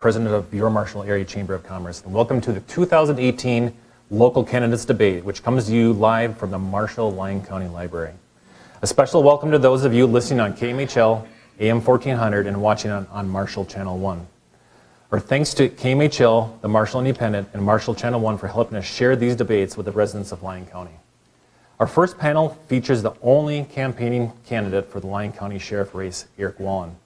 President of your Marshall Area Chamber of Commerce, and welcome to the 2018 Local Candidates Debate, which comes to you live from the Marshall-Lyon County Library. A special welcome to those of you listening on KMHL, AM 1400, and watching on Marshall Channel 1. Our thanks to KMHL, the Marshall Independent, and Marshall Channel 1 for helping us share these debates with the residents of Lyon County. Our first panel features the only campaigning candidate for the Lyon County Sheriff race, Eric Wallen.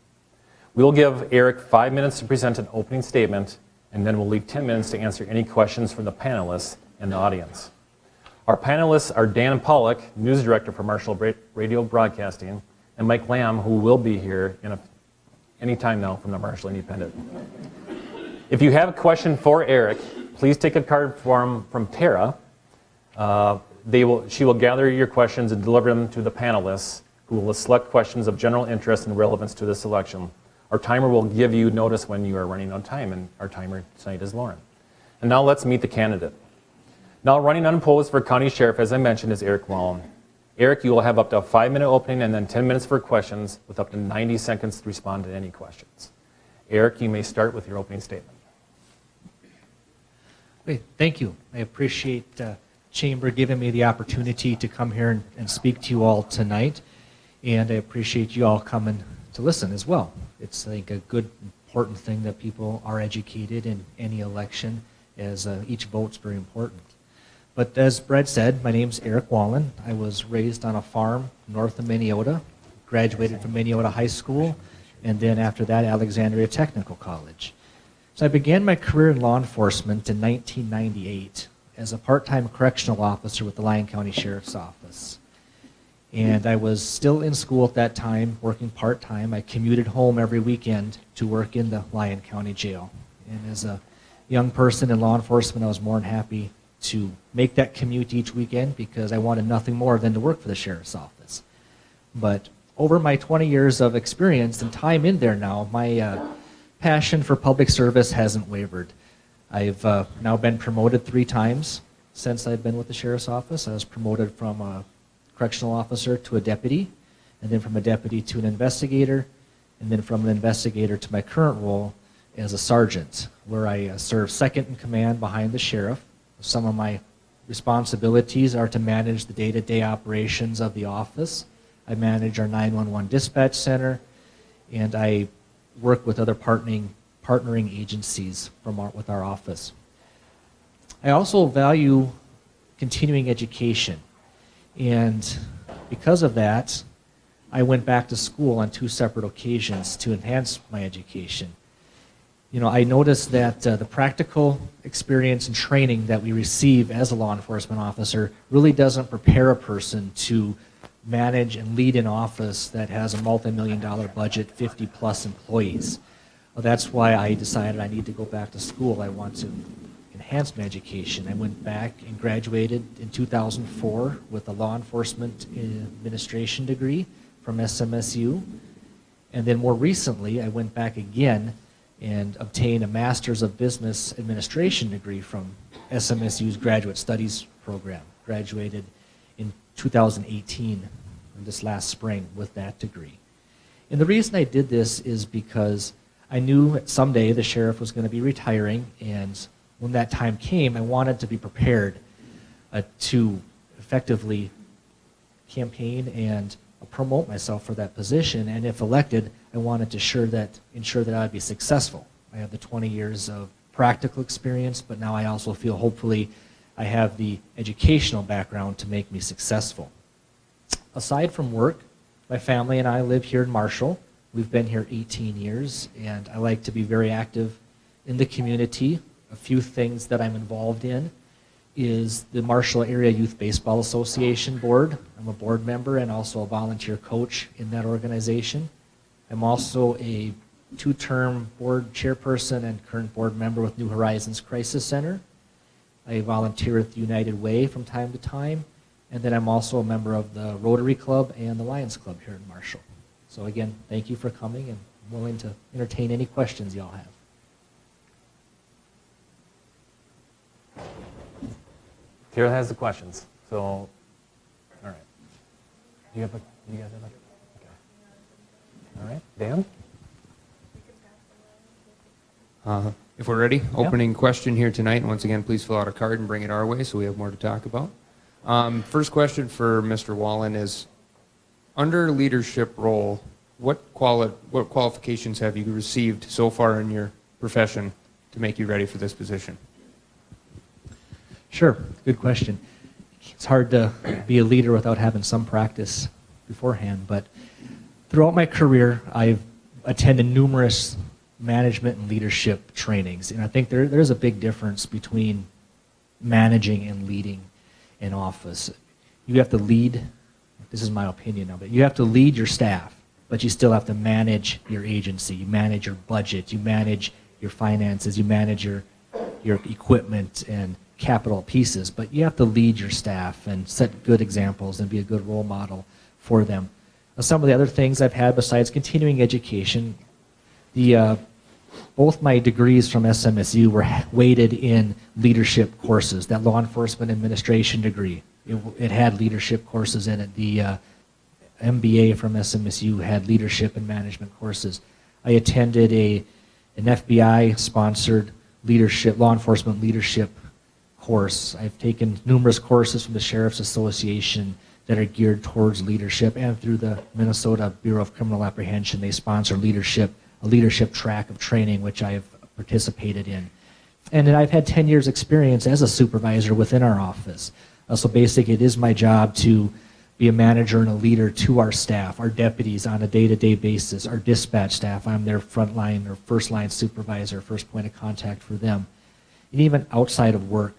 We will give Eric 5 minutes to present an opening statement, and then we'll leave 10 minutes to answer any questions from the panelists and the audience. Our panelists are Dan Pollock, News Director for Marshall Radio Broadcasting, and Mike Lamb, who will be here any time now from the Marshall Independent. If you have a question for Eric, please take a card from Tara. She will gather your questions and deliver them to the panelists, who will select questions of general interest and relevance to this election. Our timer will give you notice when you are running out of time, and our timer tonight is Lauren. And now let's meet the candidate. Now running unopposed for County Sheriff, as I mentioned, is Eric Wallen. Eric, you will have up to a 5-minute opening and then 10 minutes for questions with up to 90 seconds to respond to any questions. Eric, you may start with your opening statement. Great, thank you. I appreciate Chamber giving me the opportunity to come here and speak to you all tonight. And I appreciate you all coming to listen as well. It's, I think, a good, important thing that people are educated in any election, as each vote's very important. But as Brad said, my name's Eric Wallen. I was raised on a farm north of Minneota, graduated from Minneota High School, and then after that, Alexandria Technical College. So I began my career in law enforcement in 1998 as a part-time correctional officer with the Lyon County Sheriff's Office. And I was still in school at that time, working part-time. I commuted home every weekend to work in the Lyon County Jail. And as a young person in law enforcement, I was more than happy to make that commute each weekend because I wanted nothing more than to work for the Sheriff's Office. But over my 20 years of experience and time in there now, my passion for public service hasn't wavered. I've now been promoted 3 times since I've been with the Sheriff's Office. I was promoted from a correctional officer to a deputy, and then from a deputy to an investigator, and then from an investigator to my current role as a sergeant, where I serve second in command behind the sheriff. Some of my responsibilities are to manage the day-to-day operations of the office. I manage our 911 dispatch center, and I work with other partnering agencies with our office. I also value continuing education, and because of that, I went back to school on 2 separate occasions to enhance my education. You know, I noticed that the practical experience and training that we receive as a law enforcement officer really doesn't prepare a person to manage and lead an office that has a multi-million-dollar budget, 50-plus employees. Well, that's why I decided I need to go back to school. I want to enhance my education. I went back and graduated in 2004 with a law enforcement administration degree from SMSU. And then more recently, I went back again and obtained a Master's of Business Administration degree from SMSU's Graduate Studies program. Graduated in 2018, this last spring, with that degree. And the reason I did this is because I knew someday the sheriff was going to be retiring, and when that time came, I wanted to be prepared to effectively campaign and promote myself for that position, and if elected, I wanted to ensure that I would be successful. I have the 20 years of practical experience, but now I also feel hopefully I have the educational background to make me successful. Aside from work, my family and I live here in Marshall. We've been here 18 years, and I like to be very active in the community. A few things that I'm involved in is the Marshall Area Youth Baseball Association Board. I'm a board member and also a volunteer coach in that organization. I'm also a 2-term board chairperson and current board member with New Horizons Crisis Center. I volunteer at the United Way from time to time, and then I'm also a member of the Rotary Club and the Lions Club here in Marshall. So again, thank you for coming, and I'm willing to entertain any questions y'all have. Tara has the questions, so, all right. You guys have a, okay. All right, Dan? If we're ready, opening question here tonight. And once again, please fill out a card and bring it our way so we have more to talk about. First question for Mr. Wallen is, under leadership role, what qualifications have you received so far in your profession to make you ready for this position? Sure, good question. It's hard to be a leader without having some practice beforehand, but throughout my career, I've attended numerous management and leadership trainings, and I think there's a big difference between managing and leading an office. You have to lead, this is my opinion of it, you have to lead your staff, but you still have to manage your agency, you manage your budget, you manage your finances, you manage your equipment and capital pieces, but you have to lead your staff and set good examples and be a good role model for them. Some of the other things I've had besides continuing education, both my degrees from SMSU were weighted in leadership courses. That law enforcement administration degree, it had leadership courses in it. The MBA from SMSU had leadership and management courses. I attended an FBI-sponsored law enforcement leadership course. I've taken numerous courses from the Sheriff's Association that are geared towards leadership, and through the Minnesota Bureau of Criminal Apprehension, they sponsor a leadership track of training, which I have participated in. And then I've had 10 years experience as a supervisor within our office. So basically, it is my job to be a manager and a leader to our staff, our deputies on a day-to-day basis, our dispatch staff. I'm their frontline or first-line supervisor, first point of contact for them. And even outside of work,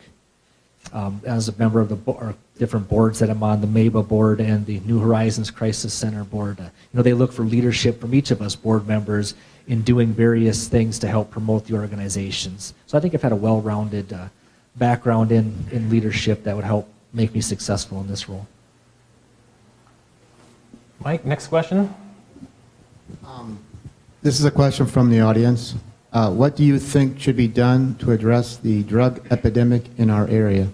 as a member of the different boards that I'm on, the MABA board and the New Horizons Crisis Center board, they look for leadership from each of us board members in doing various things to help promote the organizations. So I think I've had a well-rounded background in leadership that would help make me successful in this role. Mike, next question. This is a question from the audience. What do you think should be done to address the drug epidemic in our area?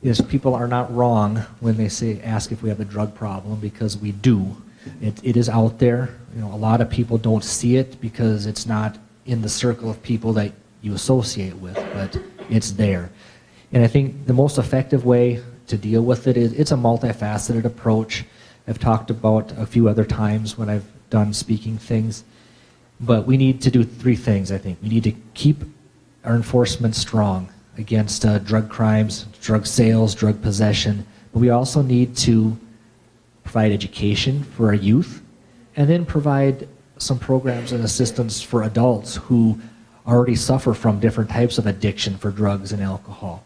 Yes, people are not wrong when they ask if we have a drug problem, because we do. It is out there. A lot of people don't see it because it's not in the circle of people that you associate with, but it's there. And I think the most effective way to deal with it is it's a multifaceted approach. I've talked about a few other times when I've done speaking things. But we need to do three things, I think. We need to keep our enforcement strong against drug crimes, drug sales, drug possession. But we also need to provide education for our youth, and then provide some programs and assistance for adults who already suffer from different types of addiction for drugs and alcohol.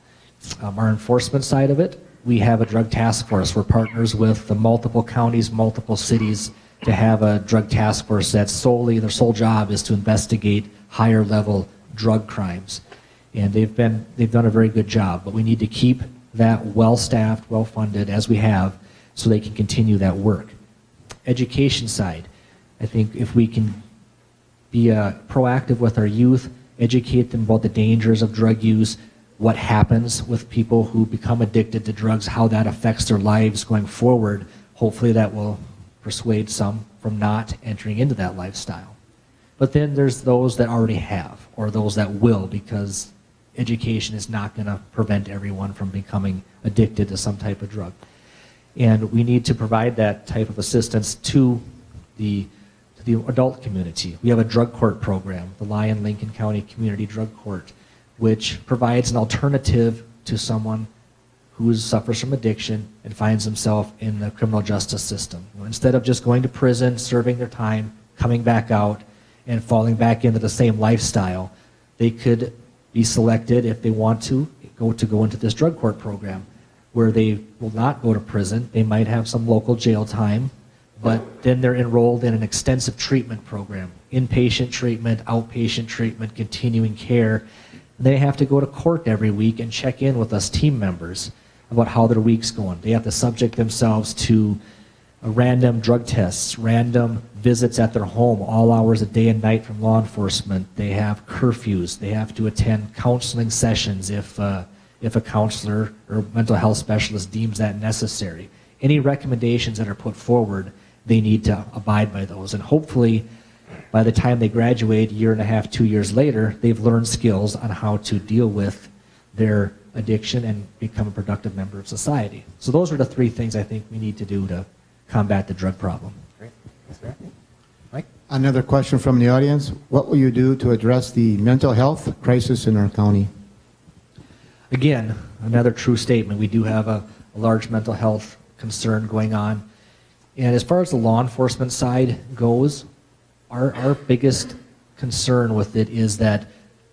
Our enforcement side of it, we have a drug task force. We're partners with the multiple counties, multiple cities, to have a drug task force that's their sole job is to investigate higher level drug crimes. And they've done a very good job, but we need to keep that well-staffed, well-funded as we have, so they can continue that work. Education side, I think if we can be proactive with our youth, educate them about the dangers of drug use, what happens with people who become addicted to drugs, how that affects their lives going forward, hopefully that will persuade some from not entering into that lifestyle. But then there's those that already have, or those that will, because education is not going to prevent everyone from becoming addicted to some type of drug. And we need to provide that type of assistance to the adult community. We have a drug court program, the Lyon-Lincoln County Community Drug Court, which provides an alternative to someone who suffers from addiction and finds himself in the criminal justice system. Instead of just going to prison, serving their time, coming back out, and falling back into the same lifestyle, they could be selected, if they want to go into this drug court program, where they will not go to prison. They might have some local jail time, but then they're enrolled in an extensive treatment program, inpatient treatment, outpatient treatment, continuing care. They have to go to court every week and check in with us team members about how their week's going. They have to subject themselves to random drug tests, random visits at their home, all hours of day and night from law enforcement. They have curfews. They have to attend counseling sessions if a counselor or mental health specialist deems that necessary. Any recommendations that are put forward, they need to abide by those. And hopefully, by the time they graduate, a year and a half, 2 years later, they've learned skills on how to deal with their addiction and become a productive member of society. So those are the three things I think we need to do to combat the drug problem. Great. Thanks, Eric. Mike? Another question from the audience. What will you do to address the mental health crisis in our county? Again, another true statement. We do have a large mental health concern going on. And as far as the law enforcement side goes, our biggest concern with it is that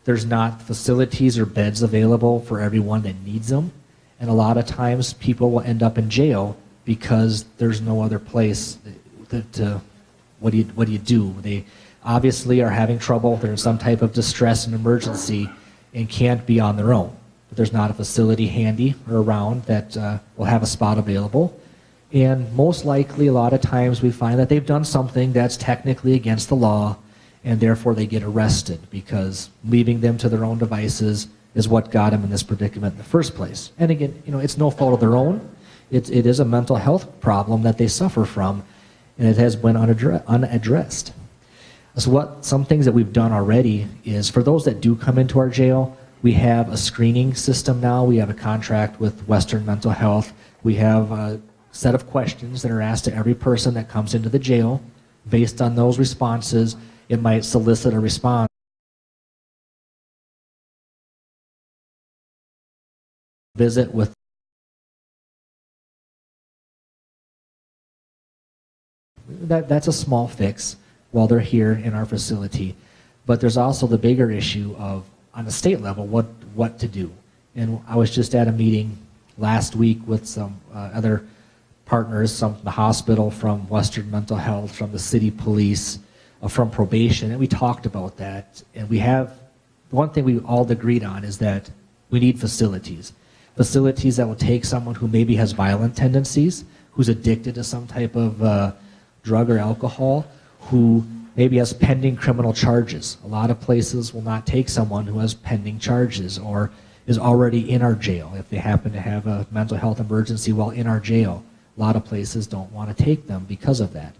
there's not facilities or beds available for everyone that needs them. And a lot of times people will end up in jail because there's no other place what do you do? They obviously are having trouble. They're in some type of distress and emergency and can't be on their own. But there's not a facility handy or around that will have a spot available. And most likely, a lot of times we find that they've done something that's technically against the law, and therefore they get arrested because leaving them to their own devices is what got them in this predicament in the first place. And again, it's no fault of their own. It is a mental health problem that they suffer from, and it has been unaddressed. So some things that we've done already is for those that do come into our jail, we have a screening system now. We have a contract with Western Mental Health. We have a set of questions that are asked to every person that comes into the jail. Based on those responses, it might solicit a response. Visit with that's a small fix while they're here in our facility. But there's also the bigger issue of, on the state level, what to do. And I was just at a meeting last week with some other partners, some from the hospital, from Western Mental Health, from the city police, from probation, and we talked about that. And one thing we all agreed on is that we need facilities that will take someone who maybe has violent tendencies, who's addicted to some type of drug or alcohol, who maybe has pending criminal charges. A lot of places will not take someone who has pending charges or is already in our jail if they happen to have a mental health emergency while in our jail. A lot of places don't want to take them because of that.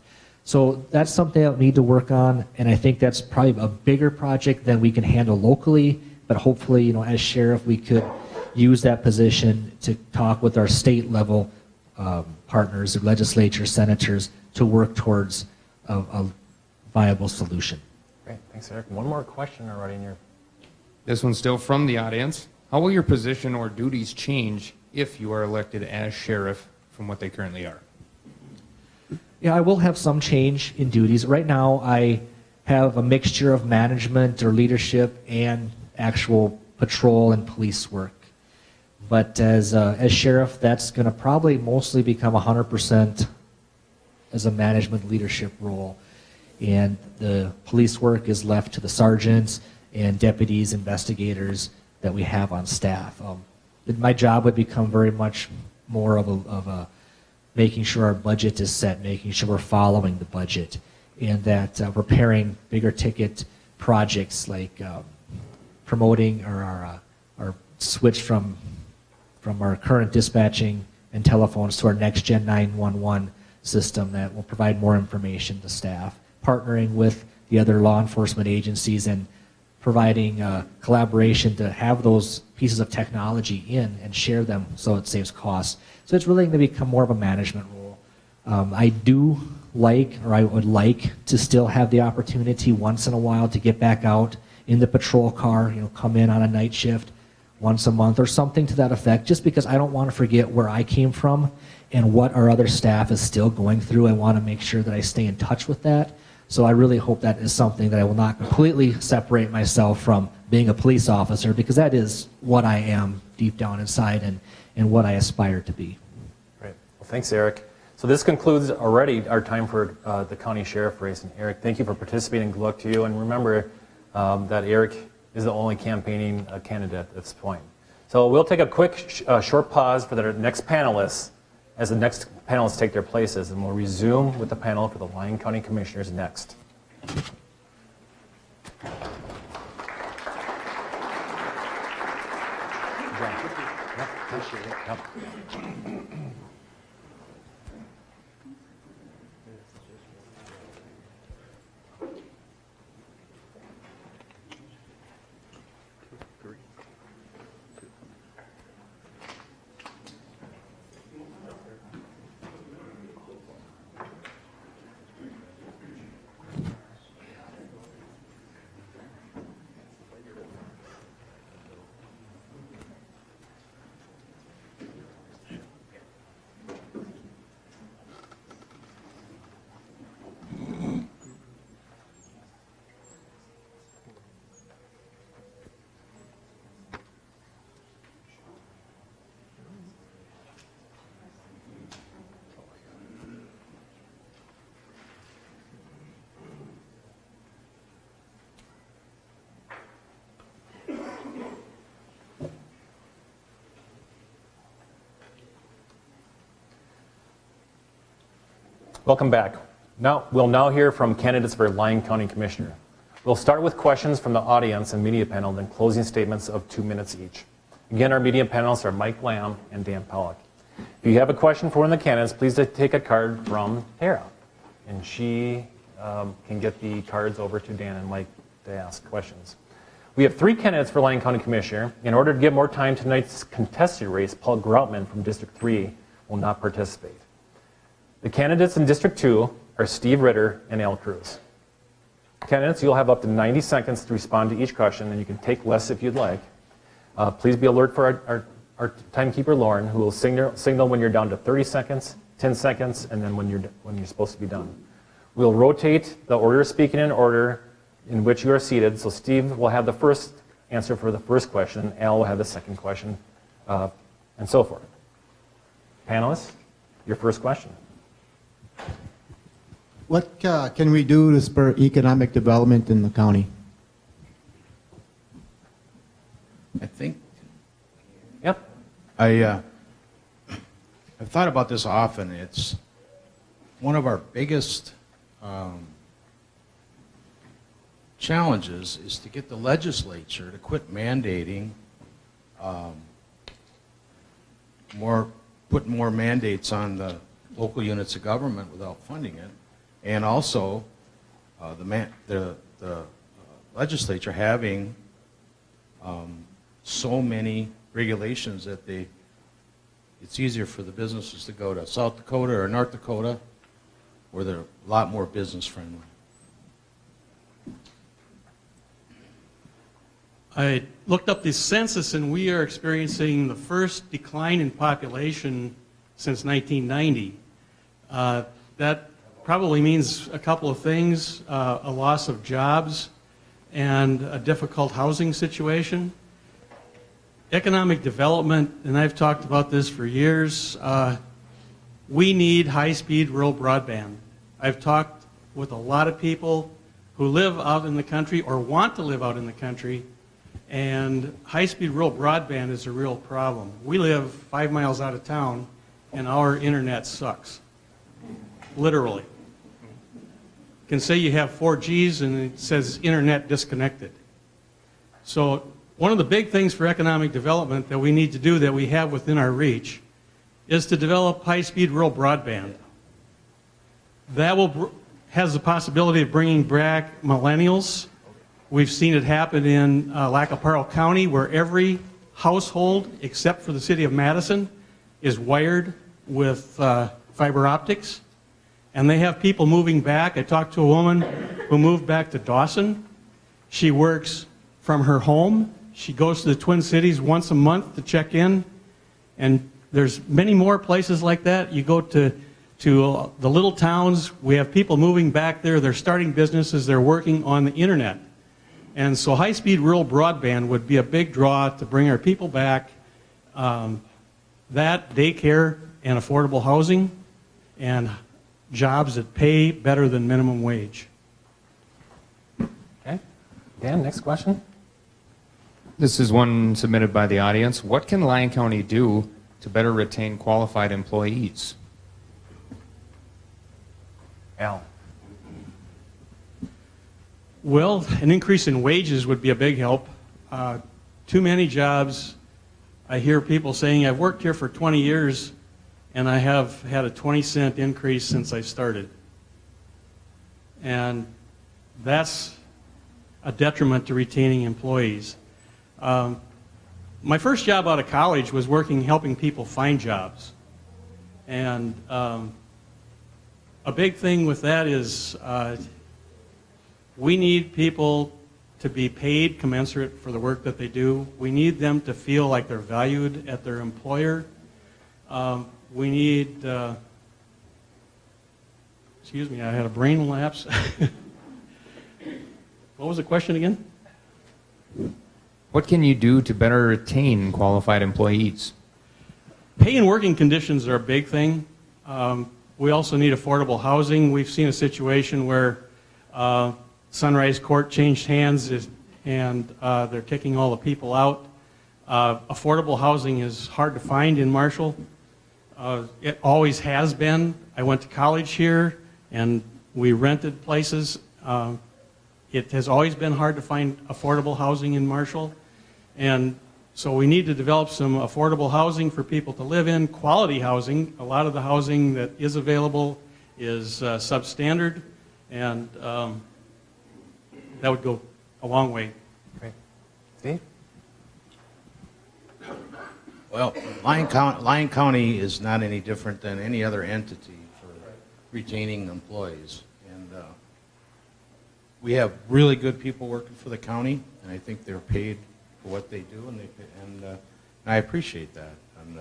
So that's something that we need to work on, and I think that's probably a bigger project than we can handle locally, but hopefully, as sheriff, we could use that position to talk with our state level partners, the legislature, senators, to work towards a viable solution. Great. Thanks, Eric. One more question already in your... This one's still from the audience. How will your position or duties change if you are elected as sheriff from what they currently are? Yeah, I will have some change in duties. Right now, I have a mixture of management or leadership and actual patrol and police work. But as sheriff, that's going to probably mostly become 100% as a management leadership role. And the police work is left to the sergeants and deputies, investigators that we have on staff. My job would become very much more of a making sure our budget is set, making sure we're following the budget, and that we're pairing bigger ticket projects like promoting our switch from our current dispatching and telephones to our next gen 911 system that will provide more information to staff, partnering with the other law enforcement agencies and providing collaboration to have those pieces of technology in and share them so it saves costs. So it's really going to become more of a management role. I would like to still have the opportunity once in a while to get back out in the patrol car, come in on a night shift once a month or something to that effect, just because I don't want to forget where I came from and what our other staff is still going through. I want to make sure that I stay in touch with that. So I really hope that is something that I will not completely separate myself from being a police officer, because that is what I am deep down inside and what I aspire to be. Great. Well, thanks, Eric. So this concludes already our time for the county sheriff race. And Eric, thank you for participating. Good luck to you. And remember that Eric is the only campaigning candidate at this point. So we'll take a quick, short pause for the next panelists as the next panelists take their places, and we'll resume with the panel for the Lyon County Commissioners next. Welcome back. We'll now hear from candidates for Lyon County Commissioner. We'll start with questions from the audience and media panel, then closing statements of 2 minutes each. Again, our media panelists are Mike Lamb and Dan Pollock. If you have a question for one of the candidates, please take a card from Tara, and she can get the cards over to Dan and Mike to ask questions. We have 3 candidates for Lyon County Commissioner. In order to give more time to tonight's contested race, Paul Groutman from District 3 will not participate. The candidates in District 2 are Steve Ritter and Al Cruz. Candidates, you'll have up to 90 seconds to respond to each question, and you can take less if you'd like. Please be alert for our timekeeper, Lauren, who will signal when you're down to 30 seconds, 10 seconds, and then when you're supposed to be done. We'll rotate the order of speaking in order in which you are seated. So Steve will have the first answer for the first question, Al will have the second question, and so forth. Panelists, your first question. What can we do to spur economic development in the county? I think Yep. I've thought about this often. It's one of our biggest challenges is to get the legislature to quit mandating put more mandates on the local units of government without funding it, and also the legislature having so many regulations that it's easier for the businesses to go to South Dakota or North Dakota, where they're a lot more business friendly. I looked up the census, and we are experiencing the first decline in population since 1990. That probably means a couple of things, a loss of jobs and a difficult housing situation. Economic development, and I've talked about this for years, we need high-speed rural broadband. I've talked with a lot of people who live out in the country or want to live out in the country, and high-speed rural broadband is a real problem. We live 5 miles out of town, and our internet sucks, literally. You can say you have 4Gs, and it says internet disconnected. So one of the big things for economic development that we need to do that we have within our reach is to develop high-speed rural broadband. That has the possibility of bringing back millennials. We've seen it happen in Lac-Aparel County, where every household, except for the city of Madison, is wired with fiber optics. And they have people moving back. I talked to a woman who moved back to Dawson. She works from her home. She goes to the Twin Cities once a month to check in. And there's many more places like that. You go to the little towns. We have people moving back there. They're starting businesses. They're working on the internet. And so high-speed rural broadband would be a big draw to bring our people back. That, daycare, and affordable housing, and jobs that pay better than minimum wage. Okay. Dan, next question. This is one submitted by the audience. What can Lyon County do to better retain qualified employees? Al. Well, an increase in wages would be a big help. Too many jobs. I hear people saying, I've worked here for 20 years, and I have had a 20-cent increase since I started. And that's a detriment to retaining employees. My first job out of college was helping people find jobs. And a big thing with that is we need people to be paid commensurate for the work that they do. We need them to feel like they're valued at their employer. We need, excuse me, I had a brain lapse. What was the question again? What can you do to better retain qualified employees? Pay and working conditions are a big thing. We also need affordable housing. We've seen a situation where Sunrise Court changed hands and they're kicking all the people out. Affordable housing is hard to find in Marshall. It always has been. I went to college here. and we rented places. It has always been hard to find affordable housing in Marshall, and so we need to develop some affordable housing for people to live in, quality housing. A lot of the housing that is available is substandard, and that would go a long way. Great. Steve? Well, Lyon County is not any different than any other entity for retaining employees. And we have really good people working for the county, and I think they're paid for what they do, and I appreciate that. And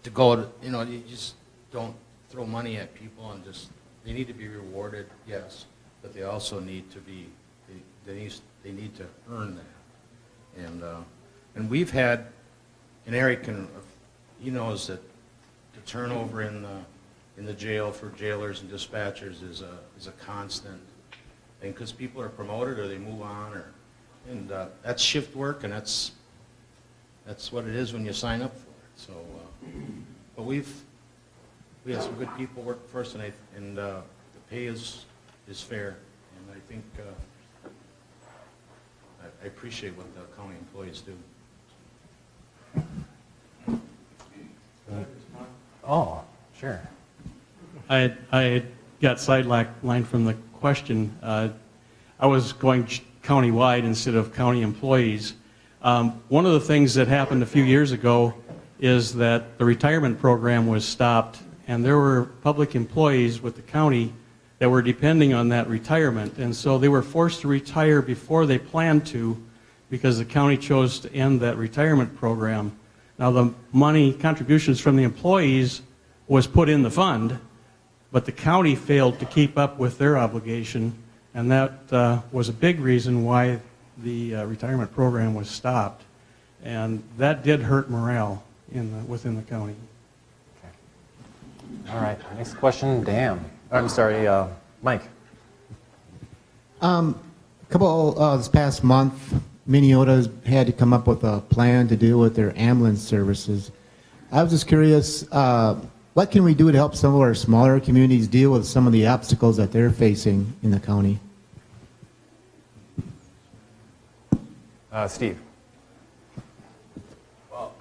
to go, you just don't throw money at people and just, they need to be rewarded, yes, but they also need to be, they need to earn that. And we've had, and Eric he knows that the turnover in the jail for jailers and dispatchers is a constant thing, because people are promoted or they move on, and that's shift work, and that's what it is when you sign up for it. So, but we have some good people working for us, and the pay is fair, and I think I appreciate what the county employees do. Oh, sure. I got sidelined from the question. I was going countywide instead of county employees. One of the things that happened a few years ago is that the retirement program was stopped, and there were public employees with the county that were depending on that retirement, and so they were forced to retire before they planned to, because the county chose to end that retirement program. Now, the money, contributions from the employees was put in the fund, but the county failed to keep up with their obligation, and that was a big reason why the retirement program was stopped. And that did hurt morale within the county. All right, next question, Dan. I'm sorry, Mike. This past month, Minneota's had to come up with a plan to deal with their ambulance services. I was just curious, what can we do to help some of our smaller communities deal with some of the obstacles that they're facing in the county? Steve. Well,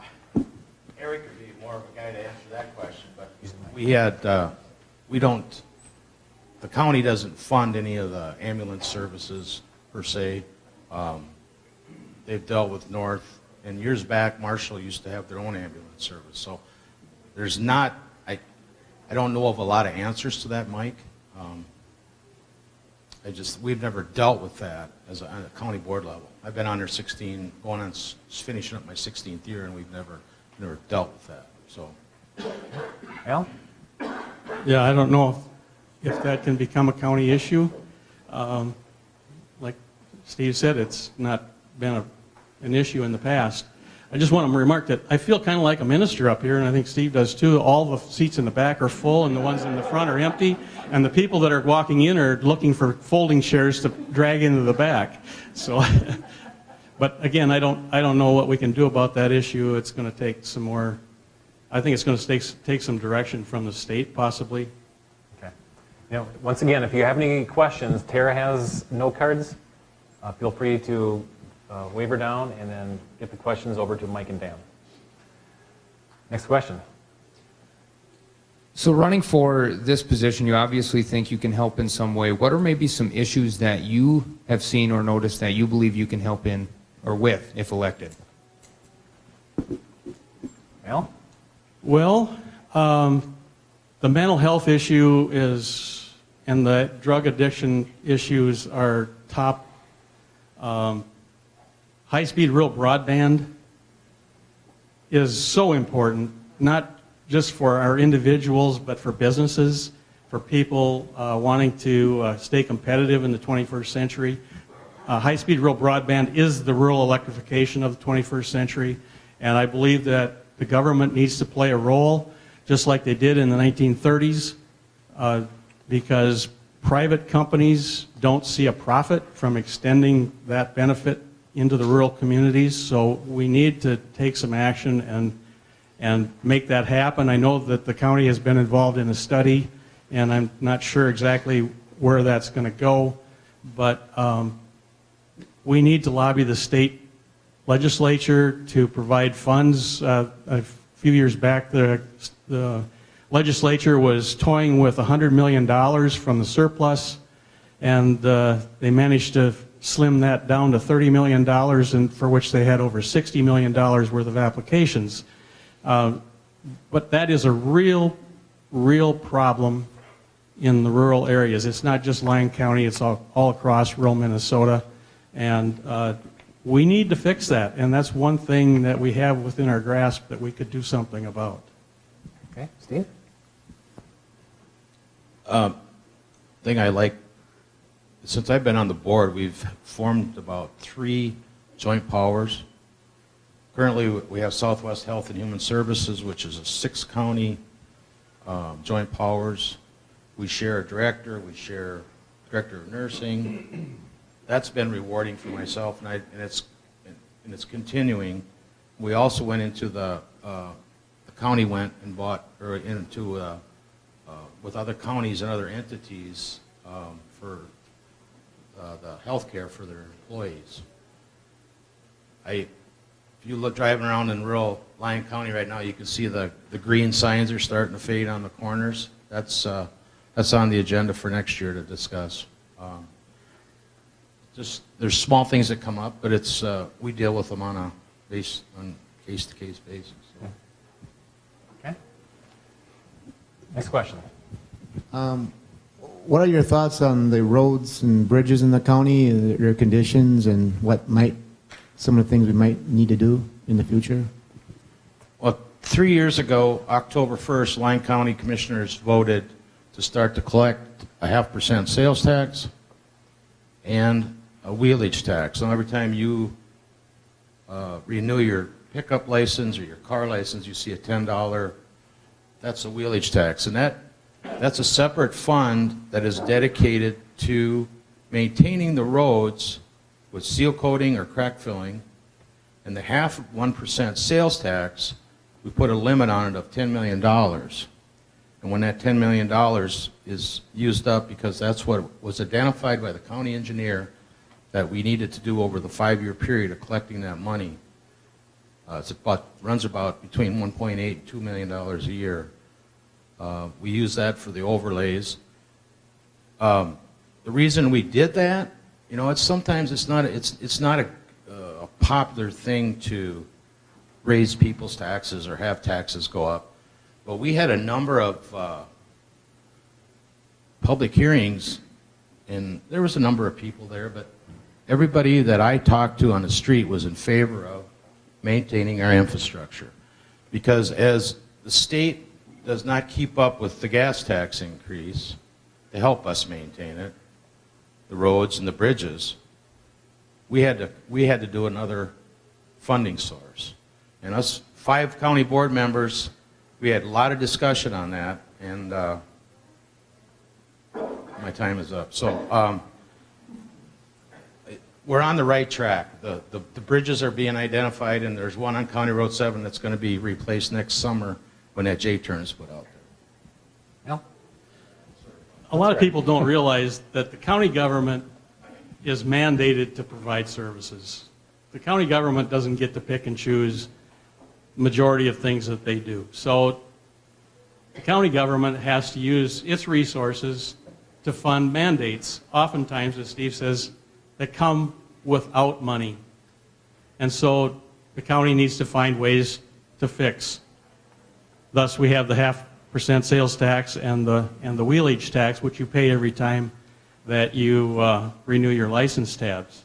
Eric would be more of a guy to answer that question, but the county doesn't fund any of the ambulance services per se. They've dealt with North, and years back, Marshall used to have their own ambulance service. So there's not, I don't know of a lot of answers to that, Mike. We've never dealt with that on a county board level. I've been on there finishing up my 16th year, and we've never dealt with that. So, Al? Yeah, I don't know if that can become a county issue. Like Steve said, it's not been an issue in the past. I just want to remark that I feel kind of like a minister up here, and I think Steve does too. All the seats in the back are full, and the ones in the front are empty, and the people that are walking in are looking for folding chairs to drag into the back. So, but again, I don't know what we can do about that issue. It's going to take some more. I think it's going to take some direction from the state, possibly. Okay. Once again, if you have any questions, Tara has note cards. Feel free to wave her down and then get the questions over to Mike and Dan. Next question. So running for this position, you obviously think you can help in some way. What are maybe some issues that you have seen or noticed that you believe you can help in or with if elected? Al? Well, the mental health issue and the drug addiction issues are top. High-speed rural broadband is so important, not just for our individuals, but for businesses, for people wanting to stay competitive in the 21st century. High-speed rural broadband is the rural electrification of the 21st century, and I believe that the government needs to play a role, just like they did in the 1930s, because private companies don't see a profit from extending that benefit into the rural communities, so we need to take some action and make that happen. I know that the county has been involved in a study and I'm not sure exactly where that's going to go, but we need to lobby the state legislature to provide funds. A few years back, the legislature was toying with $100 million from the surplus, and they managed to slim that down to $30 million, and for which they had over $60 million worth of applications. But that is a real problem in the rural areas. It's not just Lyon County, it's all across rural Minnesota. And we need to fix that. And that's one thing that we have within our grasp that we could do something about. Okay, Steve? Thing I like, since I've been on the board, we've formed about 3 joint powers. Currently, we have Southwest Health and Human Services, which is a 6-county joint powers. We share a director, we share director of nursing. That's been rewarding for myself, and it's continuing. We also went into the county went and bought, or into with other counties and other entities for the health care for their employees. If you look driving around in rural Lyon County right now, you can see the green signs are starting to fade on the corners. That's on the agenda for next year to discuss. Just there's small things that come up, but it's we deal with them on case-to-case basis. So. Okay. Next question. What are your thoughts on the roads and bridges in the county, their conditions, and some of the things we might need to do in the future? Well, 3 years ago, October 1st, Lyon County Commissioners voted to start to collect a 0.5% sales tax and a wheelage tax. So every time you renew your pickup license or your car license, you see a $10, that's a wheelage tax. And that's a separate fund that is dedicated to maintaining the roads with seal coating or crack filling. And the 0.5% sales tax, we put a limit on it of $10 million. And when that $10 million is used up, because that's what was identified by the county engineer that we needed to do over the 5-year period of collecting that money, runs about between $1.8 and $2 million a year. We use that for the overlays. The reason we did that, sometimes it's not a popular thing to raise people's taxes or have taxes go up. But we had a number of public hearings, and there was a number of people there, but everybody that I talked to on the street was in favor of maintaining our infrastructure. Because as the state does not keep up with the gas tax increase to help us maintain it, the roads and the bridges, we had to do another funding source. And us 5 county board members, we had a lot of discussion on that, and my time is up. So we're on the right track. The bridges are being identified, and there's one on County Road 7 that's going to be replaced next summer when that J-turn is put out there. Al? A lot of people don't realize that the county government is mandated to provide services. The county government doesn't get to pick and choose the majority of things that they do. So the county government has to use its resources to fund mandates, oftentimes, as Steve says, that come without money. And so the county needs to find ways to fix. Thus, we have the 0.5% sales tax and the wheelage tax, which you pay every time that you renew your license tabs.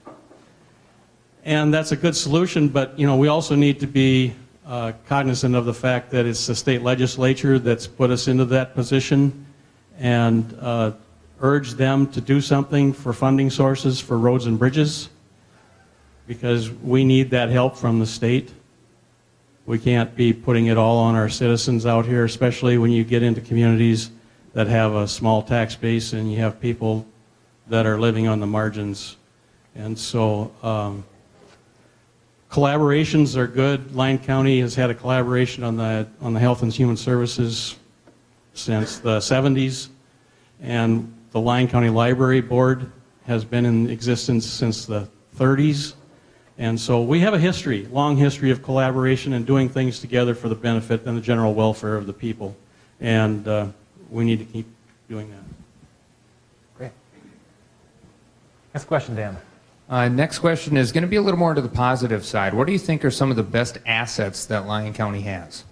And that's a good solution, but we also need to be cognizant of the fact that it's the state legislature that's put us into that position, and urge them to do something for funding sources for roads and bridges, because we need that help from the state. We can't be putting it all on our citizens out here, especially when you get into communities that have a small tax base and you have people that are living on the margins. And so collaborations are good. Lyon County has had a collaboration on the Health and Human Services since the 70s. And the Lyon County Library Board has been in existence since the 30s. And so we have a history, long history of collaboration and doing things together for the benefit and the general welfare of the people. And we need to keep doing that. Great. Next question, Dan. Next question is going to be a little more to the positive side. What do you think are some of the best assets that Lyon County has?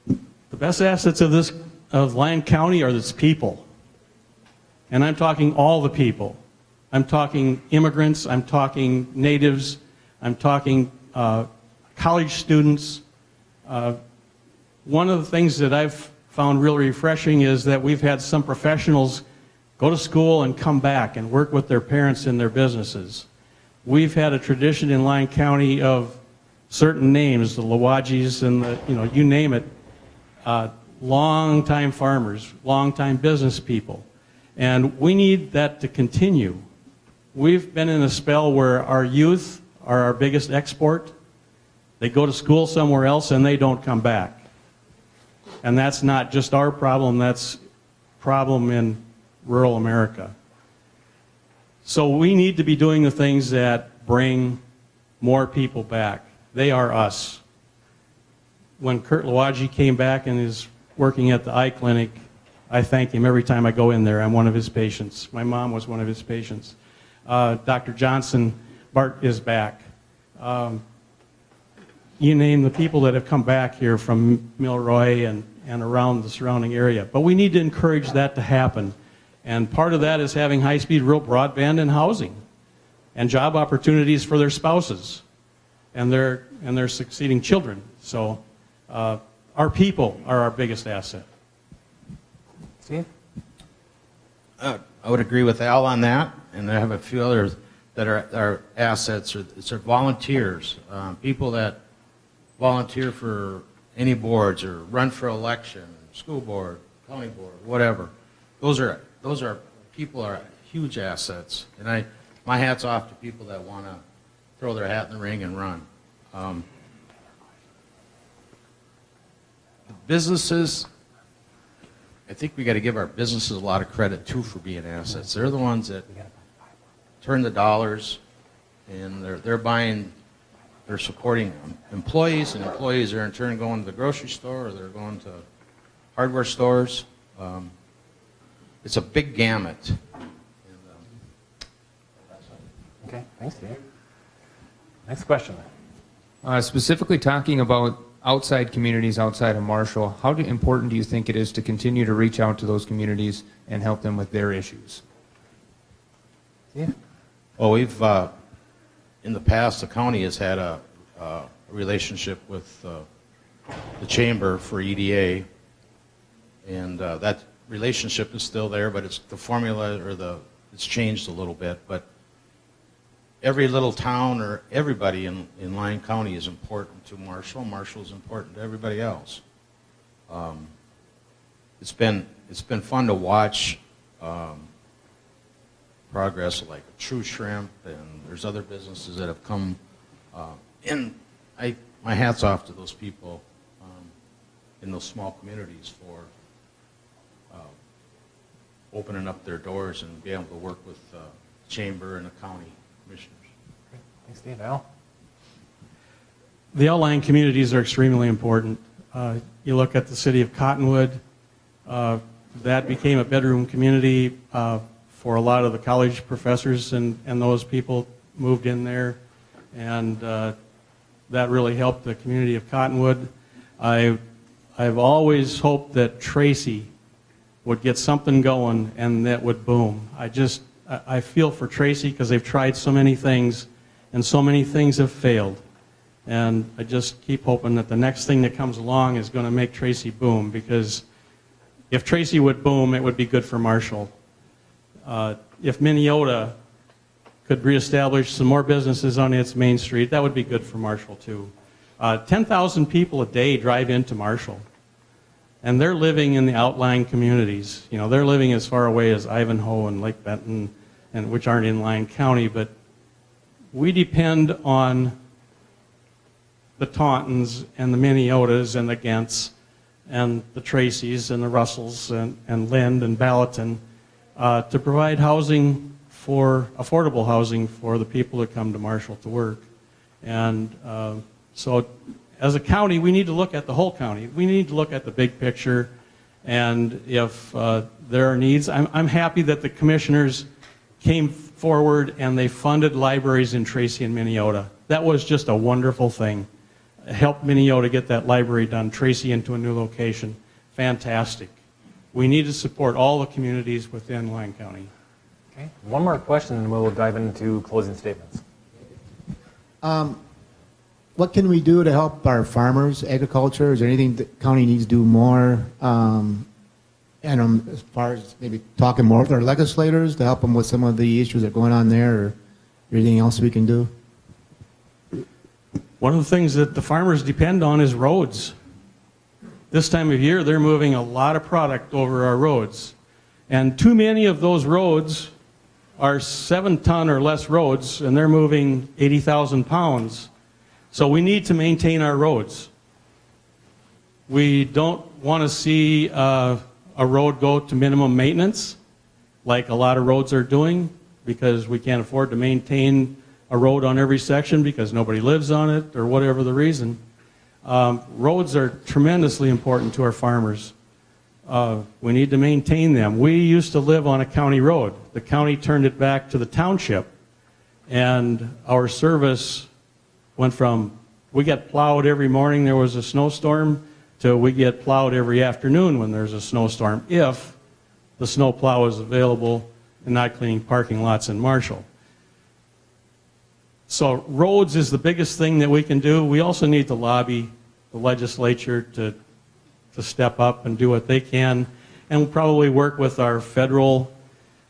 The best assets of Lyon County are its people. And I'm talking all the people. I'm talking immigrants, I'm talking natives, I'm talking college students. One of the things that I've found really refreshing is that we've had some professionals go to school and come back and work with their parents in their businesses. We've had a tradition in Lyon County of certain names, the Lawajis and the, you name it, long-time farmers, long-time business people. And we need that to continue. We've been in a spell where our youth are our biggest export. They go to school somewhere else and they don't come back. And that's not just our problem, that's a problem in rural America. So we need to be doing the things that bring more people back. They are us. When Kurt Lawaji came back and is working at the eye clinic, I thank him every time I go in there. I'm one of his patients. My mom was one of his patients. Dr. Johnson, Bart is back. You name the people that have come back here from Milroy and around the surrounding area. But we need to encourage that to happen. And part of that is having high-speed rural broadband and housing and job opportunities for their spouses and their succeeding children. So our people are our biggest asset. Steve? I would agree with Al on that, and I have a few others that are assets. It's our volunteers, people that volunteer for any boards or run for election, school board, county board, whatever. Those are people are huge assets, and my hat's off to people that want to throw their hat in the ring and run. The businesses, I think we got to give our businesses a lot of credit too for being assets. They're the ones that turn the dollars, and they're supporting employees, and employees are in turn going to the grocery store or they're going to hardware stores. It's a big gamut. Okay, thanks, Steve. Next question. Specifically talking about outside communities outside of Marshall, how important do you think it is to continue to reach out to those communities and help them with their issues? Steve? Well, we've, in the past, the county has had a relationship with the chamber for EDA, and that relationship is still there, but it's the formula it's changed a little bit. But every little town or everybody in Lyon County is important to Marshall. Marshall is important to everybody else. It's been fun to watch progress like True Shrimp, and there's other businesses that have come in. My hat's off to those people in those small communities for opening up their doors and being able to work with the chamber and the county commissioners. Great. Thanks, Steve. Al? The outlying communities are extremely important. You look at the city of Cottonwood, that became a bedroom community for a lot of the college professors, and those people moved in there, and that really helped the community of Cottonwood. I've always hoped that Tracy would get something going and that would boom. I feel for Tracy because they've tried so many things and so many things have failed. And I just keep hoping that the next thing that comes along is going to make Tracy boom, because if Tracy would boom, it would be good for Marshall. If Minneota could reestablish some more businesses on its main street, that would be good for Marshall too. 10,000 people a day drive into Marshall, and they're living in the outlying communities. You know, they're living as far away as Ivanhoe and Lake Benton, and which aren't in Lyon County, but we depend on the Tauntons and the Minneotas and the Gents and the Tracys and the Russells and Lind and Ballatin to provide housing affordable housing for the people that come to Marshall to work. And so as a county, we need to look at the whole county. We need to look at the big picture. And if there are needs, I'm happy that the commissioners came forward and they funded libraries in Tracy and Minneota. That was just a wonderful thing. It helped Minneota get that library done, Tracy into a new location. Fantastic. We need to support all the communities within Lyon County. Okay. One more question, and we'll dive into closing statements. What can we do to help our farmers, agriculture? Is there anything the county needs to do more? And as far as maybe talking more with our legislators to help them with some of the issues that are going on there, or anything else we can do? One of the things that the farmers depend on is roads. This time of year, they're moving a lot of product over our roads. And too many of those roads are 7-ton or less roads, and they're moving 80,000 pounds. So we need to maintain our roads. We don't want to see a road go to minimum maintenance, like a lot of roads are doing, because we can't afford to maintain a road on every section because nobody lives on it or whatever the reason. Roads are tremendously important to our farmers. We need to maintain them. We used to live on a county road. The county turned it back to the township, and our service went from we get plowed every morning there was a snowstorm to we get plowed every afternoon when there's a snowstorm, if the snow plow is available and not cleaning parking lots in Marshall. So roads is the biggest thing that we can do. We also need to lobby the legislature to step up and do what they can, and we'll probably work with our federal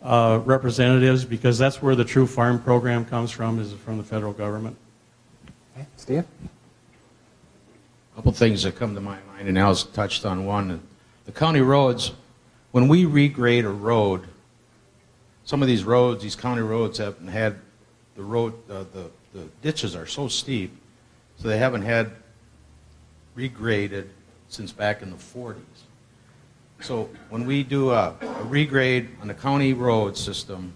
representatives, because that's where the True Farm program comes from, is from the federal government. Okay. Steve? A couple things that come to my mind, and Al's touched on one. The county roads, when we regrade a road, some of these roads, these county roads haven't had the road, the ditches are so steep, so they haven't had regraded since back in the 40s. So when we do a regrade on the county road system,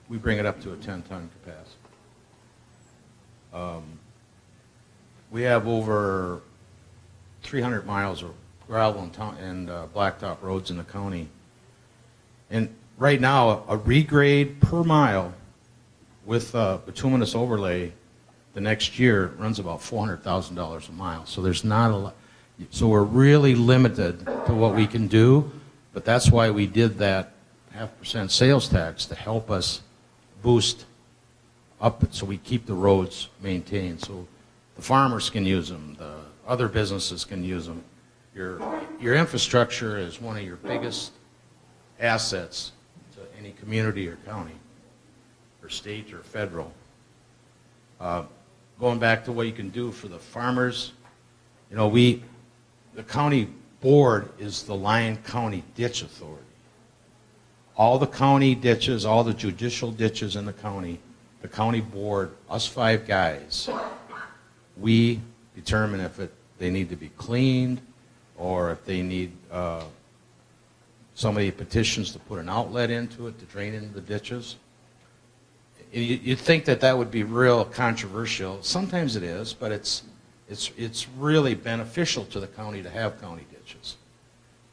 we bring it up to a 10-ton capacity. We have over 300 miles of gravel and blacktop roads in the county. And right now, a regrade per mile with bituminous overlay the next year runs about $400,000 a mile. So there's not a lot. So we're really limited to what we can do, but that's why we did that 0.5% sales tax, to help us boost up so we keep the roads maintained. So the farmers can use them, the other businesses can use them. Your infrastructure is one of your biggest assets to any community or county, or state or federal. Going back to what you can do for the farmers, you know, the county board is the Lyon County Ditch Authority. All the county ditches, all the judicial ditches in the county board, us 5 guys, we determine if they need to be cleaned, or if they need somebody petitions to put an outlet into it to drain into the ditches. You'd think that would be real controversial. Sometimes it is, but it's really beneficial to the county to have county ditches.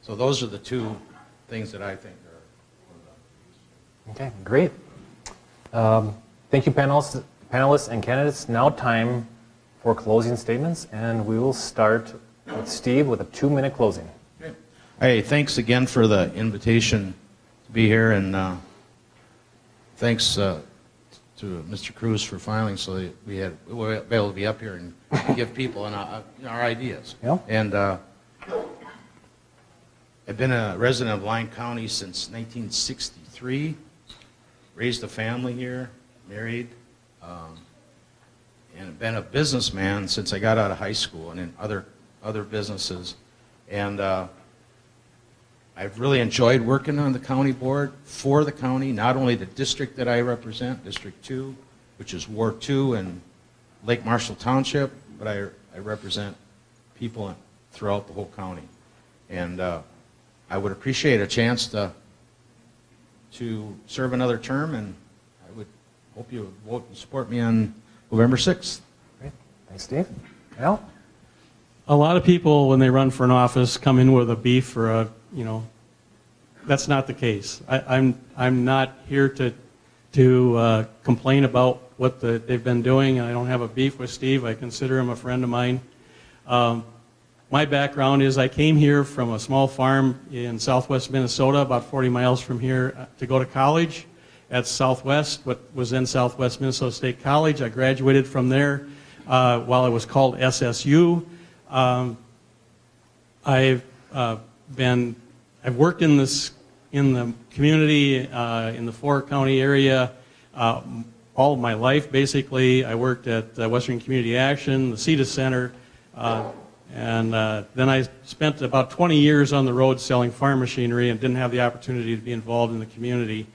So those are the 2 things that I think are. Okay, great. Thank you, panelists and candidates. Now time for closing statements, and we will start with Steve with a 2-minute closing. Okay. Hey, thanks again for the invitation to be here, and thanks to Mr. Cruz for filing so that we were able to be up here and give people our ideas. Yeah. And I've been a resident of Lyon County since 1963, raised a family here, married, and been a businessman since I got out of high school and in other businesses. And I've really enjoyed working on the county board for the county, not only the district that I represent, District 2, which is Ward 2 and Lake Marshall Township, but I represent people throughout the whole county. And I would appreciate a chance to serve another term, and I would hope you would vote and support me on November 6th. Great. Thanks, Steve. Al? A lot of people, when they run for an office, come in with a beef or a, that's not the case. I'm not here to complain about what they've been doing. I don't have a beef with Steve. I consider him a friend of mine. My background is I came here from a small farm in southwest Minnesota, about 40 miles from here, to go to college at Southwest, what was then Southwest Minnesota State College. I graduated from there while it was called SSU. I've worked in the community in the Fort County area all of my life, basically. I worked at Western Community Action, the CETA Center, and then I spent about 20 years on the road selling farm machinery and didn't have the opportunity to be involved in the community.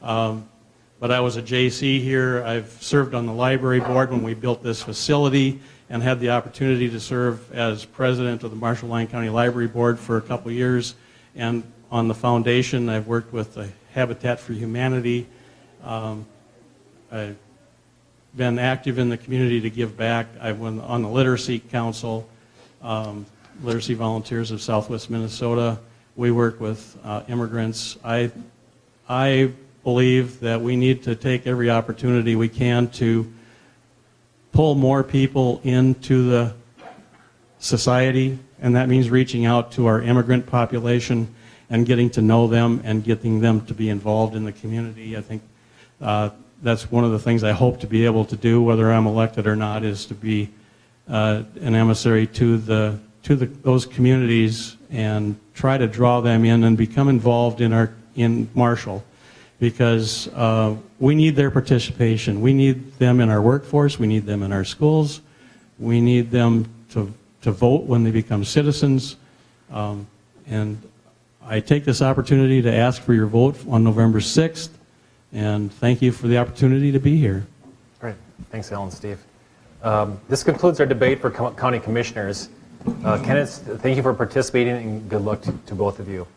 But I was a JC here. I've served on the library board when we built this facility and had the opportunity to serve as president of the Marshall-Lyon County Library Board for a couple years. And on the foundation, I've worked with the Habitat for Humanity. I've been active in the community to give back. I've been on the Literacy Council, Literacy Volunteers of Southwest Minnesota. We work with immigrants. I believe that we need to take every opportunity we can to pull more people into the society, and that means reaching out to our immigrant population and getting to know them and getting them to be involved in the community. I think that's one of the things I hope to be able to do, whether I'm elected or not, is to be an emissary to those communities and try to draw them in and become involved in Marshall, because we need their participation. We need them in our workforce. We need them in our schools. We need them to vote when they become citizens. And I take this opportunity to ask for your vote on November 6th, and thank you for the opportunity to be here. Great. Thanks, Al and Steve. This concludes our debate for county commissioners. Candidates, thank you for participating, and good luck to both of you.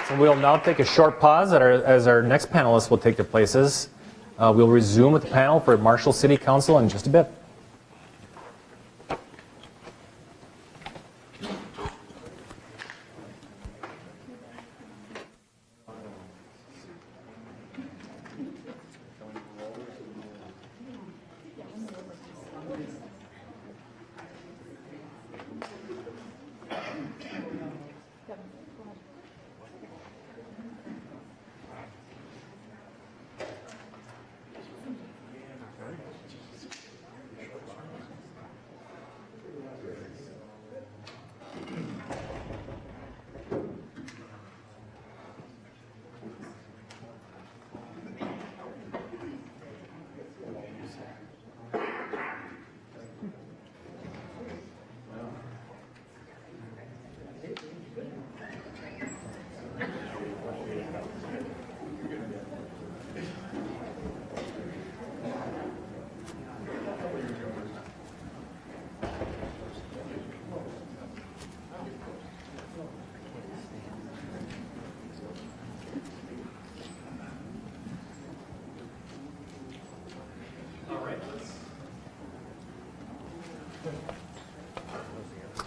So we'll now take a short pause as our next panelists will take their places. We'll resume with the panel for Marshall City Council in just a bit.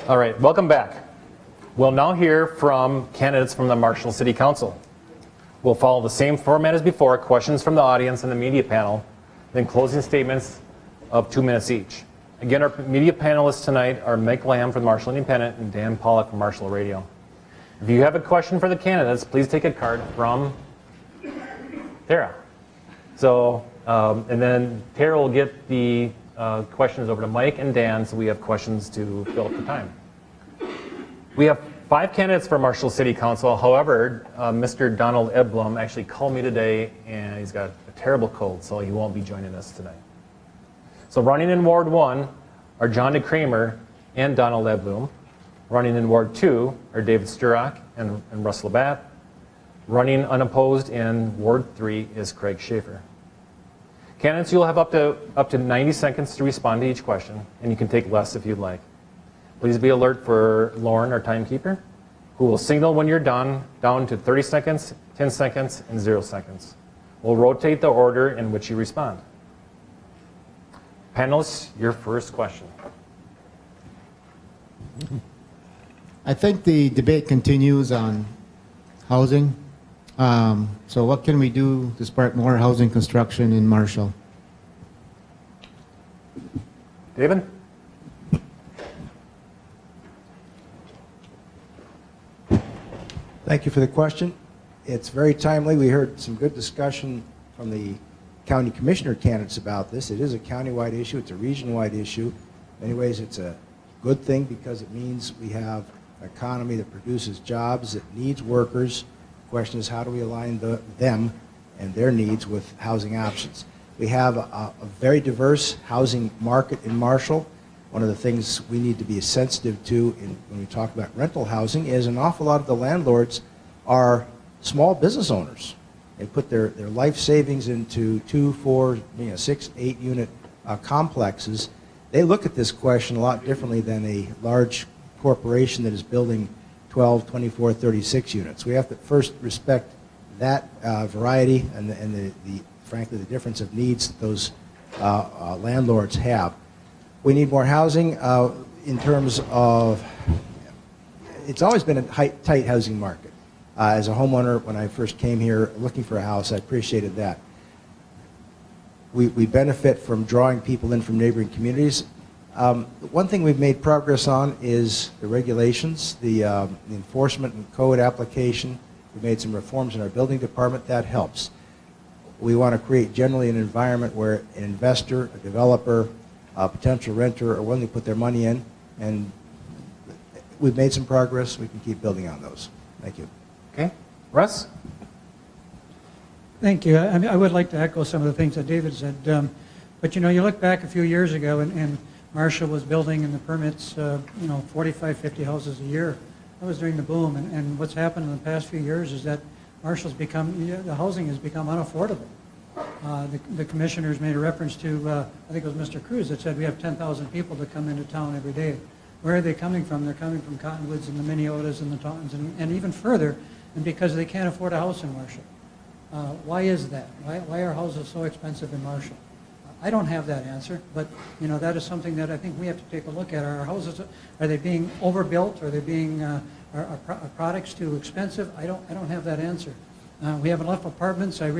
All right, welcome back. We'll now hear from candidates from the Marshall City Council. We'll follow the same format as before, questions from the audience and the media panel, then closing statements of 2 minutes each. Again, our media panelists tonight are Mike Lamb from the Marshall Independent and Dan Pollock from Marshall Radio. If you have a question for the candidates, please take a card from Tara. So, and then Tara will get the questions over to Mike and Dan, so we have questions to fill up the time. We have 5 candidates for Marshall City Council. However, Mr. Donald Edblum actually called me today, and he's got a terrible cold, so he won't be joining us tonight. So running in Ward 1 are John DeCramer and Donald Edblum. Running in Ward 2 are David Sturrock and Russ Labatt. Running unopposed in Ward 3 is Craig Schaefer. Candidates, you'll have up to 90 seconds to respond to each question, and you can take less if you'd like. Please be alert for Lauren, our timekeeper, who will signal when you're done, down to 30 seconds, 10 seconds, and 0 seconds. We'll rotate the order in which you respond. Panelists, your first question. I think the debate continues on housing. So what can we do to spark more housing construction in Marshall? David? Thank you for the question. It's very timely. We heard some good discussion from the county commissioner candidates about this. It is a countywide issue. It's a region-wide issue. In many ways, it's a good thing because it means we have an economy that produces jobs, that needs workers. The question is, how do we align them and their needs with housing options? We have a very diverse housing market in Marshall. One of the things we need to be sensitive to when we talk about rental housing is an awful lot of the landlords are small business owners. They put their life savings into 2, 4, 6, 8 unit complexes. They look at this question a lot differently than a large corporation that is building 12, 24, 36 units. We have to first respect that variety and frankly the difference of needs that those landlords have. We need more housing in terms of, it's always been a tight housing market. As a homeowner, when I first came here looking for a house, I appreciated that. We benefit from drawing people in from neighboring communities. One thing we've made progress on is the regulations, the enforcement and code application. We've made some reforms in our building department. That helps. We want to create generally an environment where an investor, a developer, a potential renter are willing to put their money in, and we've made some progress. We can keep building on those. Thank you. Okay. Russ? Thank you. I would like to echo some of the things that David said. But you look back a few years ago, and Marshall was building in the permits, 45, 50 houses a year. That was during the boom. And what's happened in the past few years is that Marshall's the housing has become unaffordable. The commissioners made a reference to, I think it was Mr. Cruz that said we have 10,000 people that come into town every day. Where are they coming from? They're coming from Cottonwoods and the Minneotas and the Tauntons and even further, and because they can't afford a house in Marshall. Why is that? Why are houses so expensive in Marshall? I don't have that answer, but that is something that I think we have to take a look at. Are our houses, are they being overbuilt? Are they being, are products too expensive? I don't have that answer. We have enough apartments. I'm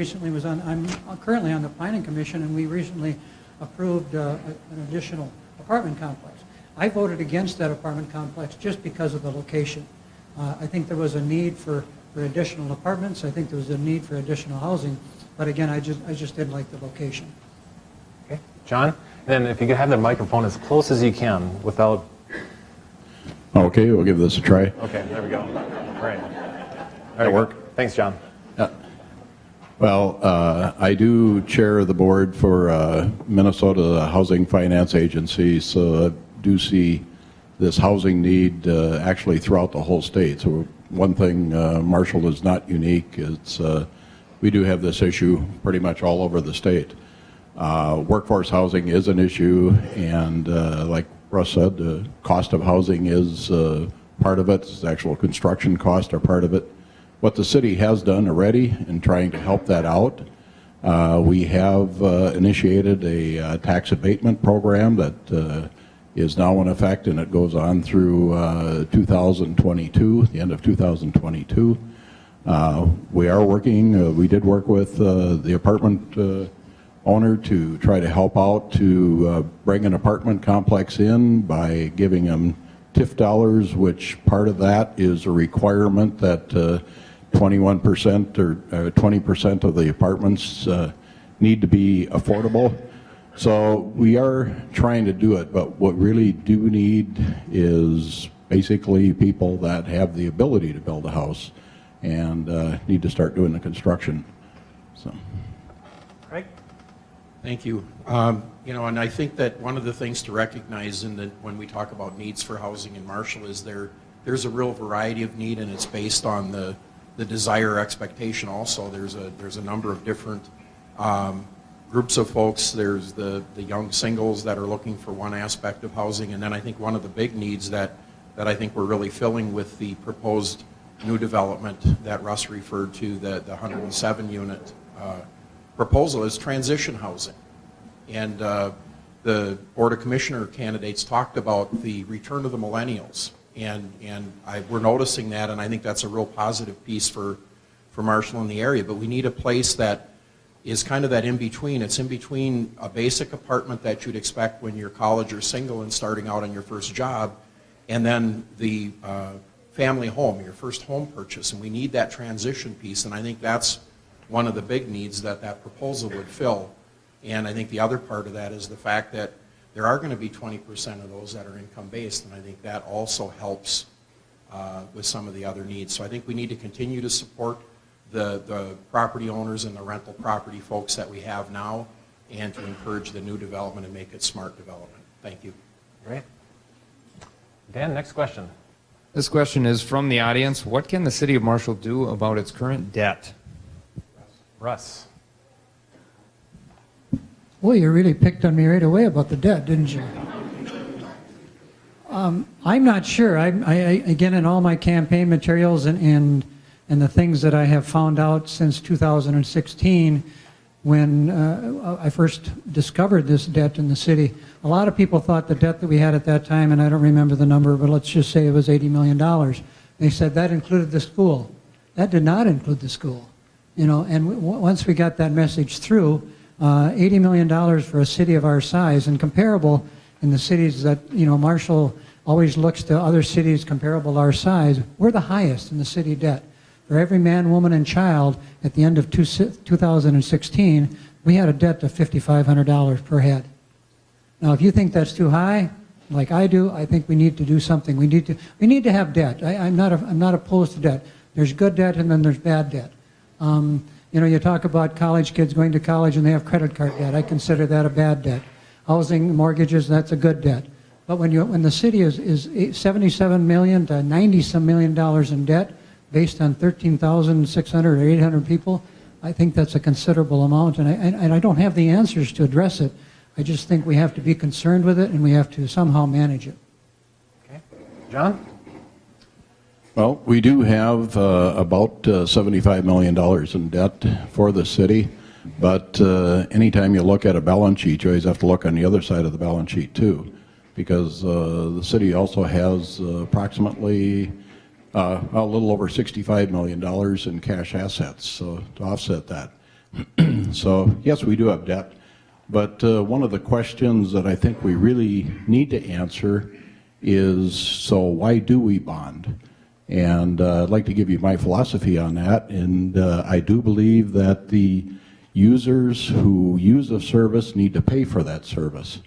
currently on the Planning Commission, and we recently approved an additional apartment complex. I voted against that apartment complex just because of the location. I think there was a need for additional apartments. I think there was a need for additional housing, but again, I just didn't like the location. Okay. John? And then if you could have the microphone as close as you can without... Okay, we'll give this a try. Okay, there we go. All right. That'll work. Thanks, John. Well, I do chair the board for Minnesota Housing Finance Agency, so I do see this housing need actually throughout the whole state. So one thing, Marshall is not unique. It's we do have this issue pretty much all over the state. Workforce housing is an issue, and like Russ said, the cost of housing is part of it. The actual construction costs are part of it. What the city has done already in trying to help that out, we have initiated a tax abatement program that is now in effect, and it goes on through 2022, the end of 2022. We are working, we did work with the apartment owner to try to help out to bring an apartment complex in by giving them TIF dollars, which part of that is a requirement that 21% or 20% of the apartments need to be affordable. So we are trying to do it, but what really do need is basically people that have the ability to build a house and need to start doing the construction. So. Craig? Thank you. And I think that one of the things to recognize when we talk about needs for housing in Marshall is there's a real variety of need, and it's based on the desire or expectation also. There's a number of different groups of folks. There's the young singles that are looking for one aspect of housing, and then I think one of the big needs that I think we're really filling with the proposed new development that Russ referred to, the 107 unit proposal, is transition housing. And the Board of Commissioner candidates talked about the return of the millennials, and we're noticing that, and I think that's a real positive piece for Marshall and the area. But we need a place that is kind of that in-between. It's in between a basic apartment that you'd expect when you're college or single and starting out on your first job, and then the family home, your first home purchase. And we need that transition piece, and I think that's one of the big needs that proposal would fill. And I think the other part of that is the fact that there are going to be 20% of those that are income-based, and I think that also helps with some of the other needs. So I think we need to continue to support the property owners and the rental property folks that we have now, and to encourage the new development and make it smart development. Thank you. Great. Dan, next question. This question is from the audience. What can the city of Marshall do about its current debt? Russ. Well, you really picked on me right away about the debt, didn't you? I'm not sure. I again, in all my campaign materials and the things that I have found out since 2016, when I first discovered this debt in the city, a lot of people thought the debt that we had at that time, and I don't remember the number, but let's just say it was $80 million. They said that included the school. That did not include the school. You know, and once we got that message through, $80 million for a city of our size, and comparable in the cities that, you know, Marshall always looks to other cities comparable to our size, we're the highest in the city debt. For every man, woman, and child at the end of 2016, we had a debt of $5,500 per head. Now, if you think that's too high, like I do, I think we need to do something. We need to have debt. I'm not opposed to debt. There's good debt and then there's bad debt. You know, you talk about college kids going to college and they have credit card debt. I consider that a bad debt. Housing, mortgages, that's a good debt. But when the city is $77 million to $90-some million in debt, based on 13,600 or 800 people, I think that's a considerable amount, and I don't have the answers to address it. I just think we have to be concerned with it, and we have to somehow manage it. Okay. John? Well, we do have about $75 million in debt for the city, but anytime you look at a balance sheet, you always have to look on the other side of the balance sheet too, because the city also has approximately a little over $65 million in cash assets, so to offset that. So yes, we do have debt, but one of the questions that I think we really need to answer is, so why do we bond? And I'd like to give you my philosophy on that, and I do believe that the users who use a service need to pay for that service,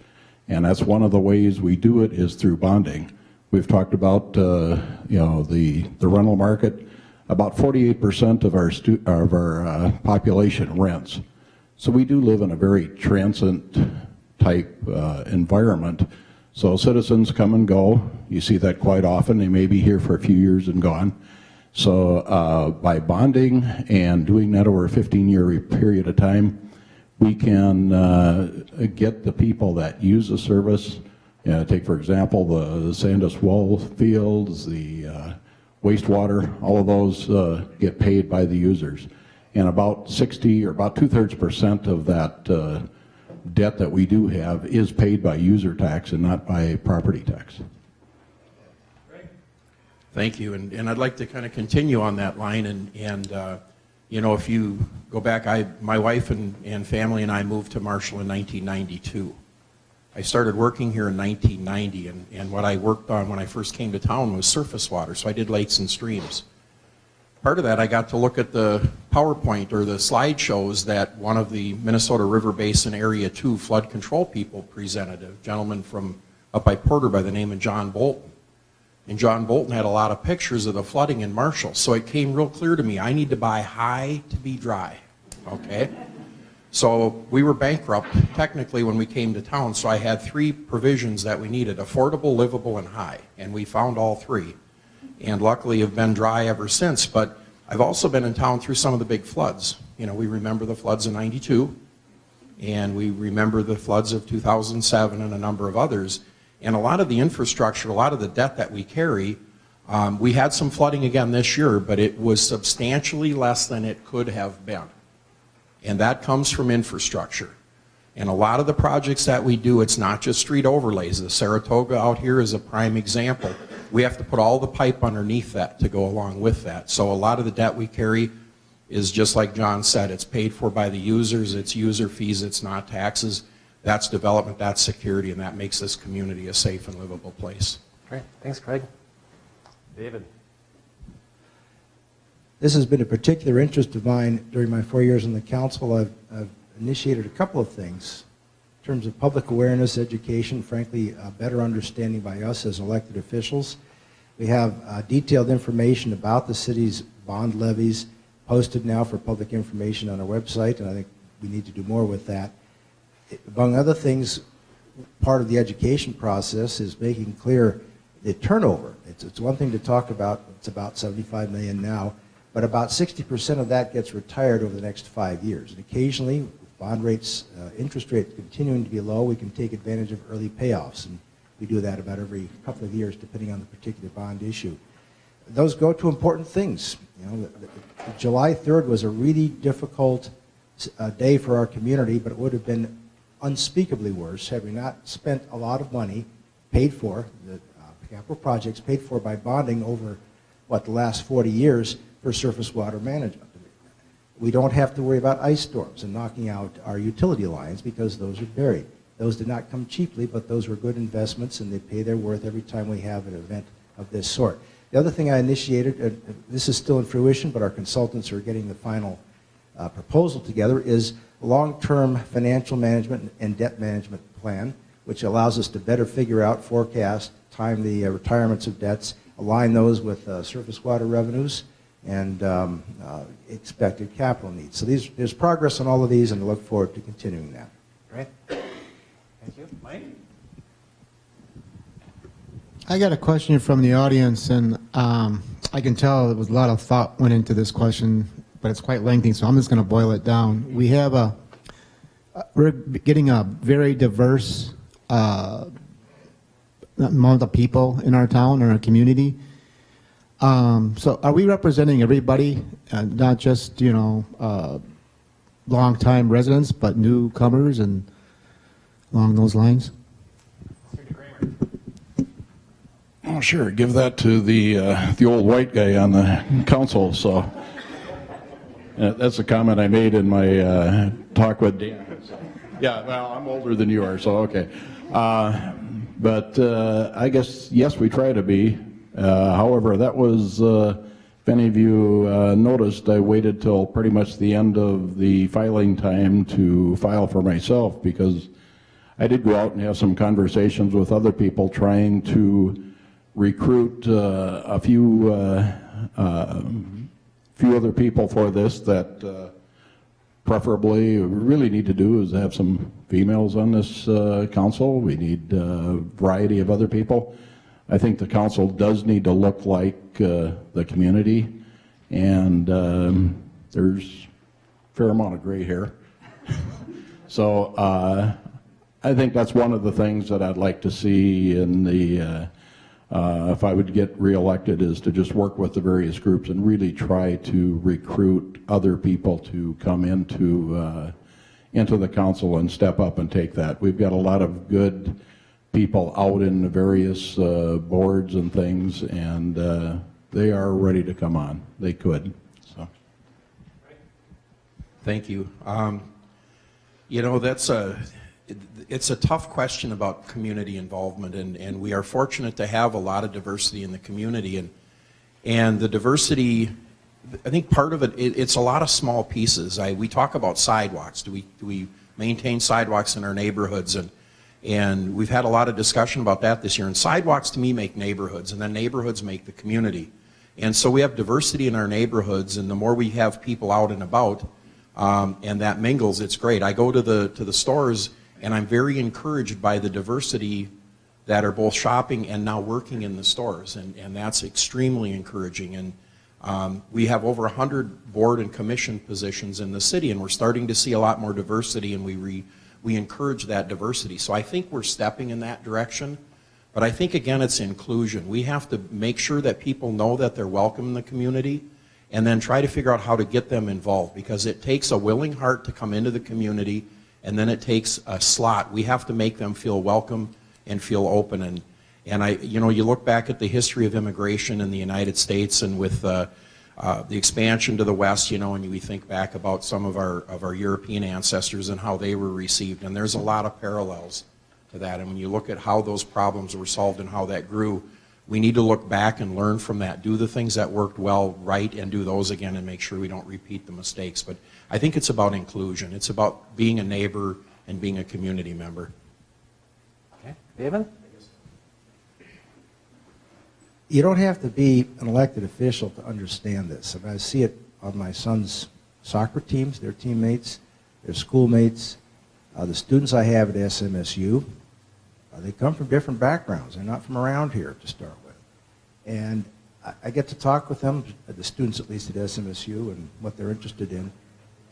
and that's one of the ways we do it is through bonding. We've talked about you know, the rental market. About 48% of our population rents. So we do live in a very transient type environment. So citizens come and go. You see that quite often. They may be here for a few years and gone. So by bonding and doing that over a 15-year period of time, we can get the people that use the service. Take, for example, the Sandus well fields, the wastewater, all of those get paid by the users. And about 60 or about 2/3% of that debt that we do have is paid by user tax and not by property tax. Thank you, and I'd like to kind of continue on that line, and you know, if you go back, my wife and family and I moved to Marshall in 1992. I started working here in 1990, and what I worked on when I first came to town was surface water, so I did lakes and streams. Part of that, I got to look at the PowerPoint or the slideshows that one of the Minnesota River Basin Area 2 flood control people presented, a gentleman from up by Porter by the name of John Bolton. And John Bolton had a lot of pictures of the flooding in Marshall, so it came real clear to me, I need to buy high to be dry, okay? So we were bankrupt technically when we came to town, so I had three provisions that we needed: affordable, livable, and high. And we found all three. And luckily have been dry ever since. But I've also been in town through some of the big floods. You know, we remember the floods in '92. And we remember the floods of 2007 and a number of others. And a lot of the infrastructure, a lot of the debt that we carry, we had some flooding again this year, but it was substantially less than it could have been. And that comes from infrastructure. And a lot of the projects that we do, it's not just street overlays. The Saratoga out here is a prime example. We have to put all the pipe underneath that to go along with that. So a lot of the debt we carry is just like John said, it's paid for by the users, it's user fees, it's not taxes. That's development, that's security, and that makes this community a safe and livable place. Great. Thanks, Craig. David. This has been a particular interest of mine during my 4 years on the council. I've initiated a couple of things in terms of public awareness, education, frankly, a better understanding by us as elected officials. We have detailed information about the city's bond levies posted now for public information on our website, and I think we need to do more with that. Among other things, part of the education process is making clear the turnover. It's one thing to talk about, it's about 75 million now, but about 60% of that gets retired over the next 5 years. And occasionally, with bond rates, interest rates continuing to be low, we can take advantage of early payoffs. And we do that about every couple of years, depending on the particular bond issue. Those go to important things. You know, July 3rd was a really difficult day for our community, but it would have been unspeakably worse had we not spent a lot of money paid for, the capital projects paid for by bonding over, the last 40 years for surface water management. We don't have to worry about ice storms and knocking out our utility lines because those are buried. Those did not come cheaply, but those were good investments, and they pay their worth every time we have an event of this sort. The other thing I initiated, this is still in fruition, but our consultants are getting the final proposal together, is a long-term financial management and debt management plan, which allows us to better figure out, forecast, time the retirements of debts, align those with surface water revenues and expected capital needs. So there's progress on all of these, and I look forward to continuing that. Great. Thank you. Mike? I got a question from the audience, and I can tell there was a lot of thought went into this question, but it's quite lengthy, so I'm just going to boil it down. We have we're getting a very diverse amount of people in our town or our community. So are we representing everybody, not just, long-time residents, but newcomers and along those lines? Oh, sure. Give that to the old white guy on the council. So that's a comment I made in my talk with Dan. So, yeah, well, I'm older than you are, so okay. But I guess, yes, we try to be. However, that was, if any of you noticed, I waited till pretty much the end of the filing time to file for myself, because I did go out and have some conversations with other people trying to recruit a few other people for this that preferably we really need to do is have some females on this council. We need a variety of other people. I think the council does need to look like the community, and there's a fair amount of gray hair. So I think that's one of the things that I'd like to see in the if I would get reelected, is to just work with the various groups and really try to recruit other people to come into the council and step up and take that. We've got a lot of good people out in the various boards and things, and they are ready to come on. They could. So. Thank you. It's a tough question about community involvement, and we are fortunate to have a lot of diversity in the community, and the diversity, I think part of it's a lot of small pieces. We talk about sidewalks. Do we maintain sidewalks in our neighborhoods? And we've had a lot of discussion about that this year. And sidewalks, to me, make neighborhoods, and then neighborhoods make the community. And so we have diversity in our neighborhoods, and the more we have people out and about, and that mingles, it's great. I go to the stores, and I'm very encouraged by the diversity that are both shopping and now working in the stores, and that's extremely encouraging. And We have over 100 board and commission positions in the city, and we're starting to see a lot more diversity, and we encourage that diversity. So I think we're stepping in that direction. But I think, again, it's inclusion. We have to make sure that people know that they're welcome in the community, and then try to figure out how to get them involved, because it takes a willing heart to come into the community, and then it takes a slot. We have to make them feel welcome and feel open. And you look back at the history of immigration in the United States, and with the expansion to the West, and we think back about some of our European ancestors and how they were received, and there's a lot of parallels to that. And when you look at how those problems were solved and how that grew, we need to look back and learn from that, do the things that worked well right, and do those again, and make sure we don't repeat the mistakes. But I think it's about inclusion. It's about being a neighbor and being a community member. Okay, David? You don't have to be an elected official to understand this. And I see it on my son's soccer teams, their teammates, their schoolmates, the students I have at SMSU. They come from different backgrounds. They're not from around here to start with. And I get to talk with them, the students at least at SMSU, and what they're interested in.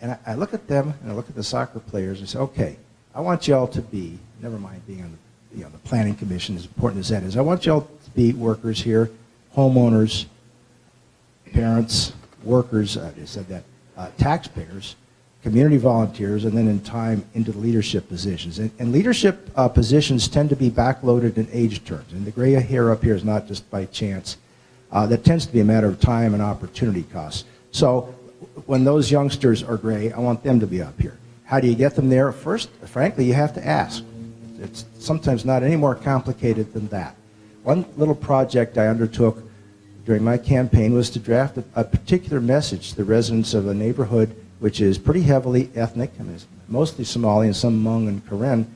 And I look at them, and I look at the soccer players, and say, okay, I want y'all to be, never mind being on the planning commission, as important as that is, I want y'all to be workers here, homeowners, parents, workers, I said that, taxpayers, community volunteers, and then in time into the leadership positions. And leadership positions tend to be backloaded in age terms. And the gray hair up here is not just by chance. That tends to be a matter of time and opportunity costs. So when those youngsters are gray, I want them to be up here. How do you get them there? First, frankly, you have to ask. It's sometimes not any more complicated than that. One little project I undertook during my campaign was to draft a particular message to the residents of a neighborhood which is pretty heavily ethnic, and is mostly Somali and some Hmong and Karen,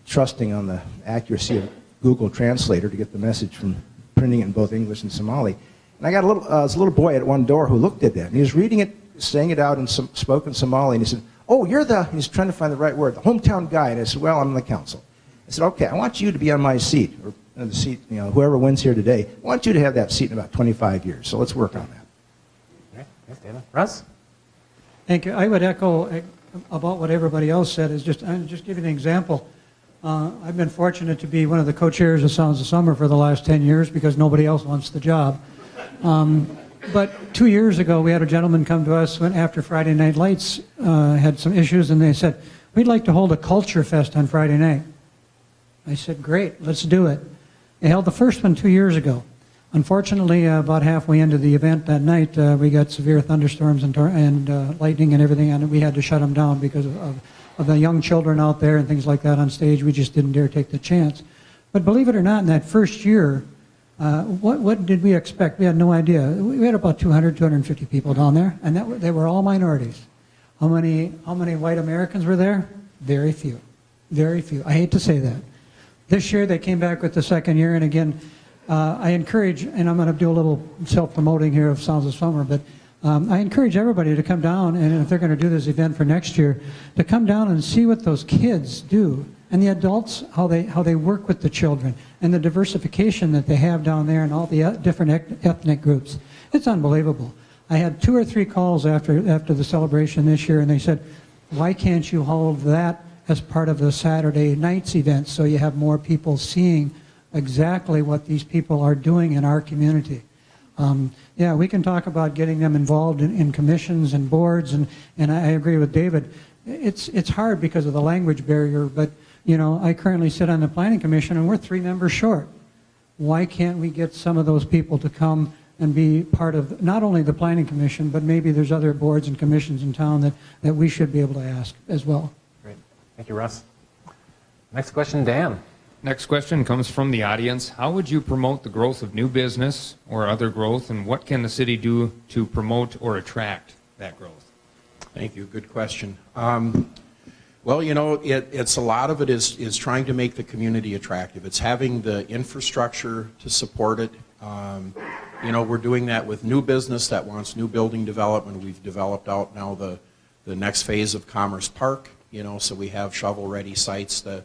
trusting on the accuracy of Google Translator to get the message from printing it in both English and Somali. And I got this little boy at one door who looked at that, and he was reading it, saying it out in spoken Somali, and he said, oh, you're he's trying to find the right word, the hometown guy. And I said, well, I'm on the council. I said, okay, I want you to be on my seat, or the seat, whoever wins here today, I want you to have that seat in about 25 years, so let's work on that. Okay, thanks, David. Russ? Thank you. I would echo about what everybody else said. I'll just give you an example. I've been fortunate to be one of the co-chairs of Sounds of Summer for the last 10 years because nobody else wants the job. But 2 years ago, we had a gentleman come to us when after Friday Night Lights had some issues, and they said, we'd like to hold a culture fest on Friday night. I said, great, let's do it. They held the first one 2 years ago. Unfortunately, about halfway into the event that night, we got severe thunderstorms and lightning and everything, and we had to shut them down because of the young children out there and things like that on stage. We just didn't dare take the chance. But believe it or not, in that first year, what did we expect? We had no idea. We had about 200, 250 people down there, and they were all minorities. How many white Americans were there? Very few. Very few. I hate to say that. This year, they came back with the second year, and again, I encourage, and I'm going to do a little self-promoting here of Sounds of Summer, but I encourage everybody to come down, and if they're going to do this event for next year, to come down and see what those kids do, and the adults, how they work with the children, and the diversification that they have down there, and all the different ethnic groups. It's unbelievable. I had 2 or 3 calls after the celebration this year, and they said, why can't you hold that as part of the Saturday night's event so you have more people seeing exactly what these people are doing in our community. Yeah, we can talk about getting them involved in commissions and boards, and I agree with David. It's hard because of the language barrier, but I currently sit on the Planning Commission, and we're 3 members short. Why can't we get some of those people to come and be part of not only the Planning Commission, but maybe there's other boards and commissions in town that we should be able to ask as well. Great. Thank you, Russ. Next question, Dan. Next question comes from the audience. How would you promote the growth of new business or other growth, and what can the city do to promote or attract that growth? Thank you. Good question. Well, it's a lot of it is trying to make the community attractive. It's having the infrastructure to support it. We're doing that with new business that wants new building development. We've developed out now the next phase of Commerce Park, so we have shovel-ready sites to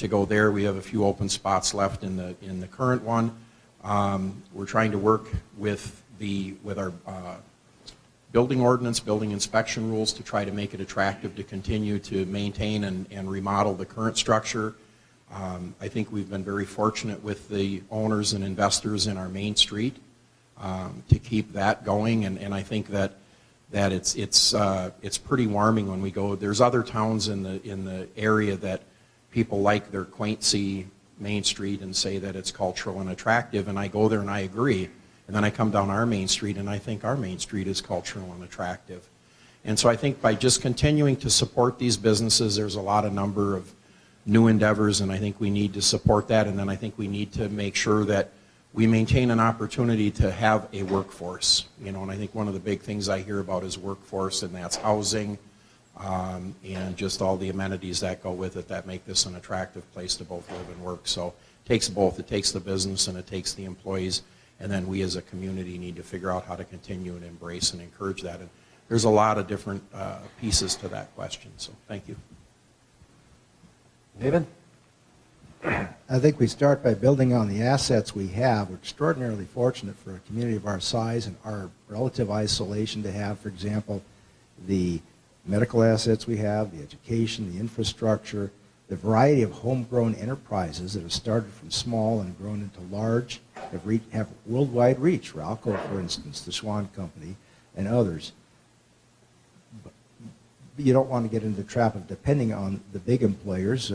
go there. We have a few open spots left in the current one. We're trying to work with our building ordinance, building inspection rules to try to make it attractive to continue to maintain and remodel the current structure. I think we've been very fortunate with the owners and investors in our Main Street to keep that going, and I think that it's pretty warming when we go. There's other towns in the area that people like their quaincy Main Street and say that it's cultural and attractive, and I go there and I agree. And then I come down our Main Street and I think our Main Street is cultural and attractive. And so I think by just continuing to support these businesses, there's a lot of number of new endeavors, and I think we need to support that. And then I think we need to make sure that we maintain an opportunity to have a workforce. And I think one of the big things I hear about is workforce, and that's housing, and just all the amenities that go with it that make this an attractive place to both live and work. So it takes both. It takes the business and it takes the employees. And then we as a community need to figure out how to continue and embrace and encourage that. And there's a lot of different pieces to that question. So thank you. David? I think we start by building on the assets we have. We're extraordinarily fortunate for a community of our size and our relative isolation to have, for example, the medical assets we have, the education, the infrastructure, the variety of homegrown enterprises that have started from small and grown into large, have worldwide reach. Ralco, for instance, the Schwann Company, and others. But you don't want to get into the trap of depending on the big employers.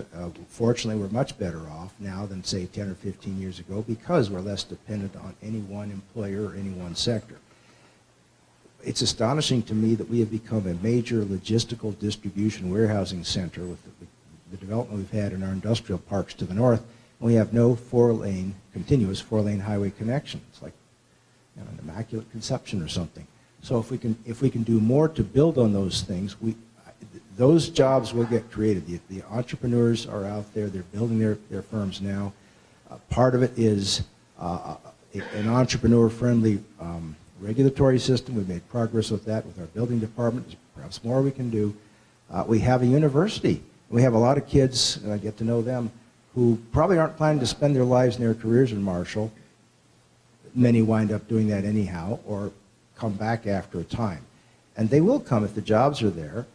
Fortunately, we're much better off now than, say, 10 or 15 years ago because we're less dependent on any one employer or any one sector. It's astonishing to me that we have become a major logistical distribution warehousing center with the development we've had in our industrial parks to the north, and we have no continuous four-lane highway connection. It's like an immaculate conception or something. So if we can do more to build on those things, those jobs will get created. The entrepreneurs are out there; they're building their firms now. Part of it is an entrepreneur-friendly regulatory system. We've made progress with that with our building department. There's perhaps more we can do. We have a university. We have a lot of kids, and I get to know them, who probably aren't planning to spend their lives and their careers in Marshall. Many wind up doing that anyhow, or come back after a time. And they will come if the jobs are there.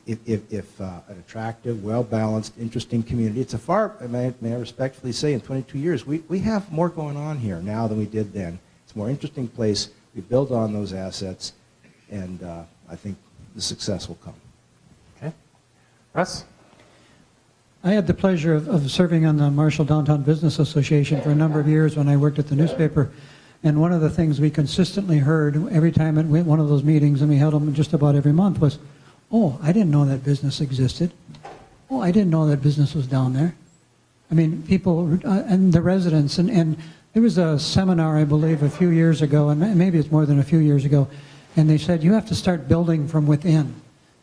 If an attractive, well-balanced, interesting community. It's may I respectfully say, in 22 years, we have more going on here now than we did then. It's a more interesting place. We build on those assets, and I think the success will come. Okay. Russ? I had the pleasure of serving on the Marshall Downtown Business Association for a number of years when I worked at the newspaper. And one of the things we consistently heard every time at one of those meetings, and we held them just about every month, was, oh, I didn't know that business existed. Oh, I didn't know that business was down there. I mean, people and the residents, and there was a seminar, I believe, a few years ago, and maybe it's more than a few years ago, and they said you have to start building from within.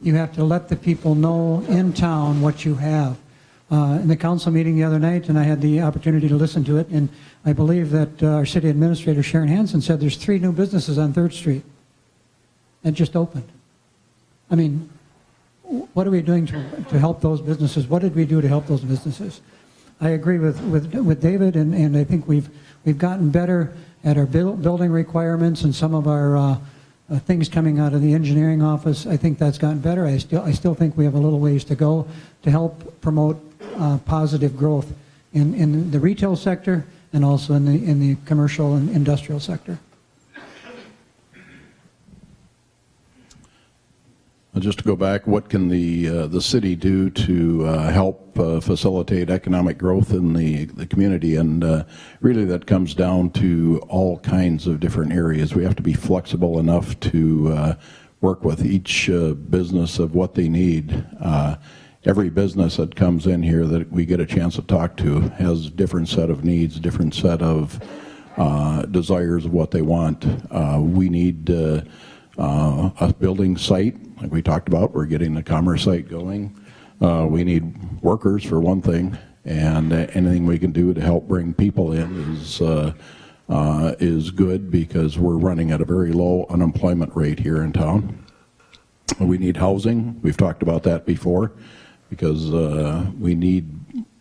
You have to let the people know in town what you have. In the council meeting the other night, and I had the opportunity to listen to it, and I believe that our city administrator, Sharon Hansen, said there's 3 new businesses on 3rd Street that just opened. I mean, what are we doing to help those businesses? What did we do to help those businesses? I agree with David, and I think we've gotten better at our building requirements and some of our things coming out of the engineering office. I think that's gotten better. I still think we have a little ways to go to help promote positive growth in the retail sector and also in the commercial and industrial sector. Just to go back, what can the city do to help facilitate economic growth in the community? And really that comes down to all kinds of different areas. We have to be flexible enough to work with each business of what they need. Every business that comes in here that we get a chance to talk to has a different set of needs, different set of desires of what they want. We need a building site, like we talked about. We're getting the commerce site going. We need workers, for one thing, and anything we can do to help bring people in is good, because we're running at a very low unemployment rate here in town. We need housing. We've talked about that before, because we need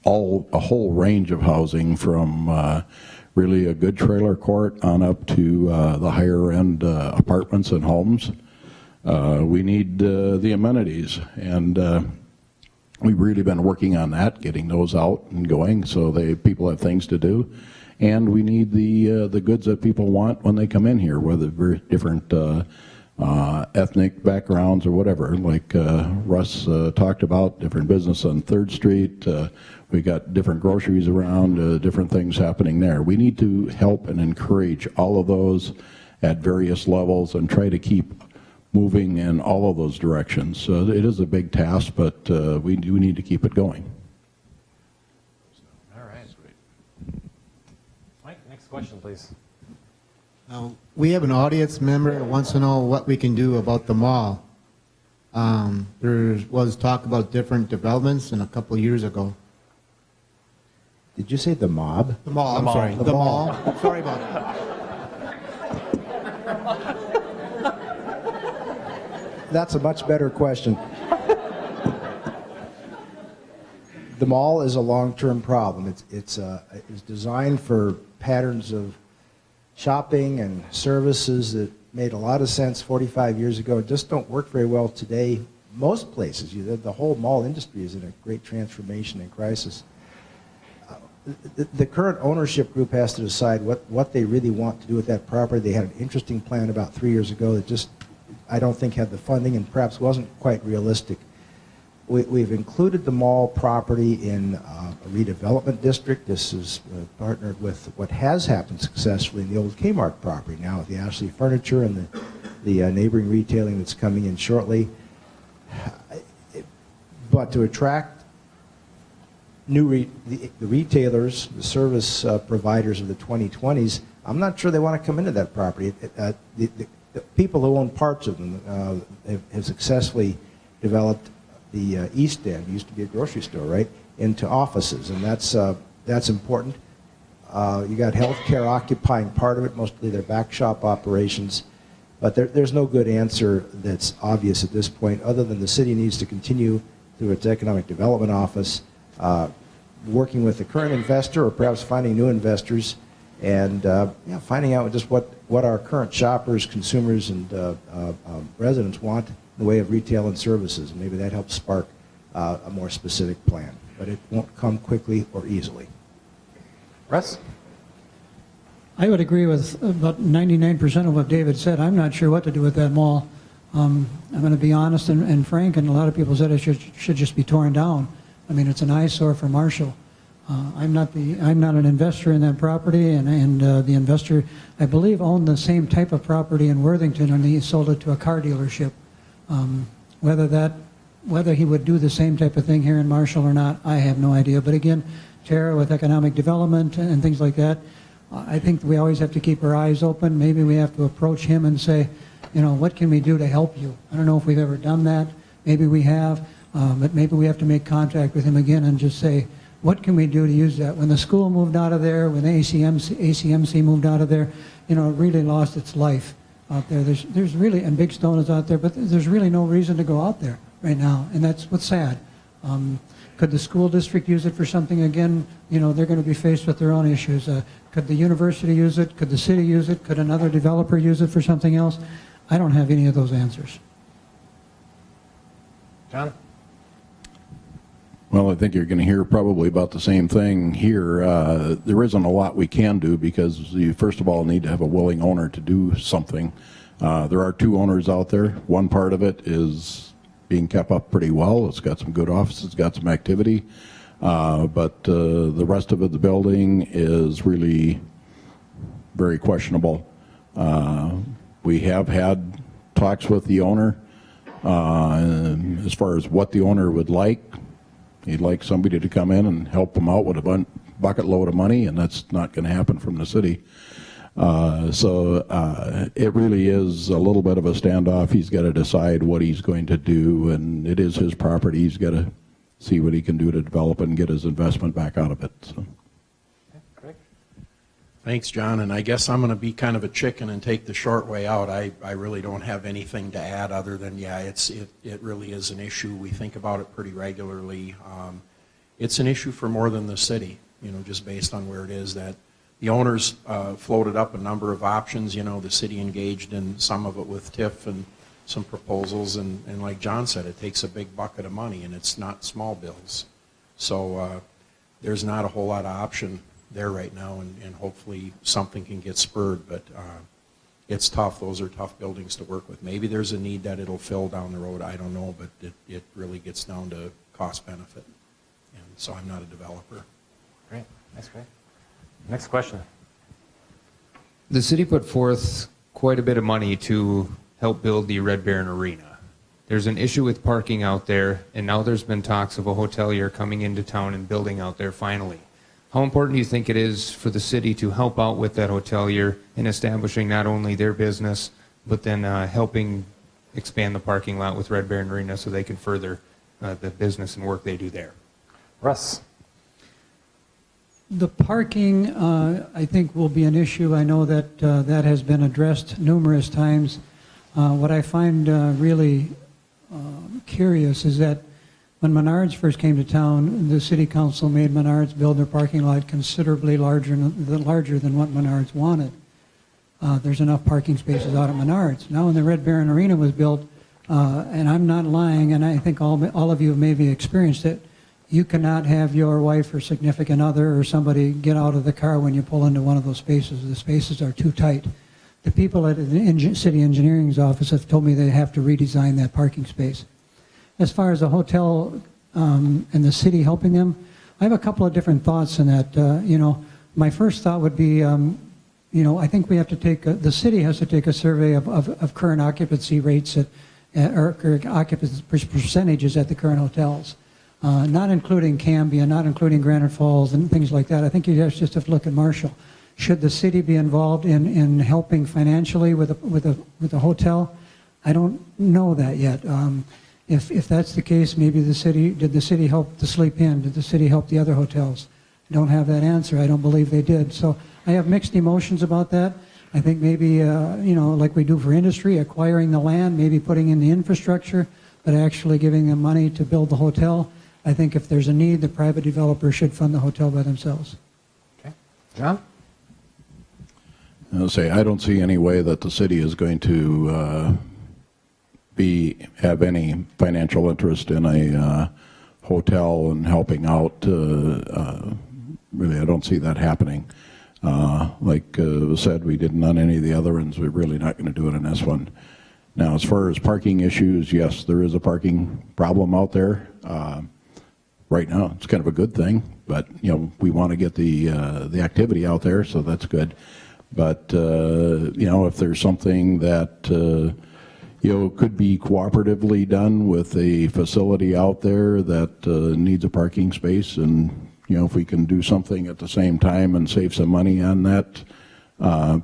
a whole range of housing, from really a good trailer court on up to the higher end apartments and homes. We need the amenities, and we've really been working on that, getting those out and going so people have things to do. And we need the goods that people want when they come in here, whether they're different ethnic backgrounds or whatever. Like Russ talked about, different business on 3rd Street. We got different groceries around, different things happening there. We need to help and encourage all of those at various levels and try to keep moving in all of those directions. So it is a big task, but we do need to keep it going. All right. Mike, next question, please. We have an audience member that wants to know what we can do about the mall. There was talk about different developments a couple of years ago. Did you say the mob? The mall, I'm mall. sorry. The The mall. mall. Sorry about that. That's a much better question. The mall is a long-term problem. It's designed for patterns of shopping and services that made a lot of sense 45 years ago. Just don't work very well today. Most places, the whole mall industry is in a great transformation and crisis. The current ownership group has to decide what they really want to do with that property. They had an interesting plan about 3 years ago that just, I don't think, had the funding and perhaps wasn't quite realistic. We've included the mall property in a redevelopment district. This is partnered with what has happened successfully in the old Kmart property now with the Ashley Furniture and the neighboring retailing that's coming in shortly. But to attract the retailers, the service providers of the 2020s, I'm not sure they want to come into that property. The people who own parts of them have successfully developed the East End, used to be a grocery store, right, into offices, and that's important. You got healthcare occupying part of it, mostly their back shop operations, but there's no good answer that's obvious at this point, other than the city needs to continue through its economic development office, working with the current investor or perhaps finding new investors, and finding out just what our current shoppers, consumers, and residents want in the way of retail and services. And maybe that helps spark a more specific plan. But it won't come quickly or easily. Russ? I would agree with about 99% of what David said. I'm not sure what to do with that mall. I'm going to be honest and frank, and a lot of people said it should just be torn down. I mean, it's an eyesore for Marshall. I'm not an investor in that property, and the investor, I believe, owned the same type of property in Worthington, and he sold it to a car dealership. Whether he would do the same type of thing here in Marshall or not, I have no idea. But again, Tara, with economic development and things like that, I think we always have to keep our eyes open. Maybe we have to approach him and say, what can we do to help you? I don't know if we've ever done that. Maybe we have, but maybe we have to make contact with him again and just say, what can we do to use that? When the school moved out of there, when ACMC moved out of there, it really lost its life out there. There's really, and Big Stone is out there, but there's really no reason to go out there right now, and that's what's sad. Could the school district use it for something again? They're going to be faced with their own issues. Could the university use it? Could the city use it? Could another developer use it for something else? I don't have any of those answers. John? Well, I think you're going to hear probably about the same thing here. There isn't a lot we can do because you, first of all, need to have a willing owner to do something. There are 2 owners out there. One part of it is being kept up pretty well. It's got some good offices, it's got some activity. But the rest of it, the building, is really very questionable. We have had talks with the owner as far as what the owner would like. He'd like somebody to come in and help him out with a bucket load of money, and that's not going to happen from the city. So it really is a little bit of a standoff. He's got to decide what he's going to do, and it is his property. He's got to see what he can do to develop it and get his investment back out of it. So. Thanks, John, and I guess I'm going to be kind of a chicken and take the short way out. I really don't have anything to add other than, it really is an issue. We think about it pretty regularly. It's an issue for more than the city, just based on where it is, that the owners floated up a number of options. You know, the city engaged in some of it with TIF and some proposals, and like John said, it takes a big bucket of money, and it's not small bills. So there's not a whole lot of option there right now, and hopefully something can get spurred, but it's tough. Those are tough buildings to work with. Maybe there's a need that it'll fill down the road. I don't know, but it really gets down to cost benefit. And so I'm not a developer. Great. That's great. Next question. The city put forth quite a bit of money to help build the Red Baron Arena. There's an issue with parking out there, and now there's been talks of a hotelier coming into town and building out there finally. How important do you think it is for the city to help out with that hotelier in establishing not only their business, but then helping expand the parking lot with Red Baron Arena so they can further the business and work they do there? Russ. The parking, I think, will be an issue. I know that that has been addressed numerous times. What I find really curious is that when Menards first came to town, the city council made Menards build their parking lot considerably larger than what Menards wanted. There's enough parking spaces out at Menards. Now when the Red Baron Arena was built, and I'm not lying, and I think all of you have maybe experienced it, you cannot have your wife or significant other or somebody get out of the car when you pull into one of those spaces. The spaces are too tight. The people at the city engineering's office have told me they have to redesign that parking space. As far as the hotel and the city helping them, I have a couple of different thoughts in that. My first thought would be, I think we have to the city has to take a survey of current occupancy rates or occupancy percentages at the current hotels, not including Cambia, not including Granite Falls and things like that. I think you just have to look at Marshall. Should the city be involved in helping financially with a hotel? I don't know that yet. If that's the case, maybe did the city help the Sleep Inn? Did the city help the other hotels? I don't have that answer. I don't believe they did. So I have mixed emotions about that. I think maybe, like we do for industry, acquiring the land, maybe putting in the infrastructure, but actually giving them money to build the hotel. I think if there's a need, the private developer should fund the hotel by themselves. Okay. John? I don't see any way that the city is going to have any financial interest in a hotel and helping out. Really, I don't see that happening. Like was said, we didn't on any of the other ones. We're really not going to do it on this one. Now, as far as parking issues, yes, there is a parking problem out there. Right now, it's kind of a good thing, but we want to get the activity out there, so that's good. But if there's something that could be cooperatively done with a facility out there that needs a parking space, and if we can do something at the same time and save some money on that,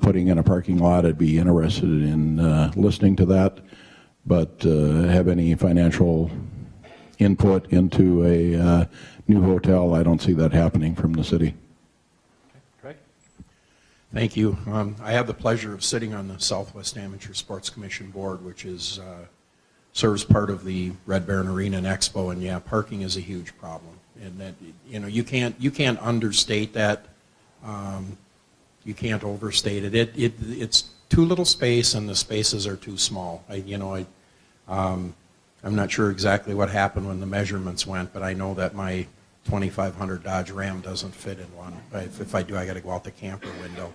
putting in a parking lot, I'd be interested in listening to that. But have any financial input into a new hotel, I don't see that happening from the city. Greg? Thank you. I have the pleasure of sitting on the Southwest Amateur Sports Commission board, which serves part of the Red Baron Arena and Expo, and yeah, parking is a huge problem. And that you can't understate that. You can't overstate it. It's too little space, and the spaces are too small. I'm not sure exactly what happened when the measurements went, but I know that my 2500 Dodge Ram doesn't fit in one. If I do, I got to go out the camper window.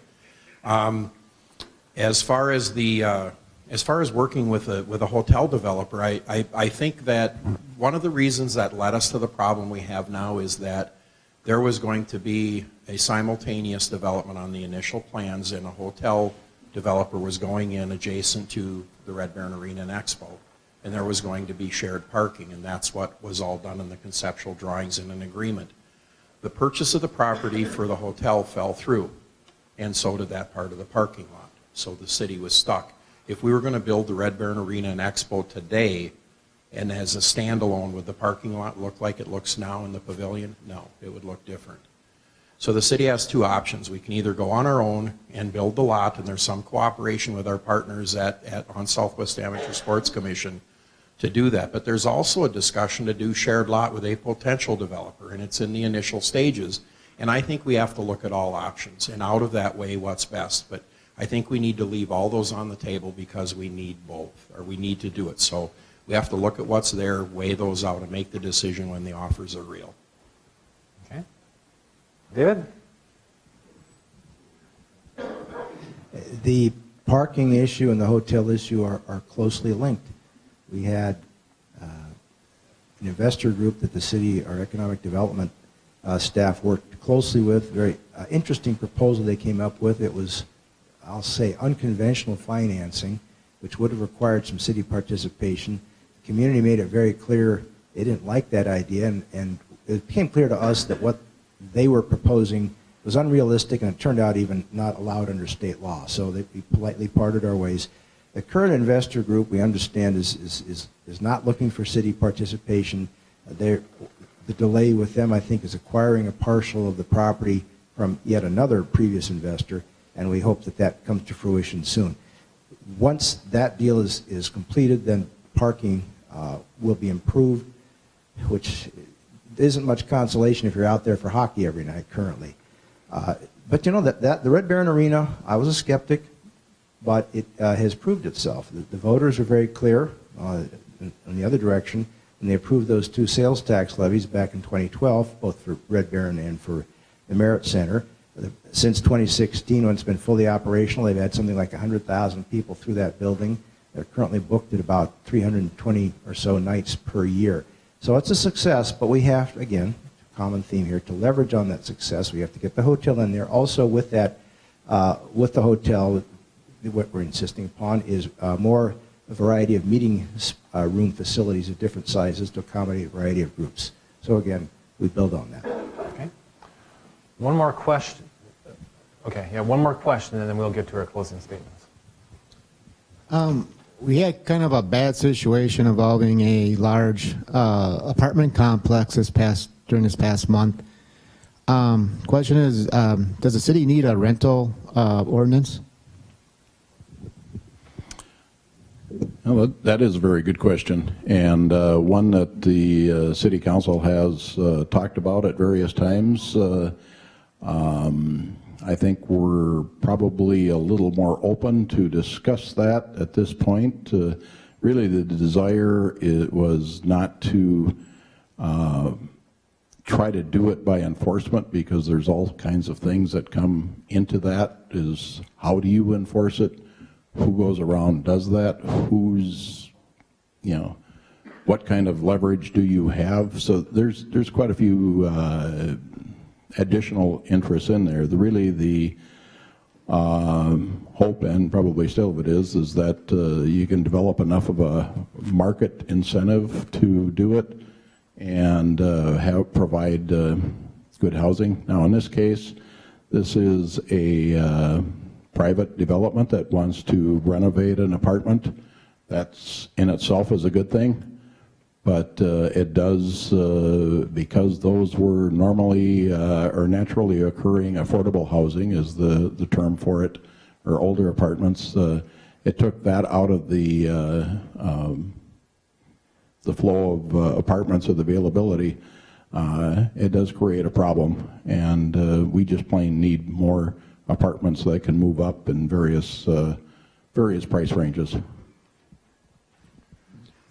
As far as working with a hotel developer, I think that one of the reasons that led us to the problem we have now is that there was going to be a simultaneous development on the initial plans, and a hotel developer was going in adjacent to the Red Baron Arena and Expo, and there was going to be shared parking, and that's what was all done in the conceptual drawings and an agreement. The purchase of the property for the hotel fell through, and so did that part of the parking lot. So the city was stuck. If we were going to build the Red Baron Arena and Expo today, and as a standalone, would the parking lot look like it looks now in the pavilion? No, it would look different. So the city has two options. We can either go on our own and build the lot, and there's some cooperation with our partners on Southwest Amateur Sports Commission to do that. But there's also a discussion to do shared lot with a potential developer, and it's in the initial stages. And I think we have to look at all options, and out of that way, what's best. But I think we need to leave all those on the table because we need both, or we need to do it. So we have to look at what's there, weigh those out, and make the decision when the offers are real. Okay. David? The parking issue and the hotel issue are closely linked. We had an investor group that the city, our economic development staff worked closely with. Very interesting proposal they came up with. It was, I'll say, unconventional financing, which would have required some city participation. The community made it very clear they didn't like that idea, and it became clear to us that what they were proposing was unrealistic, and it turned out even not allowed under state law. So we politely parted our ways. The current investor group, we understand, is not looking for city participation. The delay with them, I think, is acquiring a parcel of the property from yet another previous investor, and we hope that that comes to fruition soon. Once that deal is completed, then parking will be improved, which isn't much consolation if you're out there for hockey every night currently. But you know, the Red Baron Arena, I was a skeptic, but it has proved itself. The voters are very clear in the other direction, and they approved those 2 sales tax levies back in 2012, both for Red Baron and for the Merit Center. Since 2016, when it's been fully operational, they've had something like 100,000 people through that building. They're currently booked at about 320 or so nights per year. So it's a success, but we have, again, common theme here, to leverage on that success. We have to get the hotel in there. Also with that, with the hotel, what we're insisting upon is more a variety of meeting room facilities of different sizes to accommodate a variety of groups. So again, we build on that. Okay. One more question. Okay, yeah, one more question, and then we'll get to our closing statements. We had kind of a bad situation involving a large apartment complex during this past month. Question is, does the city need a rental ordinance? Well, that is a very good question, and one that the city council has talked about at various times. I think we're probably a little more open to discuss that at this point. Really, the desire was not to try to do it by enforcement, because there's all kinds of things that come into that. Is how do you enforce it? Who goes around does that? What kind of leverage do you have? So there's quite a few additional interests in there. The hope, and probably still it is that you can develop enough of a market incentive to do it and provide good housing. Now in this case, this is a private development that wants to renovate an apartment. That's in itself is a good thing, but it does, because those were normally or naturally occurring affordable housing is the term for it, or older apartments, it took that out of the flow of apartments with availability. It does create a problem, and we just plain need more apartments that can move up in various price ranges.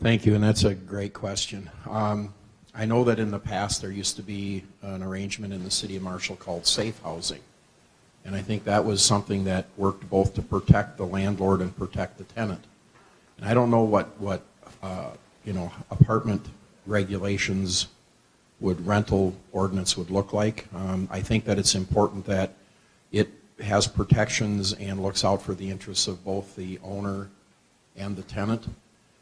Thank you, and that's a great question. I know that in the past there used to be an arrangement in the city of Marshall called safe housing, and I think that was something that worked both to protect the landlord and protect the tenant. And I don't know what apartment regulations rental ordinance would look like. I think that it's important that it has protections and looks out for the interests of both the owner and the tenant.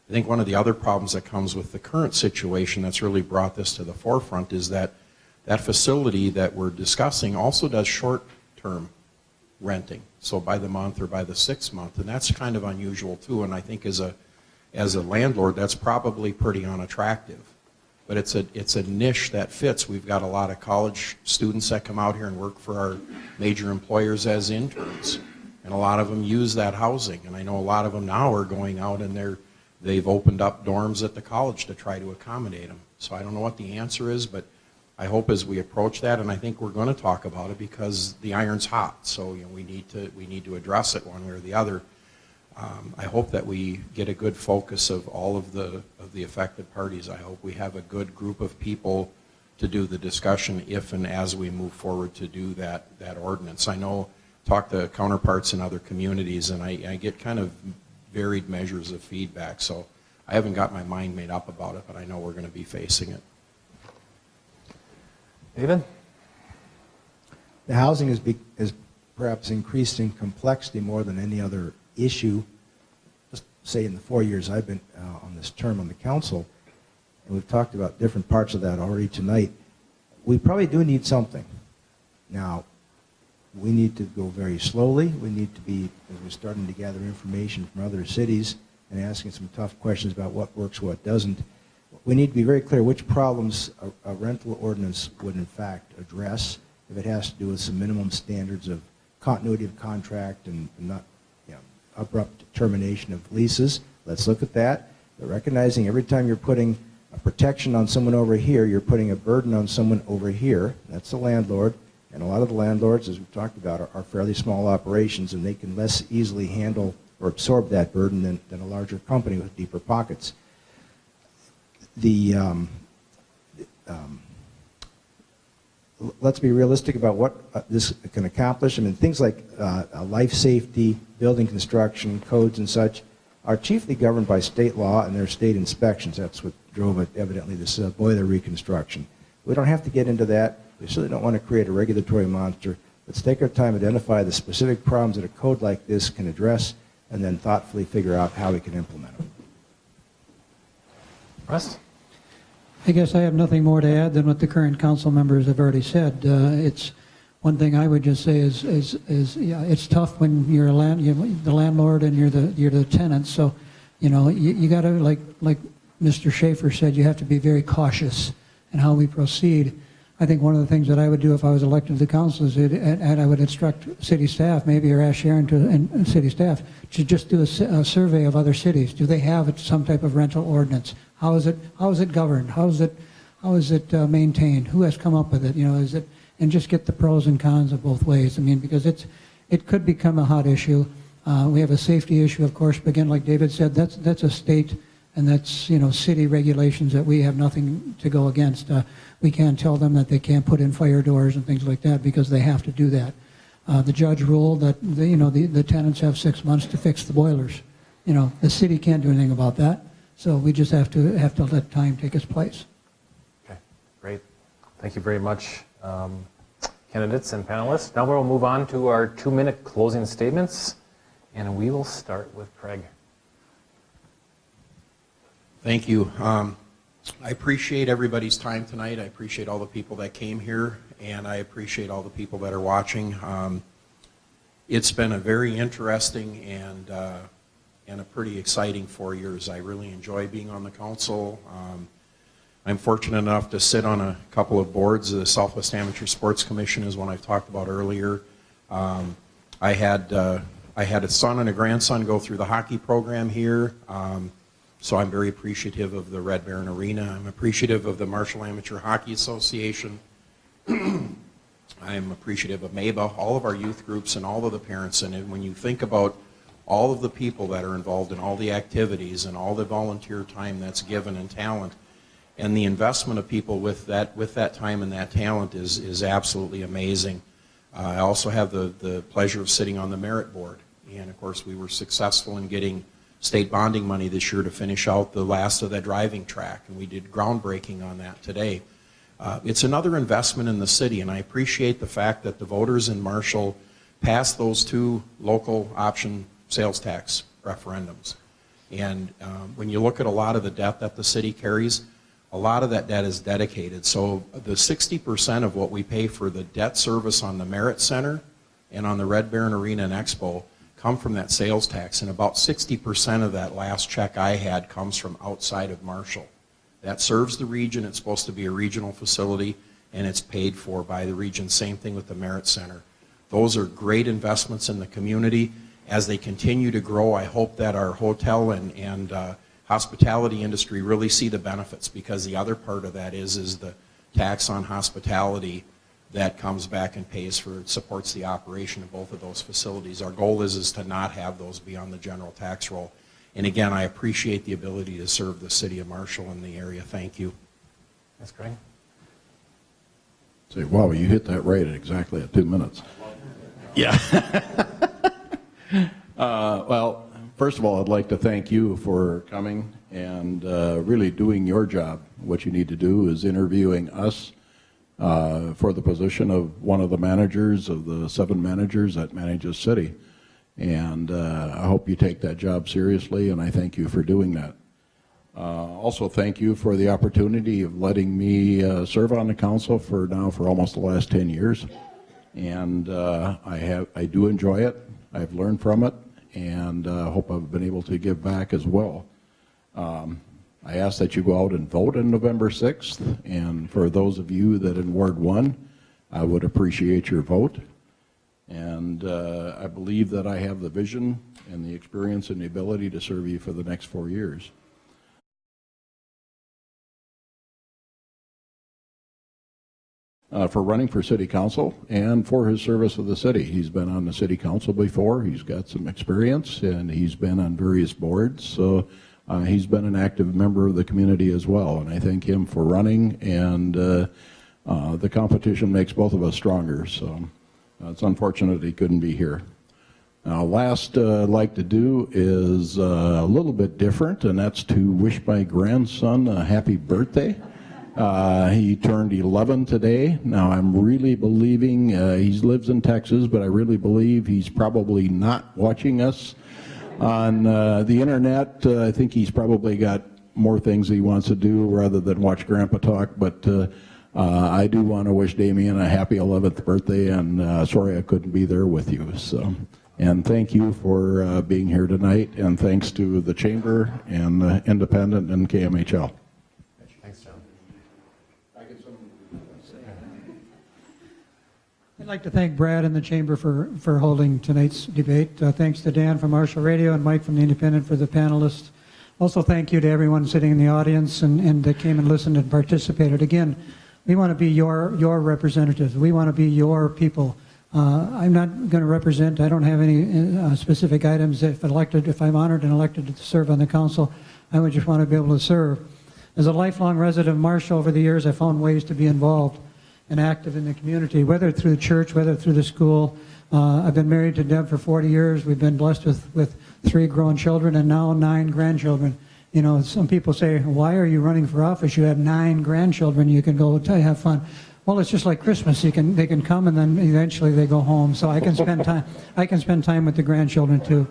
I think one of the other problems that comes with the current situation that's really brought this to the forefront is that that facility that we're discussing also does short-term renting, so by the month or by the 6th month, and that's kind of unusual too, and I think as a landlord that's probably pretty unattractive. But it's a niche that fits. We've got a lot of college students that come out here and work for our major employers as interns, and a lot of them use that housing. And I know a lot of them now are going out and they've opened up dorms at the college to try to accommodate them. So I don't know what the answer is, but I hope as we approach that, and I think we're going to talk about it because the iron's hot, so we need to address it one way or the other. I hope that we get a good focus of all of the affected parties. I hope we have a good group of people to do the discussion if and as we move forward to do that ordinance. I know, talk to counterparts in other communities, and I get kind of varied measures of feedback, so I haven't got my mind made up about it, but I know we're going to be facing it. David? The housing is perhaps increased in complexity more than any other issue. Just say in the 4 years I've been on this term on the council, and we've talked about different parts of that already tonight. We probably do need something. Now, we need to go very slowly. We need to be, as we're starting to gather information from other cities and asking some tough questions about what works, what doesn't, we need to be very clear which problems a rental ordinance would in fact address. If it has to do with some minimum standards of continuity of contract and not abrupt termination of leases, let's look at that. But recognizing every time you're putting a protection on someone over here, you're putting a burden on someone over here. That's the landlord. And a lot of the landlords, as we've talked about, are fairly small operations, and they can less easily handle or absorb that burden than a larger company with deeper pockets. Let's be realistic about what this can accomplish. I mean, things like life safety, building construction, codes and such are chiefly governed by state law and their state inspections. That's what drove it, evidently, this boiler reconstruction. We don't have to get into that. We certainly don't want to create a regulatory monster. Let's take our time, identify the specific problems that a code like this can address, and then thoughtfully figure out how we can implement them. Russ? I guess I have nothing more to add than what the current council members have already said. It's one thing I would just say is yeah, it's tough when you're the landlord and you're the tenant. So, you got to like Mr. Schaefer said, you have to be very cautious in how we proceed. I think one of the things that I would do if I was elected to the council is and I would instruct city staff, maybe, or ask Sharon and city staff to just do a survey of other cities. Do they have some type of rental ordinance? How is it governed? How is it maintained? Who has come up with it? And just get the pros and cons of both ways. I mean, because it could become a hot issue. We have a safety issue, of course, but again, like David said, that's a state and that's city regulations that we have nothing to go against. We can't tell them that they can't put in fire doors and things like that because they have to do that. The judge ruled that the tenants have 6 months to fix the boilers. The city can't do anything about that. So we just have to let time take its place. Okay, great. Thank you very much, candidates and panelists. Now we'll move on to our 2-minute closing statements, and we will start with Craig. Thank you. I appreciate everybody's time tonight. I appreciate all the people that came here, and I appreciate all the people that are watching. It's been a very interesting and a pretty exciting 4 years. I really enjoy being on the council. I'm fortunate enough to sit on a couple of boards. The Southwest Amateur Sports Commission is one I've talked about earlier. I had a son and a grandson go through the hockey program here. So I'm very appreciative of the Red Baron Arena. I'm appreciative of the Marshall Amateur Hockey Association. I'm appreciative of MABA, all of our youth groups and all of the parents. And when you think about all of the people that are involved in all the activities and all the volunteer time that's given and talent, and the investment of people with that time and that talent is absolutely amazing. I also have the pleasure of sitting on the Merit Board. And of course, we were successful in getting state bonding money this year to finish out the last of that driving track, and we did groundbreaking on that today. It's another investment in the city, and I appreciate the fact that the voters in Marshall passed those 2 local option sales tax referendums. And when you look at a lot of the debt that the city carries, a lot of that debt is dedicated. So the 60% of what we pay for the debt service on the Merit Center and on the Red Baron Arena and Expo come from that sales tax, and about 60% of that last check I had comes from outside of Marshall. That serves the region. It's supposed to be a regional facility, and it's paid for by the region. Same thing with the Merit Center. Those are great investments in the community. As they continue to grow, I hope that our hotel and hospitality industry really see the benefits, because the other part of that is tax on hospitality that comes back and supports the operation of both of those facilities. Our goal is to not have those be on the general tax roll. And again, I appreciate the ability to serve the city of Marshall in the area. Thank you. That's great. Say, wow, you hit that right exactly at 2 minutes. Yeah. Well, first of all, I'd like to thank you for coming and really doing your job. What you need to do is interviewing us for the position of one of the managers of the 7 managers that manage a city. And I hope you take that job seriously, and I thank you for doing that. Also, thank you for the opportunity of letting me serve on the council for almost the last 10 years. And I do enjoy it. I've learned from it, and hope I've been able to give back as well. I ask that you go out and vote on November 6th, and for those of you that in Ward 1, I would appreciate your vote. And I believe that I have the vision and the experience and the ability to serve you for the next 4 years. For running for city council and for his service of the city. He's been on the city council before. He's got some experience, and he's been on various boards. So he's been an active member of the community as well. And I thank him for running, and the competition makes both of us stronger. So it's unfortunate he couldn't be here. Now, last I'd like to do is a little bit different, and that's to wish my grandson a happy birthday. He turned 11 today. Now, I'm really believing, he lives in Texas, but I really believe he's probably not watching us on the internet. I think he's probably got more things he wants to do rather than watch Grandpa talk, but I do want to wish Damien a happy 11th birthday, and sorry I couldn't be there with you. So, and thank you for being here tonight, and thanks to the Chamber and the Independent and KMHL. Thanks, John. I'd like to thank Brad and the Chamber for holding tonight's debate. Thanks to Dan from Marshall Radio and Mike from the Independent for the panelists. Also, thank you to everyone sitting in the audience and that came and listened and participated. Again, we want to be your representatives. We want to be your people. I'm not going to represent, I don't have any specific items. If I'm honored and elected to serve on the council, I would just want to be able to serve. As a lifelong resident of Marshall over the years, I found ways to be involved and active in the community, whether through the church, whether through the school. I've been married to Deb for 40 years. We've been blessed with 3 grown children and now 9 grandchildren. You know, some people say, why are you running for office? You have 9 grandchildren. You can go have fun. Well, it's just like Christmas. They can come and then eventually they go home. So I can spend time. I can spend time with the grandchildren too.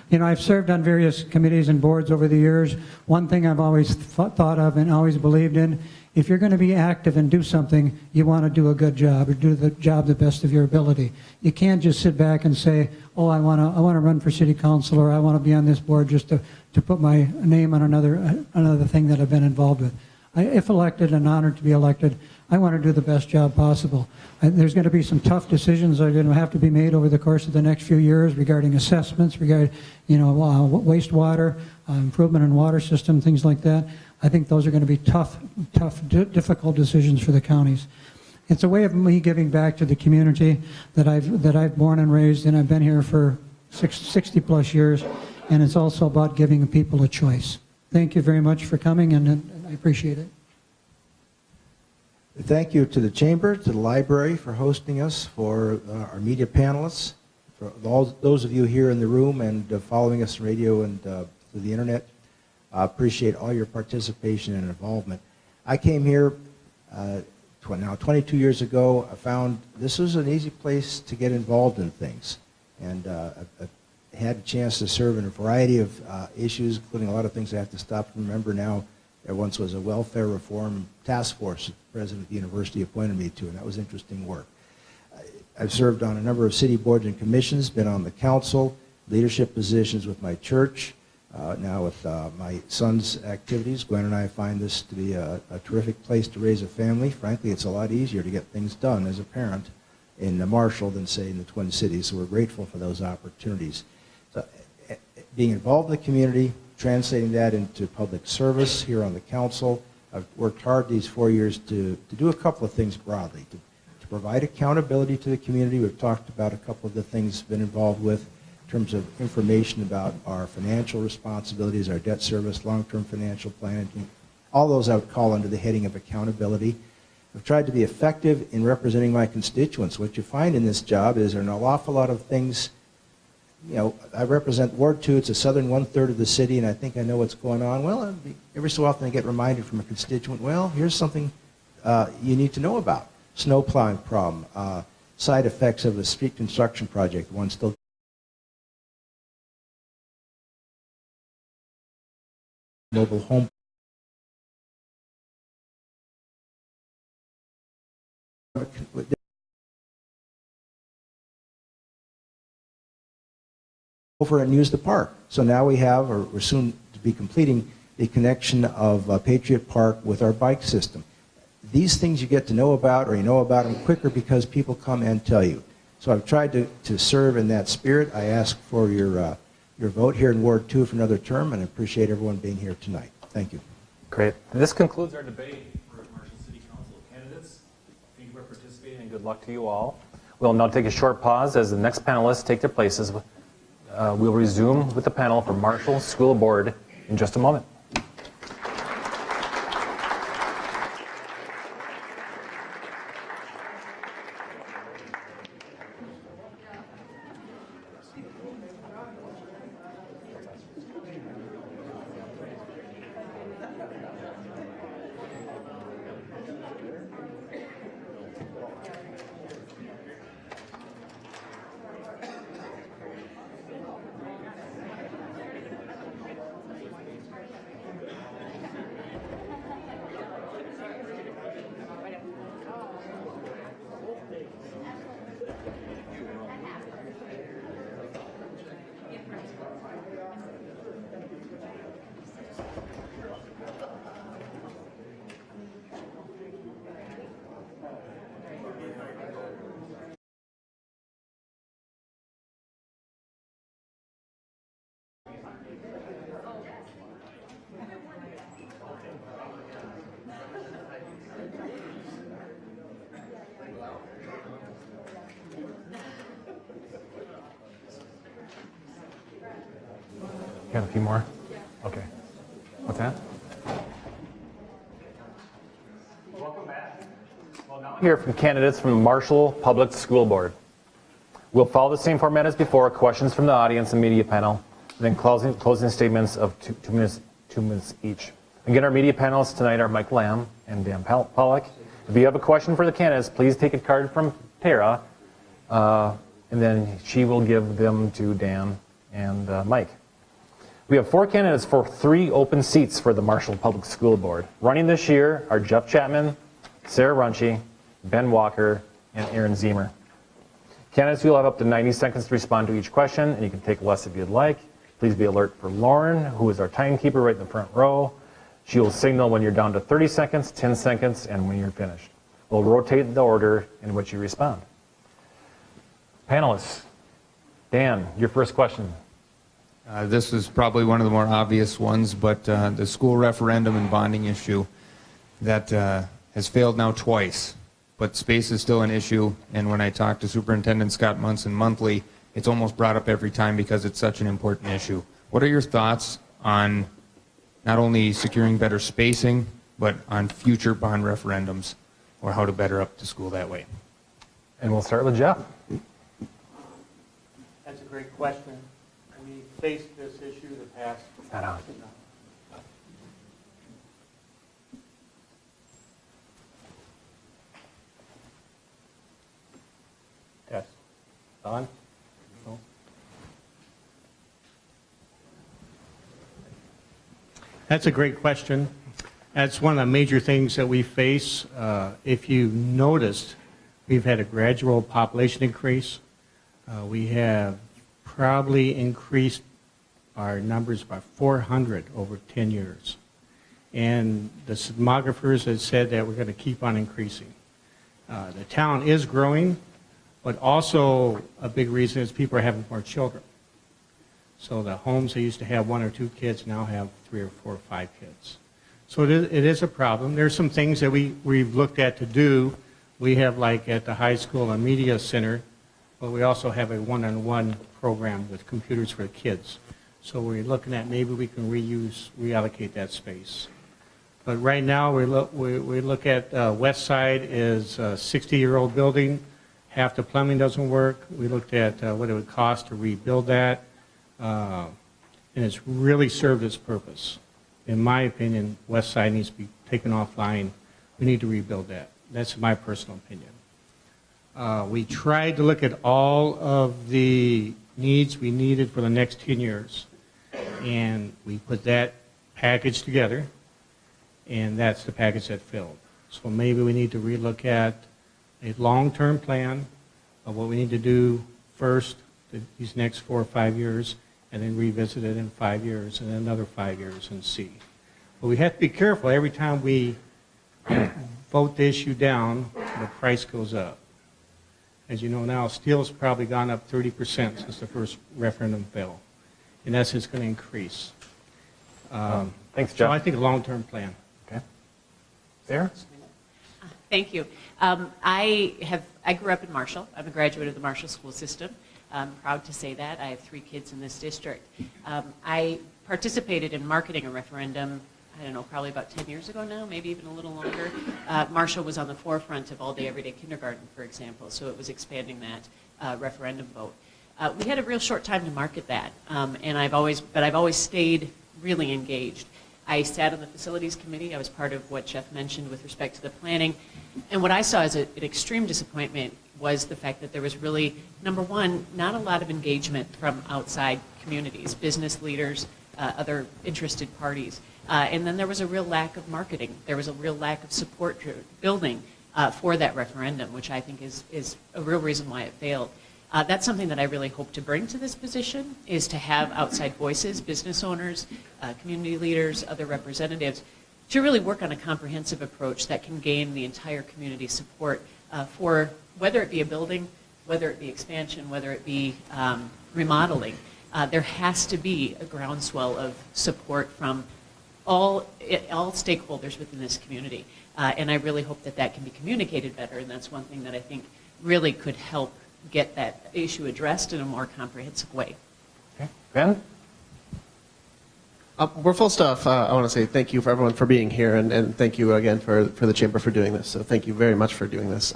You know, I've served on various committees and boards over the years. One thing I've always thought of and always believed in: if you're going to be active and do something, you want to do a good job or do the job the best of your ability. You can't just sit back and say, "Oh, I want to run for city council, or I want to be on this board just to put my name on another thing that I've been involved with." If elected and honored to be elected, I want to do the best job possible. There's going to be some tough decisions that are going to have to be made over the course of the next few years regarding assessments, regarding wastewater, improvement in water system, things like that. I think those are going to be tough, difficult decisions for the counties. It's a way of me giving back to the community that I've born and raised, and I've been here for 60 plus years, and it's also about giving people a choice. Thank you very much for coming, and I appreciate it. Thank you to the Chamber, to the Library for hosting us, for our media panelists, for all those of you here in the room and following us on radio and through the internet. I appreciate all your participation and involvement. I came here now 22 years ago. I found this was an easy place to get involved in things, and I've had a chance to serve in a variety of issues, including a lot of things I have to stop and remember now. There once was a welfare reform task force that the president of the university appointed me to, and that was interesting work. I've served on a number of city boards and commissions, been on the council, leadership positions with my church. Now with my son's activities, Gwen and I find this to be a terrific place to raise a family. Frankly, it's a lot easier to get things done as a parent in Marshall than, say, in the Twin Cities, so we're grateful for those opportunities. So, being involved in the community, translating that into public service here on the council, I've worked hard these 4 years to do a couple of things broadly, to provide accountability to the community. We've talked about a couple of the things been involved with in terms of information about our financial responsibilities, our debt service, long-term financial planning. All those I would call under the heading of accountability. I've tried to be effective in representing my constituents. What you find in this job is there are an awful lot of things. You know, I represent Ward 2. It's a southern one-third of the city, and I think I know what's going on. Well, every so often I get reminded from a constituent, well, here's something you need to know about. Snow plowing problem, side effects of the street construction project, one still mobile home. Over and use the park. So now we have, or we're soon to be completing, the connection of Patriot Park with our bike system. These things you get to know about, or you know about them quicker because people come and tell you. So I've tried to serve in that spirit. I ask for your vote here in Ward 2 for another term, and I appreciate everyone being here tonight. Thank you. Great. This concludes our debate for Marshall City Council candidates. Thank you for participating, and good luck to you all. We'll now take a short pause as the next panelists take their places. We'll resume with the panel for Marshall School Board in just a moment. Got a few more? Okay. What's that? Welcome back. Well, now hear from candidates from the Marshall Public School Board. We'll follow the same format as before, questions from the audience and media panel, then closing statements of two minutes each. Again, our media panelists tonight are Mike Lamb and Dan Pollock. If you have a question for the candidates, please take a card from Tara, and then she will give them to Dan and Mike. We have 4 candidates for 3 open seats for the Marshall Public School Board. Running this year are Jeff Chapman, Sarah Runchie, Ben Walker, and Aaron Zemer. Candidates will have up to 90 seconds to respond to each question, and you can take less if you'd like. Please be alert for Lauren, who is our timekeeper right in the front row. She will signal when you're down to 30 seconds, 10 seconds, and when you're finished. We'll rotate the order in which you respond. Panelists, Dan, your first question. This is probably one of the more obvious ones, but the school referendum and bonding issue that has failed now twice, but space is still an issue, and when I talk to Superintendent Scott Munson monthly, it's almost brought up every time because it's such an important issue. What are your thoughts on not only securing better spacing, but on future bond referendums, or how to better up the school that way? And we'll start with Jeff. That's a great question. We faced this issue the past. Not on. Test. On? No. That's a great question. That's one of the major things that we face. If you noticed, we've had a gradual population increase. We have probably increased our numbers by 400 over 10 years. And the demographers have said that we're going to keep on increasing. The town is growing, but also a big reason is people are having more children. So the homes that used to have 1 or 2 kids now have 3 or 4 or 5 kids. So it is a problem. There's some things that we've looked at to do. We have, like at the high school, a media center, but we also have a one-on-one program with computers for the kids. So we're looking at maybe we can reallocate that space. But right now, we look at West Side is a 60-year-old building. Half the plumbing doesn't work. We looked at what it would cost to rebuild that, and it's really served its purpose. In my opinion, West Side needs to be taken offline. We need to rebuild that. That's my personal opinion. We tried to look at all of the needs we needed for the next 10 years, and we put that package together, and that's the package that filled. So maybe we need to relook at a long-term plan of what we need to do first, these next 4 or 5 years, and then revisit it in 5 years and another 5 years and see. But we have to be careful. Every time we vote the issue down, the price goes up. As you know now, steel's probably gone up 30% since the first referendum failed. And that's just going to increase. Thanks, So Jeff. I think a long-term plan. Okay. Sarah? Thank you. I grew up in Marshall. I'm a graduate of the Marshall School System. I'm proud to say that. I have 3 kids in this district. I participated in marketing a referendum, I don't know, probably about 10 years ago now, maybe even a little longer. Marshall was on the forefront of all-day, everyday kindergarten, for example, so it was expanding that referendum vote. We had a real short time to market that, and I've always stayed really engaged. I sat on the facilities committee. I was part of what Jeff mentioned with respect to the planning. And what I saw as an extreme disappointment was the fact that there was really, number one, not a lot of engagement from outside communities, business leaders, other interested parties. And then there was a real lack of marketing. There was a real lack of support building for that referendum, which I think is a real reason why it failed. That's something that I really hope to bring to this position, is to have outside voices, business owners, community leaders, other representatives, to really work on a comprehensive approach that can gain the entire community support for whether it be a building, whether it be expansion, whether it be remodeling. There has to be a groundswell of support from all stakeholders within this community. And I really hope that that can be communicated better, and that's one thing that I think really could help get that issue addressed in a more comprehensive way. Okay. Ben? We're full stuff. I want to say thank you for everyone for being here, and thank you again for the Chamber for doing this. So thank you very much for doing this.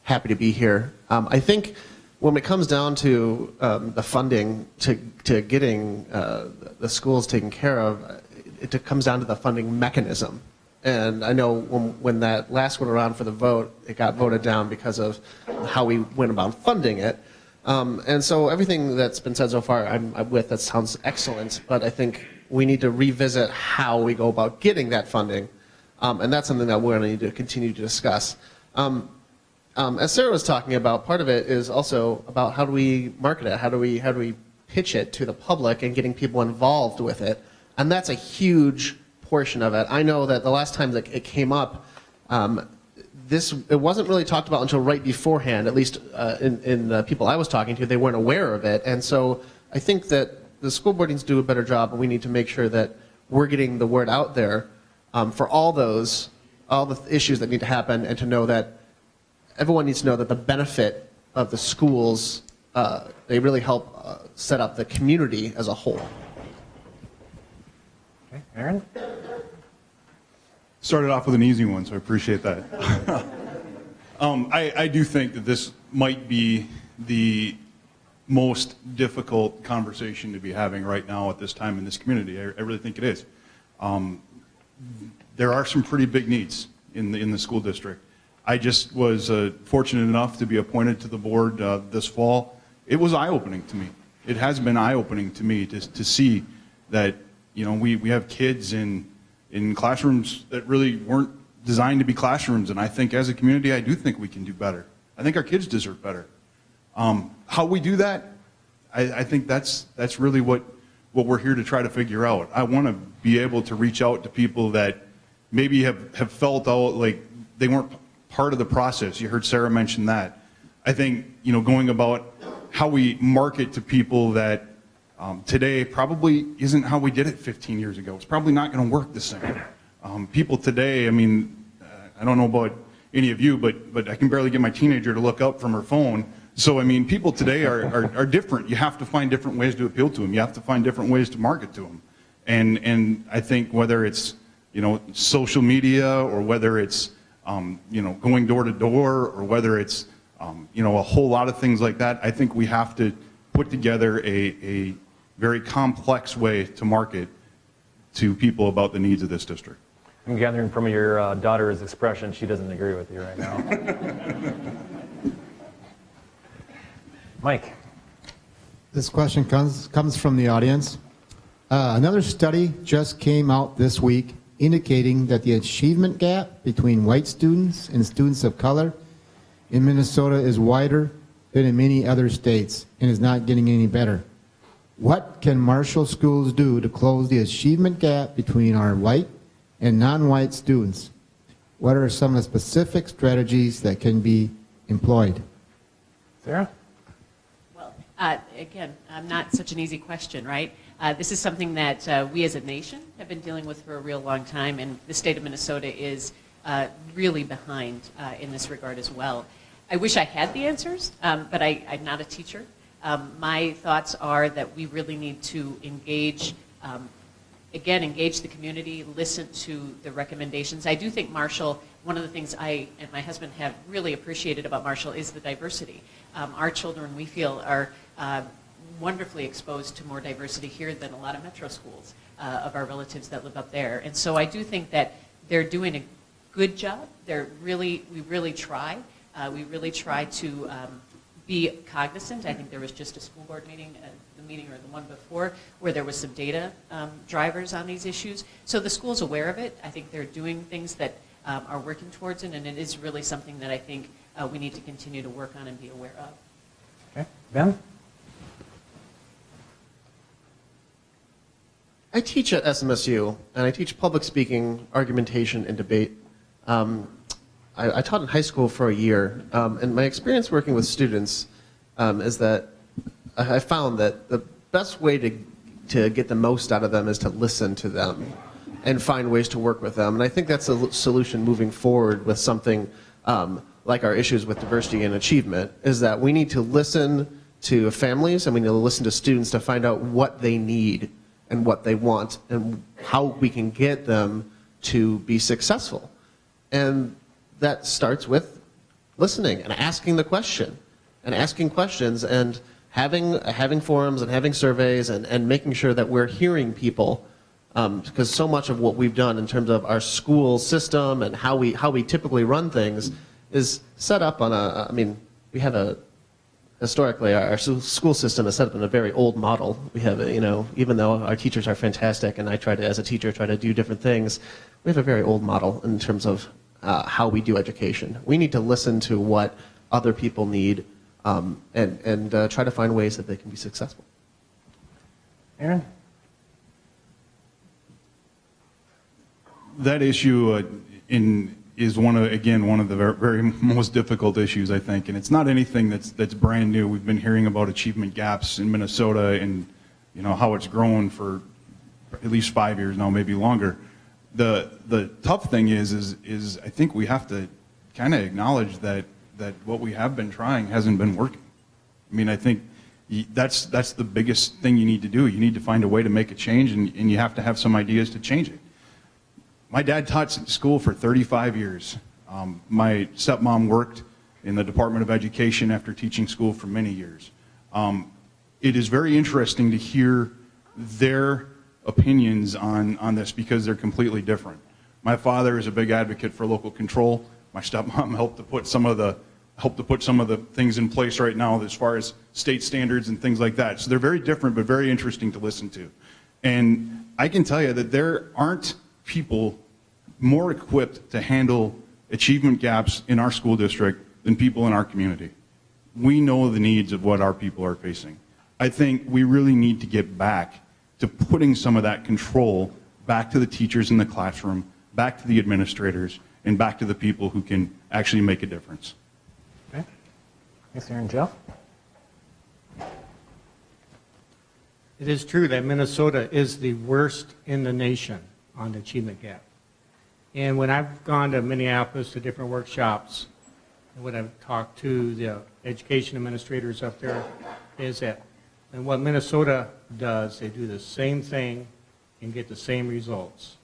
Happy to be here. I think when it comes down to the funding to getting the schools taken care of, it comes down to the funding mechanism. And I know when that last one around for the vote, it got voted down because of how we went about funding it. And so everything that's been said so far, I'm with. That sounds excellent. But I think we need to revisit how we go about getting that funding. And that's something that we're going to need to continue to discuss. As Sarah was talking about, part of it is also about how do we market it? How do we pitch it to the public and getting people involved with it? And that's a huge portion of it. I know that the last time that it came up, it wasn't really talked about until right beforehand, at least in the people I was talking to, they weren't aware of it. And so I think that the school board needs to do a better job, and we need to make sure that we're getting the word out there for all the issues that need to happen, and to know that everyone needs to know that the benefit of the schools, they really help set up the community as a whole. Okay. Aaron? Started off with an easy one, so I appreciate that. I do think that this might be the most difficult conversation to be having right now at this time in this community. I really think it is. There are some pretty big needs in the school district. I just was fortunate enough to be appointed to the board this fall. It was eye-opening to me. It has been eye-opening to me to see that, you know, we have kids in classrooms that really weren't designed to be classrooms, and I think as a community, I do think we can do better. I think our kids deserve better. How we do that, I think that's really what we're here to try to figure out. I want to be able to reach out to people that maybe have felt out like they weren't part of the process. You heard Sarah mention that. I think, you know, going about how we market to people that today probably isn't how we did it 15 years ago. It's probably not going to work the same. People today, I mean, I don't know about any of you, but I can barely get my teenager to look up from her phone. So, I mean, people today are different. You have to find different ways to appeal to them. You have to find different ways to market to them. And I think whether it's, social media or whether it's, going door to door or whether it's, a whole lot of things like that, I think we have to put together a very complex way to market to people about the needs of this district. I'm gathering from your daughter's expression, she doesn't agree with you right now. Mike. This question comes from the audience. Another study just came out this week indicating that the achievement gap between white students and students of color in Minnesota is wider than in many other states and is not getting any better. What can Marshall schools do to close the achievement gap between our white and non-white students? What are some of the specific strategies that can be employed? Sarah? Well, again, not such an easy question, right? This is something that we as a nation have been dealing with for a real long time, and the state of Minnesota is really behind in this regard as well. I wish I had the answers, but I'm not a teacher. My thoughts are that we really need to engage the community, listen to the recommendations. I do think Marshall, one of the things I and my husband have really appreciated about Marshall is the diversity. Our children, we feel, are wonderfully exposed to more diversity here than a lot of metro schools of our relatives that live up there. And so I do think that they're doing a good job. We really try. We really try to be cognizant. I think there was just a school board meeting, the meeting or the one before, where there was some data drivers on these issues. So the school's aware of it. I think they're doing things that are working towards it, and it is really something that I think we need to continue to work on and be aware of. Okay. Ben? I teach at SMSU, and I teach public speaking, argumentation, and debate. I taught in high school for a year, and my experience working with students is that I found that the best way to get the most out of them is to listen to them and find ways to work with them. And I think that's a solution moving forward with something like our issues with diversity and achievement, is that we need to listen to families and we need to listen to students to find out what they need and what they want and how we can get them to be successful. And that starts with listening and asking the question and asking questions and having forums and having surveys and making sure that we're hearing people, because so much of what we've done in terms of our school system and how we typically run things is set up on historically our school system is set up in a very old model. We have even though our teachers are fantastic and I try to, as a teacher, try to do different things, we have a very old model in terms of how we do education. We need to listen to what other people need and try to find ways that they can be successful. Aaron? That issue is one of the very most difficult issues, I think, and it's not anything that's brand new. We've been hearing about achievement gaps in Minnesota and how it's grown for at least 5 years now, maybe longer. The tough thing is I think we have to kind of acknowledge that what we have been trying hasn't been working. I mean, I think that's the biggest thing you need to do. You need to find a way to make a change, and you have to have some ideas to change it. My dad taught school for 35 years. My stepmom worked in the Department of Education after teaching school for many years. It is very interesting to hear their opinions on this because they're completely different. My father is a big advocate for local control. My stepmom helped to put some of the things in place right now as far as state standards and things like that. So they're very different but very interesting to listen to. And I can tell you that there aren't people more equipped to handle achievement gaps in our school district than people in our community. We know the needs of what our people are facing. I think we really need to get back to putting some of that control back to the teachers in the classroom, back to the administrators, and back to the people who can actually make a difference. Okay. Thanks, Aaron. Jeff? It is true that Minnesota is the worst in the nation on the achievement gap. And when I've gone to Minneapolis to different workshops, and when I've talked to the education administrators up there, is that, and what Minnesota does, they do the same thing and get the same results.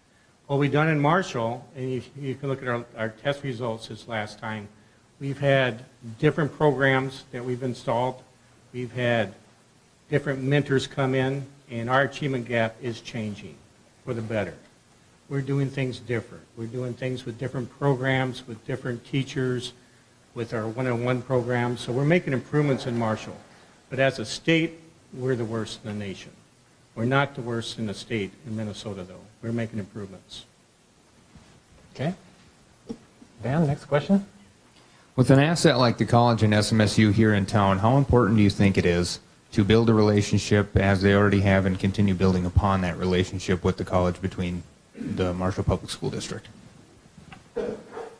What we've done in Marshall, and you can look at our test results this last time, we've had different programs that we've installed. We've had different mentors come in, and our achievement gap is changing for the better. We're doing things different. We're doing things with different programs, with different teachers, with our one-on-one programs. So we're making improvements in Marshall. But as a state, we're the worst in the nation. We're not the worst in the state in Minnesota, though. We're making improvements. Okay. Dan, next question. With an asset like the college and SMSU here in town, how important do you think it is to build a relationship as they already have and continue building upon that relationship with the college between the Marshall Public School District?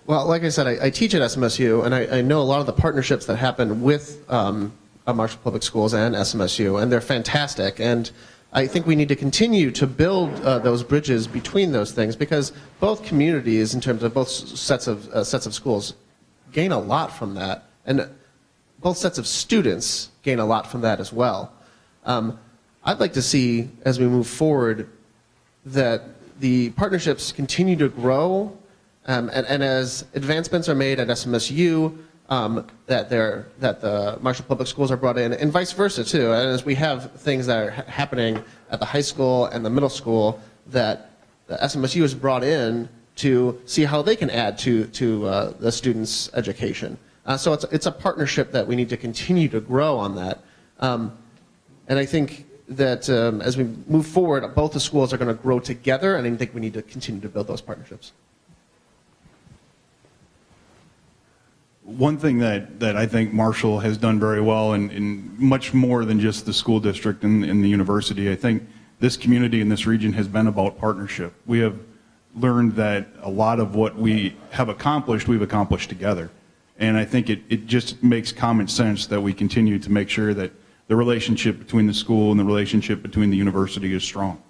Well, like I said, I teach at SMSU, and I know a lot of the partnerships that happen with Marshall Public Schools and SMSU, and they're fantastic. And I think we need to continue to build those bridges between those things, because both communities, in terms of both sets of schools, gain a lot from that, and both sets of students gain a lot from that as well. I'd like to see, as we move forward, that the partnerships continue to grow, and as advancements are made at SMSU, that the Marshall Public Schools are brought in, and vice versa too. And as we have things that are happening at the high school and the middle school, that the SMSU is brought in to see how they can add to the students' education. So it's a partnership that we need to continue to grow on that. And I think that as we move forward, both the schools are going to grow together, and I think we need to continue to build those partnerships. One thing that I think Marshall has done very well, and much more than just the school district and the university, I think this community and this region has been about partnership. We have learned that a lot of what we have accomplished, we've accomplished together. And I think it just makes common sense that we continue to make sure that the relationship between the school and the relationship between the university is strong.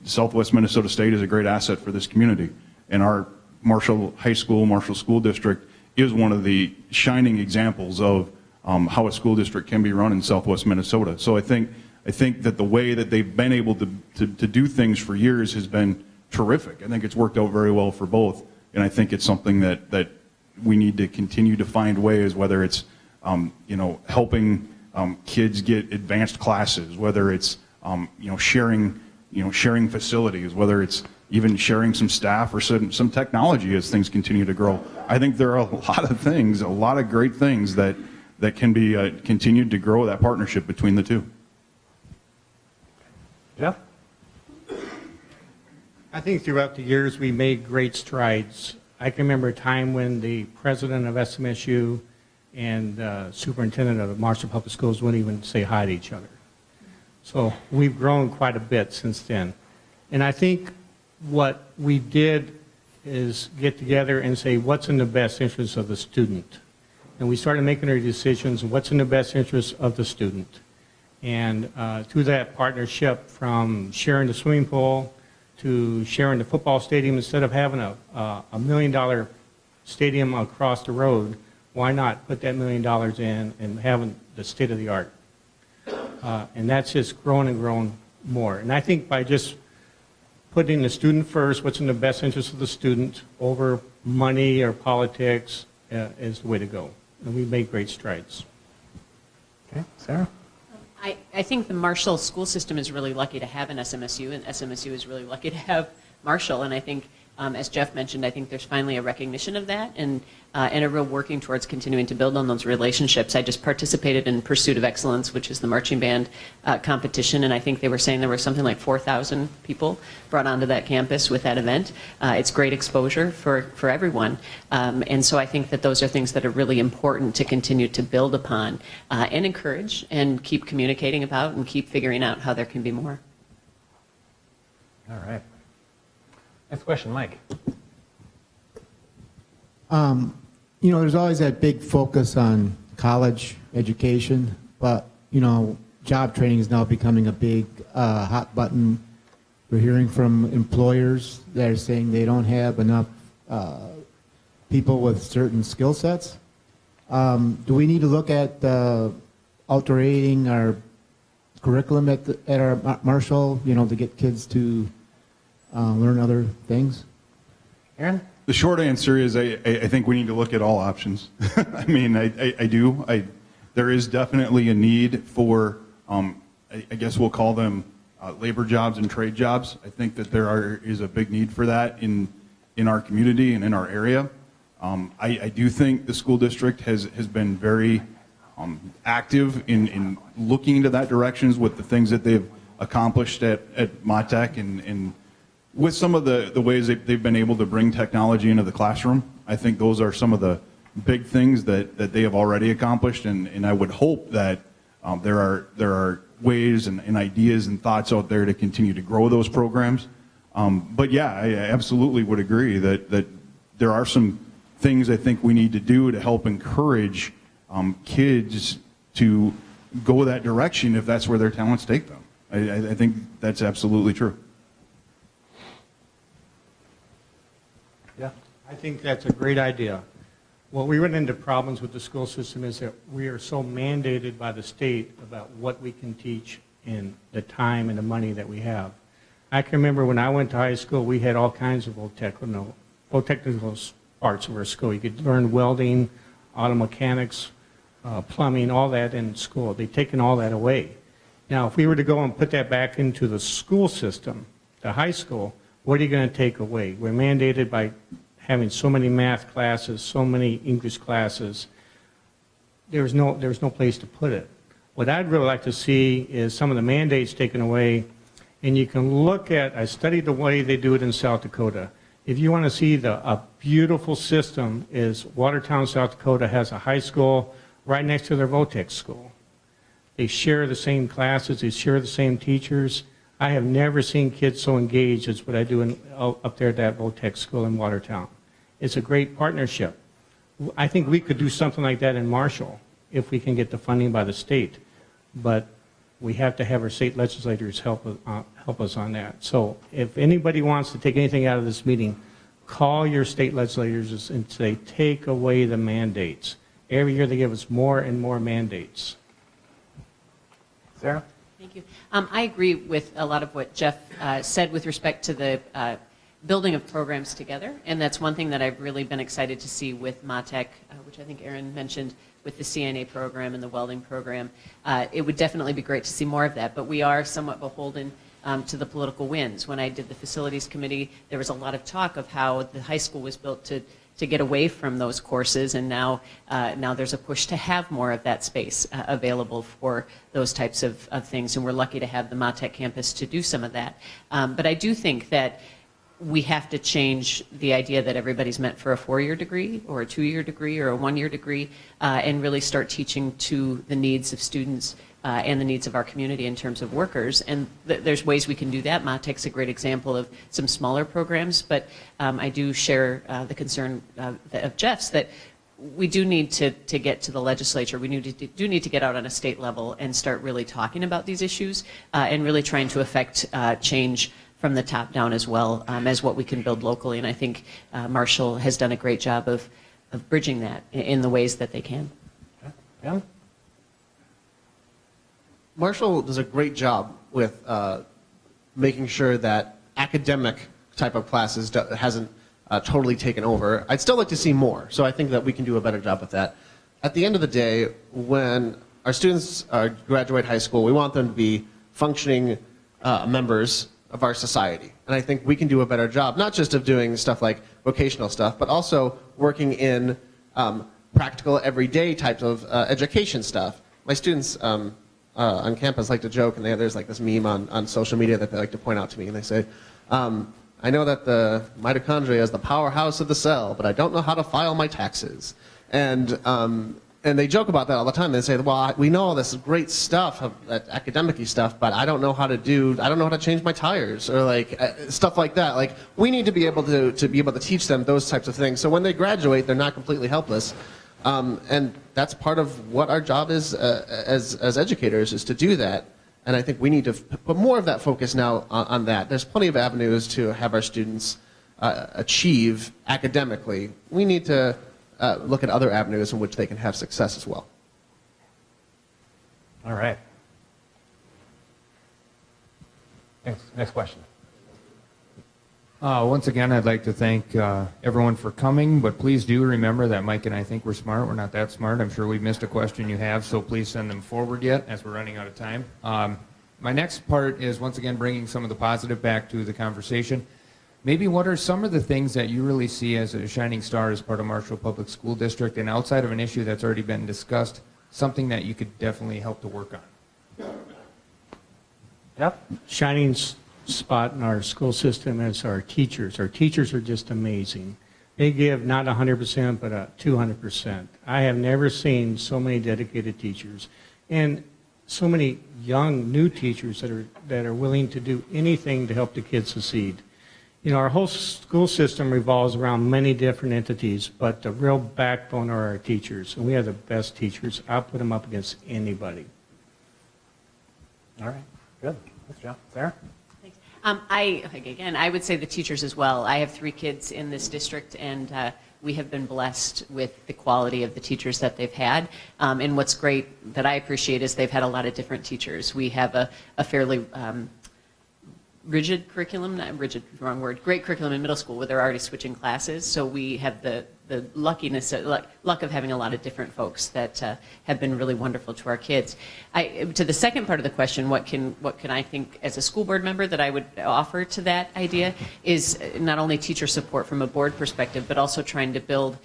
Southwest Minnesota State is a great asset for this community, and our Marshall High School, Marshall School District is one of the shining examples of how a school district can be run in Southwest Minnesota. So I think that the way that they've been able to do things for years has been terrific. I think it's worked out very well for both, and I think it's something that we need to continue to find ways, whether it's helping kids get advanced classes, whether it's sharing facilities, whether it's even sharing some staff or some technology as things continue to grow. I think there are a lot of things, a lot of great things that can be continued to grow that partnership between the two. Jeff? I think throughout the years we made great strides. I can remember a time when the president of SMSU and superintendent of Marshall Public Schools wouldn't even say hi to each other. So we've grown quite a bit since then. And I think what we did is get together and say what's in the best interest of the student. And we started making our decisions, what's in the best interest of the student. And through that partnership, from sharing the swimming pool to sharing the football stadium, instead of having a $1 million stadium across the road, why not put that $1 million in and having the state of the art? And that's just grown and grown more. And I think by just putting the student first, what's in the best interest of the student over money or politics is the way to go. And we've made great strides. Okay, Sarah? I think the Marshall school system is really lucky to have an SMSU, and SMSU is really lucky to have Marshall. And I think, as Jeff mentioned, I think there's finally a recognition of that and a real working towards continuing to build on those relationships. I just participated in Pursuit of Excellence, which is the marching band competition, and I think they were saying there were something like 4,000 people brought onto that campus with that event. It's great exposure for everyone, and so I think that those are things that are really important to continue to build upon and encourage and keep communicating about and keep figuring out how there can be more. All right. Next question, Mike. There's always that big focus on college education, but, job training is now becoming a big hot button We're hearing from employers that are saying they don't have enough people with certain skill sets. Do we need to look at altering our curriculum at our Marshall, to get kids to learn other things? Aaron? The short answer is I think we need to look at all options. I mean, I do. There is definitely a need for, I guess we'll call them labor jobs and trade jobs. I think that there is a big need for that in our community and in our area. I do think the school district has been very active in looking into that directions with the things that they've accomplished at MATEC and with some of the ways that they've been able to bring technology into the classroom. I think those are some of the big things that they have already accomplished, and I would hope that there are ways and ideas and thoughts out there to continue to grow those programs. But yeah, I absolutely would agree that there are some things I think we need to do to help encourage kids to go that direction if that's where their talents take them. I think that's absolutely true. Yeah. I think that's a great idea. What we run into problems with the school system is that we are so mandated by the state about what we can teach and the time and the money that we have. I can remember when I went to high school, we had all kinds of old technical parts of our school. You could learn welding, auto mechanics, plumbing, all that in school. They've taken all that away. Now, if we were to go and put that back into the school system, the high school, what are you going to take away? We're mandated by having so many math classes, so many English classes. There's no place to put it. What I'd really like to see is some of the mandates taken away, and you can look at, I studied the way they do it in South Dakota. If you want to see a beautiful system, is Watertown, South Dakota has a high school right next to their VOTEC school. They share the same classes, they share the same teachers. I have never seen kids so engaged as what I do up there at that VOTEC school in Watertown. It's a great partnership. I think we could do something like that in Marshall if we can get the funding by the state, but we have to have our state legislators help us on that. So if anybody wants to take anything out of this meeting, call your state legislators and say, take away the mandates. Every year they give us more and more mandates. Sarah? Thank you. I agree with a lot of what Jeff said with respect to the building of programs together, and that's one thing that I've really been excited to see with MATEC, which I think Aaron mentioned with the CNA program and the welding program. It would definitely be great to see more of that, but we are somewhat beholden to the political winds. When I did the facilities committee, there was a lot of talk of how the high school was built to get away from those courses, and now there's a push to have more of that space available for those types of things, and we're lucky to have the MATEC campus to do some of that. But I do think that we have to change the idea that everybody's meant for a 4-year degree or a 2-year degree or a 1-year degree, and really start teaching to the needs of students and the needs of our community in terms of workers. And there's ways we can do that. MATEC's a great example of some smaller programs, but I do share the concern of Jeff's that we do need to get to the legislature. We do need to get out on a state level and start really talking about these issues and really trying to affect change from the top down as well as what we can build locally. And I think Marshall has done a great job of bridging that in the ways that they can. Yeah. Marshall does a great job with making sure that academic type of classes hasn't totally taken over. I'd still like to see more, so I think that we can do a better job with that. At the end of the day, when our students graduate high school, we want them to be functioning members of our society. And I think we can do a better job, not just of doing stuff like vocational stuff, but also working in practical, everyday types of education stuff. My students on campus like to joke, and there's like this meme on social media that they like to point out to me, and they say, I know that the mitochondria is the powerhouse of the cell, but I don't know how to file my taxes. And they joke about that all the time. They say, well, we know all this great stuff, that academic-y stuff, but I don't know how to change my tires, or like stuff like that. Like, we need to be able to teach them those types of things. So when they graduate, they're not completely helpless. And that's part of what our job is as educators, is to do that. And I think we need to put more of that focus now on that. There's plenty of avenues to have our students achieve academically. We need to look at other avenues in which they can have success as well. All right. Next question. Once again, I'd like to thank everyone for coming, but please do remember that Mike and I think we're smart. We're not that smart. I'm sure we've missed a question you have, so please send them forward yet as we're running out of time. My next part is once again bringing some of the positive back to the conversation. Maybe what are some of the things that you really see as a shining star as part of Marshall Public School District, and outside of an issue that's already been discussed, something that you could definitely help to work on? Yep. Shining spot in our school system is our teachers. Our teachers are just amazing. They give not 100%, but 200%. I have never seen so many dedicated teachers and so many young, new teachers that are willing to do anything to help the kids succeed. You know, our whole school system revolves around many different entities, but the real backbone are our teachers, and we have the best teachers. I'll put them up against anybody. All right. Good. Thanks, John. Sarah? Thanks. I would say the teachers as well. I have 3 kids in this district, and we have been blessed with the quality of the teachers that they've had. And what's great that I appreciate is they've had a lot of different teachers. We have a fairly rigid curriculum, not rigid, wrong word, great curriculum in middle school where they're already switching classes. So we have the luck of having a lot of different folks that have been really wonderful to our kids. To the second part of the question, what can I think as a school board member that I would offer to that idea is not only teacher support from a board perspective, but also trying to build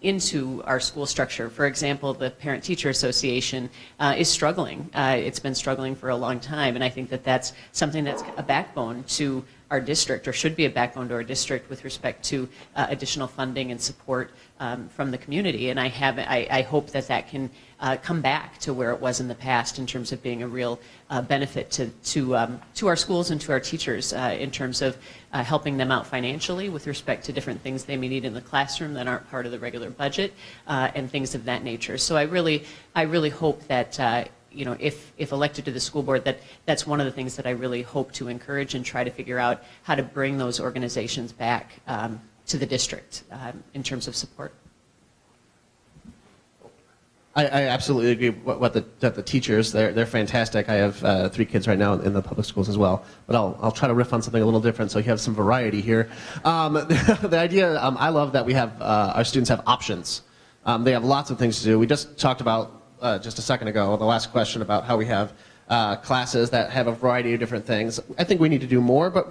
into our school structure. For example, the Parent-Teacher Association is struggling. It's been struggling for a long time, and I think that that's something that's a backbone to our district, or should be a backbone to our district with respect to additional funding and support from the community. And I hope that can come back to where it was in the past in terms of being a real benefit to our schools and to our teachers in terms of helping them out financially with respect to different things they may need in the classroom that aren't part of the regular budget and things of that nature. So I really hope that if elected to the school board, that's one of the things that I really hope to encourage and try to figure out how to bring those organizations back to the district in terms of support. I absolutely agree that the teachers, they're fantastic. I have 3 kids right now in the public schools as well, but I'll try to riff on something a little different so you have some variety here. The idea, I love that we have, our students have options. They have lots of things to do. We just talked about just a second ago, the last question about how we have classes that have a variety of different things. I think we need to do more, but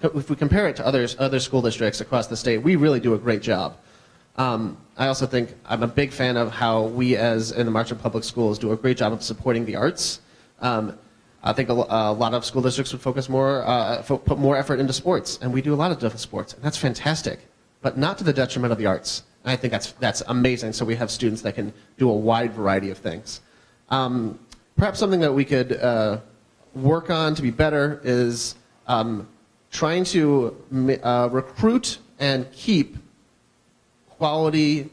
if we compare it to other school districts across the state, we really do a great job. I also think I'm a big fan of how we in the Marshall Public Schools do a great job of supporting the arts. I think a lot of school districts would focus put more effort into sports, and we do a lot of different sports, and that's fantastic, but not to the detriment of the arts. And I think that's amazing. So we have students that can do a wide variety of things. Perhaps something that we could work on to be better is trying to recruit and keep quality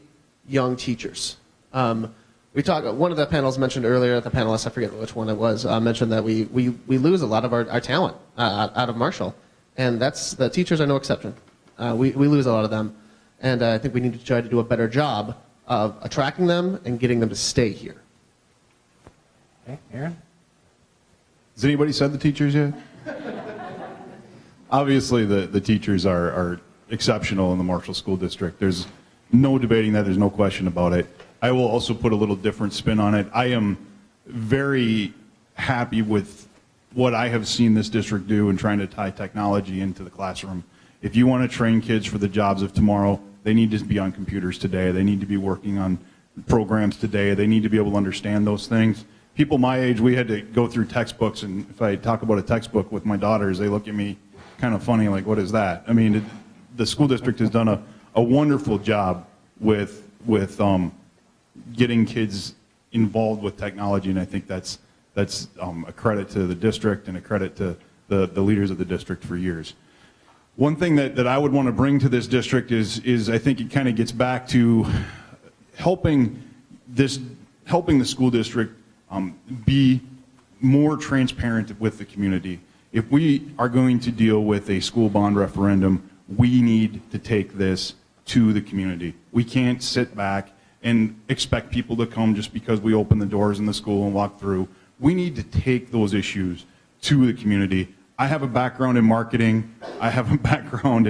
young teachers. One of the panels mentioned earlier, the panelists, I forget which one it was, mentioned that we lose a lot of our talent out of Marshall, and the teachers are no exception. We lose a lot of them. And I think we need to try to do a better job of attracting them and getting them to stay here. Okay, Aaron? Has anybody said the teachers yet? Obviously, the teachers are exceptional in the Marshall School District. There's no debating that. There's no question about it. I will also put a little different spin on it. I am very happy with what I have seen this district do in trying to tie technology into the classroom. If you want to train kids for the jobs of tomorrow, they need to be on computers today. They need to be working on programs today. They need to be able to understand those things. People my age, we had to go through textbooks, and if I talk about a textbook with my daughters, they look at me kind of funny, like, what is that? I mean, the school district has done a wonderful job with getting kids involved with technology, and I think that's a credit to the district and a credit to the leaders of the district for years. One thing that I would want to bring to this district is I think it kind of gets back to helping the school district be more transparent with the community. If we are going to deal with a school bond referendum, we need to take this to the community. We can't sit back and expect people to come just because we open the doors in the school and walk through. We need to take those issues to the community. I have a background in marketing. I have a background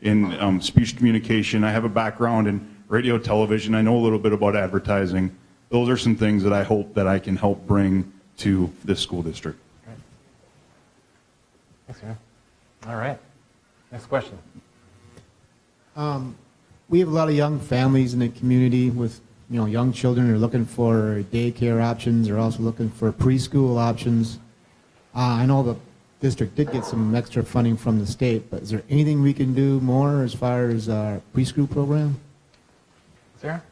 in speech communication. I have a background in radio, television. I know a little bit about advertising. Those are some things that I hope that I can help bring to this school district. Thanks, Aaron. All right. Next question. We have a lot of young families in the community with, young children who are looking for daycare options. They're also looking for preschool options. I know the district did get some extra funding from the state, but is there anything we can do more as far as our preschool program? Sarah?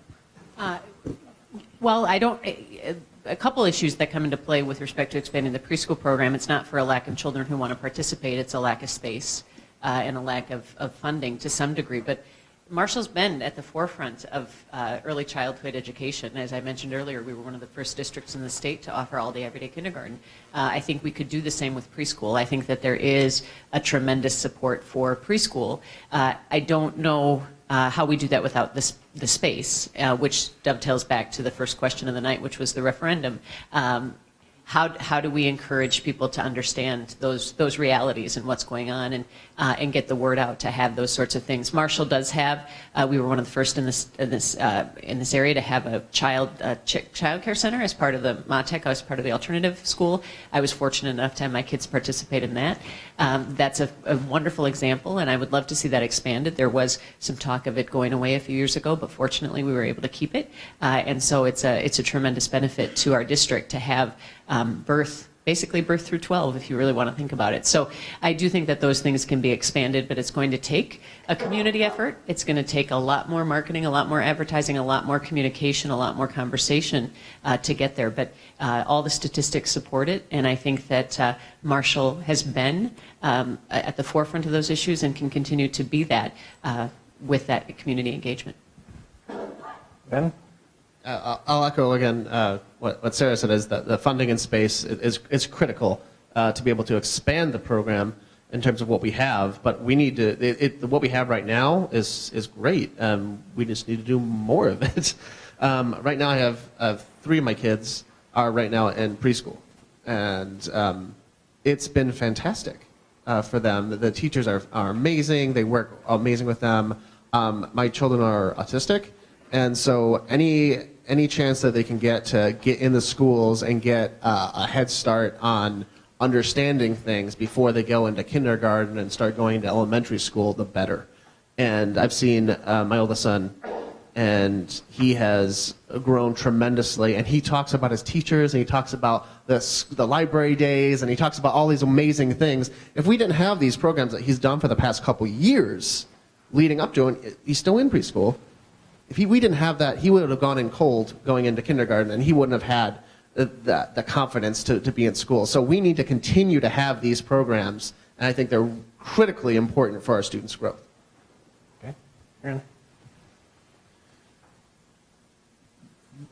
Well, a couple issues that come into play with respect to expanding the preschool program. It's not for a lack of children who want to participate. It's a lack of space and a lack of funding to some degree. But Marshall's been at the forefront of early childhood education. As I mentioned earlier, we were one of the first districts in the state to offer all-day everyday kindergarten. I think we could do the same with preschool. I think that there is a tremendous support for preschool. I don't know how we do that without the space, which dovetails back to the first question of the night, which was the referendum. How do we encourage people to understand those realities and what's going on and get the word out to have those sorts of things? Marshall does have. We were one of the first in this area to have a child care center as part of the MATEC. I was part of the alternative school. I was fortunate enough to have my kids participate in that. That's a wonderful example, and I would love to see that expanded. There was some talk of it going away a few years ago, but fortunately we were able to keep it. And so it's a tremendous benefit to our district to have basically birth through 12, if you really want to think about it. So I do think that those things can be expanded, but it's going to take a community effort. It's going to take a lot more marketing, a lot more advertising, a lot more communication, a lot more conversation to get there. But all the statistics support it, and I think that Marshall has been at the forefront of those issues and can continue to be that with that community engagement. Ben? I'll echo again what Sarah said, is that the funding and space is critical to be able to expand the program in terms of what we have, but we need to, what we have right now is great. We just need to do more of it. Right now I have 3 of my kids are right now in preschool, and it's been fantastic for them. The teachers are amazing. They work amazing with them. My children are autistic, and so any chance that they can get in the schools and get a head start on understanding things before they go into kindergarten and start going to elementary school, the better. And I've seen my oldest son, and he has grown tremendously, and he talks about his teachers, and he talks about the library days, and he talks about all these amazing things. If we didn't have these programs that he's done for the past couple years leading up to it, he's still in preschool. If we didn't have that, he would have gone in cold going into kindergarten, and he wouldn't have had the confidence to be in school. So we need to continue to have these programs, and I think they're critically important for our students' growth. Okay. Aaron?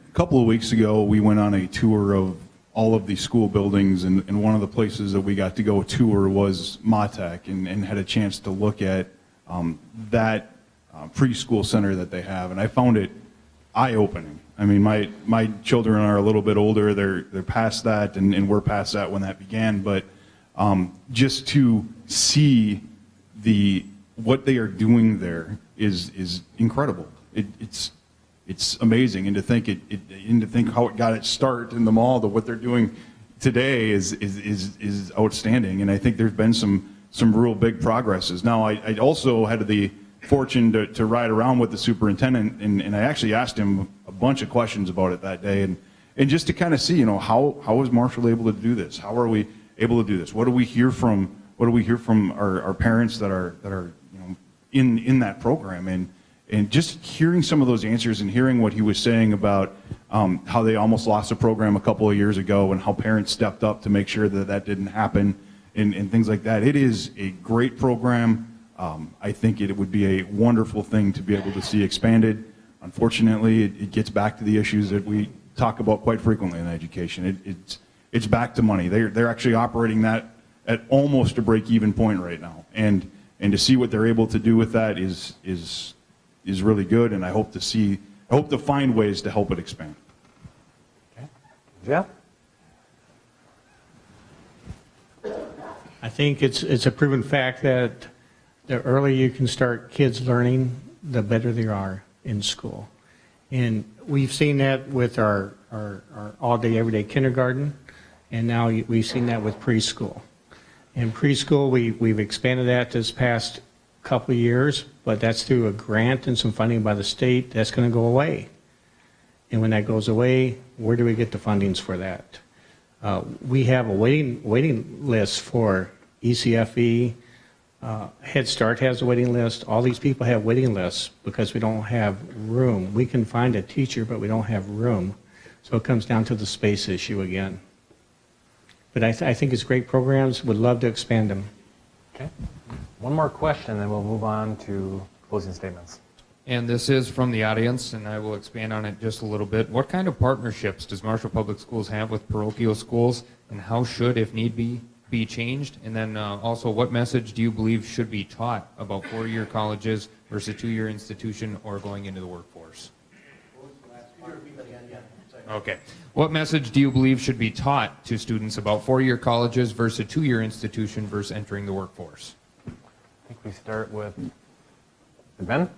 A couple of weeks ago, we went on a tour of all of the school buildings, and one of the places that we got to go tour was MATEC, and had a chance to look at that preschool center that they have, and I found it eye-opening. I mean, my children are a little bit older; they're past that, and we're past that when that began. But just to see what they are doing there is incredible. It's amazing, and to think how it got its start in the mall to what they're doing today is outstanding. And I think there's been some real big progresses. Now, I also had the fortune to ride around with the superintendent, and I actually asked him a bunch of questions about it that day, and just to kind of see, how is Marshall able to do this? How are we able to do this? What do we hear from our parents that are in that program, and just hearing some of those answers and hearing what he was saying about how they almost lost a program a couple of years ago, and how parents stepped up to make sure that didn't happen, and things like that. It is a great program. I think it would be a wonderful thing to be able to see expanded. Unfortunately, it gets back to the issues that we talk about quite frequently in education. it's back to money. They're actually operating that at almost a break-even point right now. And to see what they're able to do with that is really good, and I hope to find ways to help it expand. Okay. Jeff? I think it's a proven fact that the earlier you can start kids learning, the better they are in school. And we've seen that with our all-day, everyday kindergarten, and now we've seen that with preschool. In preschool, we've expanded that this past couple of years, but that's through a grant and some funding by the state. That's going to go away. And when that goes away, where do we get the fundings for that? We have a waiting list for ECFE. Head Start has a waiting list. All these people have waiting lists because we don't have room. We can find a teacher, but we don't have room. So it comes down to the space issue again. But I think it's great programs. Would love to expand them. Okay. One more question, then we'll move on to closing statements. And this is from the audience, and I will expand on it just a little bit. What kind of partnerships does Marshall Public Schools have with parochial schools, and how should, if need be changed? And then also, what message do you believe should be taught about four-year colleges versus two-year institution or going into the workforce? Okay. What message do you believe should be taught to students about four-year colleges versus a two-year institution versus entering the workforce? I think we start with Ben.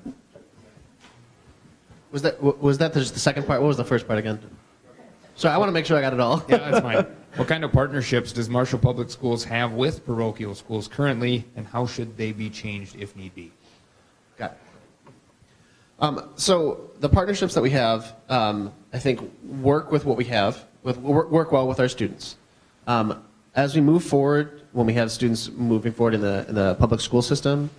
Was that just the second part? What was the first part again? Sorry, I want to make sure I got it all. Yeah, that's fine. What kind of partnerships does Marshall Public Schools have with parochial schools currently, and how should they be changed if need be? Got it. So the partnerships that we have, I think, work with what we have, work well with our students. As we move forward, when we have students moving forward in the public school system,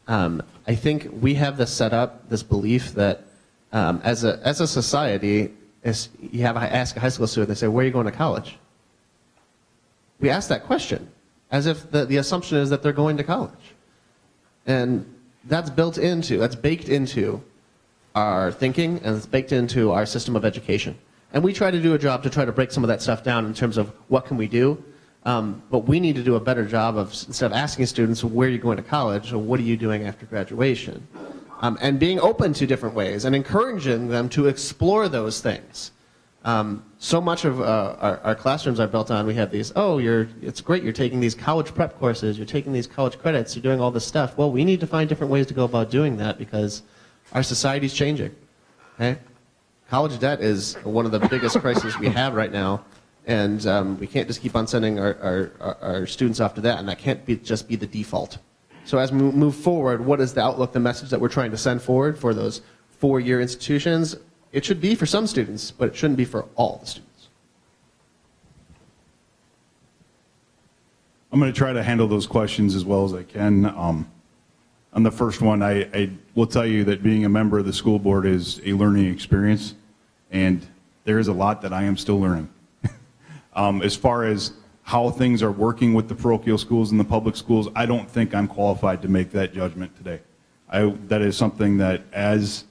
I think we have this set up, this belief that as a society, you ask a high school student, they say, where are you going to college? We ask that question as if the assumption is that they're going to college. And that's baked into our thinking, and it's baked into our system of education. And we try to do a job to try to break some of that stuff down in terms of what can we do. But we need to do a better job of, instead of asking students, where are you going to college, or what are you doing after graduation? And being open to different ways and encouraging them to explore those things. So much of our classrooms are built on, we have these, it's great, you're taking these college prep courses, you're taking these college credits, you're doing all this stuff. Well, we need to find different ways to go about doing that because our society's changing. Okay? College debt is one of the biggest crises we have right now, and we can't just keep on sending our students off to that, and that can't just be the default. So as we move forward, what is the outlook, the message that we're trying to send forward for those four-year institutions? It should be for some students, but it shouldn't be for all the students. I'm going to try to handle those questions as well as I can. On the first one, I will tell you that being a member of the school board is a learning experience, and there is a lot that I am still learning. As far as how things are working with the parochial schools and the public schools, I don't think I'm qualified to make that judgment today. That is something that as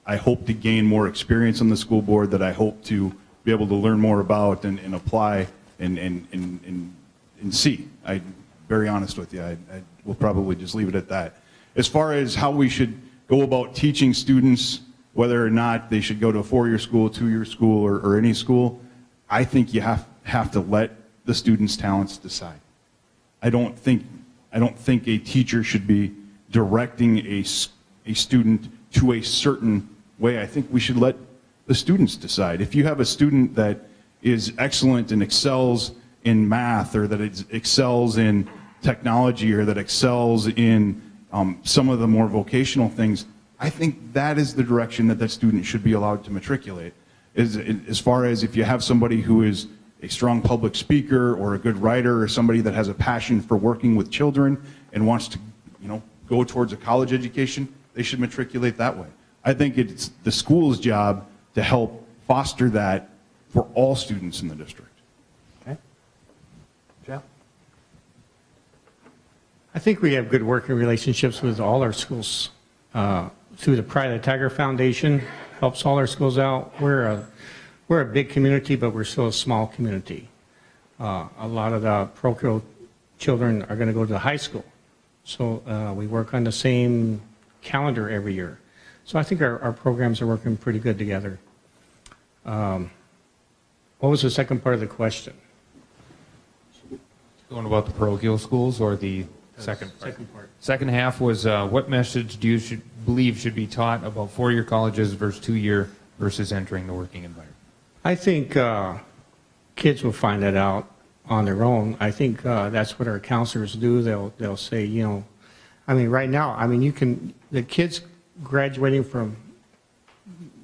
I hope to gain more experience on the school board, that I hope to be able to learn more about and apply and see. I'm very honest with you. I will probably just leave it at that. As far as how we should go about teaching students whether or not they should go to a four-year school, two-year school, or any school, I think you have to let the students' talents decide. I don't think a teacher should be directing a student to a certain way. I think we should let the students decide. If you have a student that is excellent and excels in math, or that excels in technology, or that excels in some of the more vocational things, I think that is the direction that student should be allowed to matriculate. As far as if you have somebody who is a strong public speaker or a good writer or somebody that has a passion for working with children and wants to, go towards a college education, they should matriculate that way. I think it's the school's job to help foster that for all students in the district. Okay. Jeff? I think we have good working relationships with all our schools. Through the Pride of the Tiger Foundation, helps all our schools out. We're a big community, but we're still a small community. A lot of the parochial children are going to go to high school. So we work on the same calendar every year. So I think our programs are working pretty good together. What was the second part of the question? Going about the parochial schools or the second part? Second part. Second half was what message do you believe should be taught about four-year colleges versus two-year versus entering the working environment? I think kids will find that out on their own. I think that's what our counselors do. They'll say, you know, I mean, right now, I mean, the kids graduating from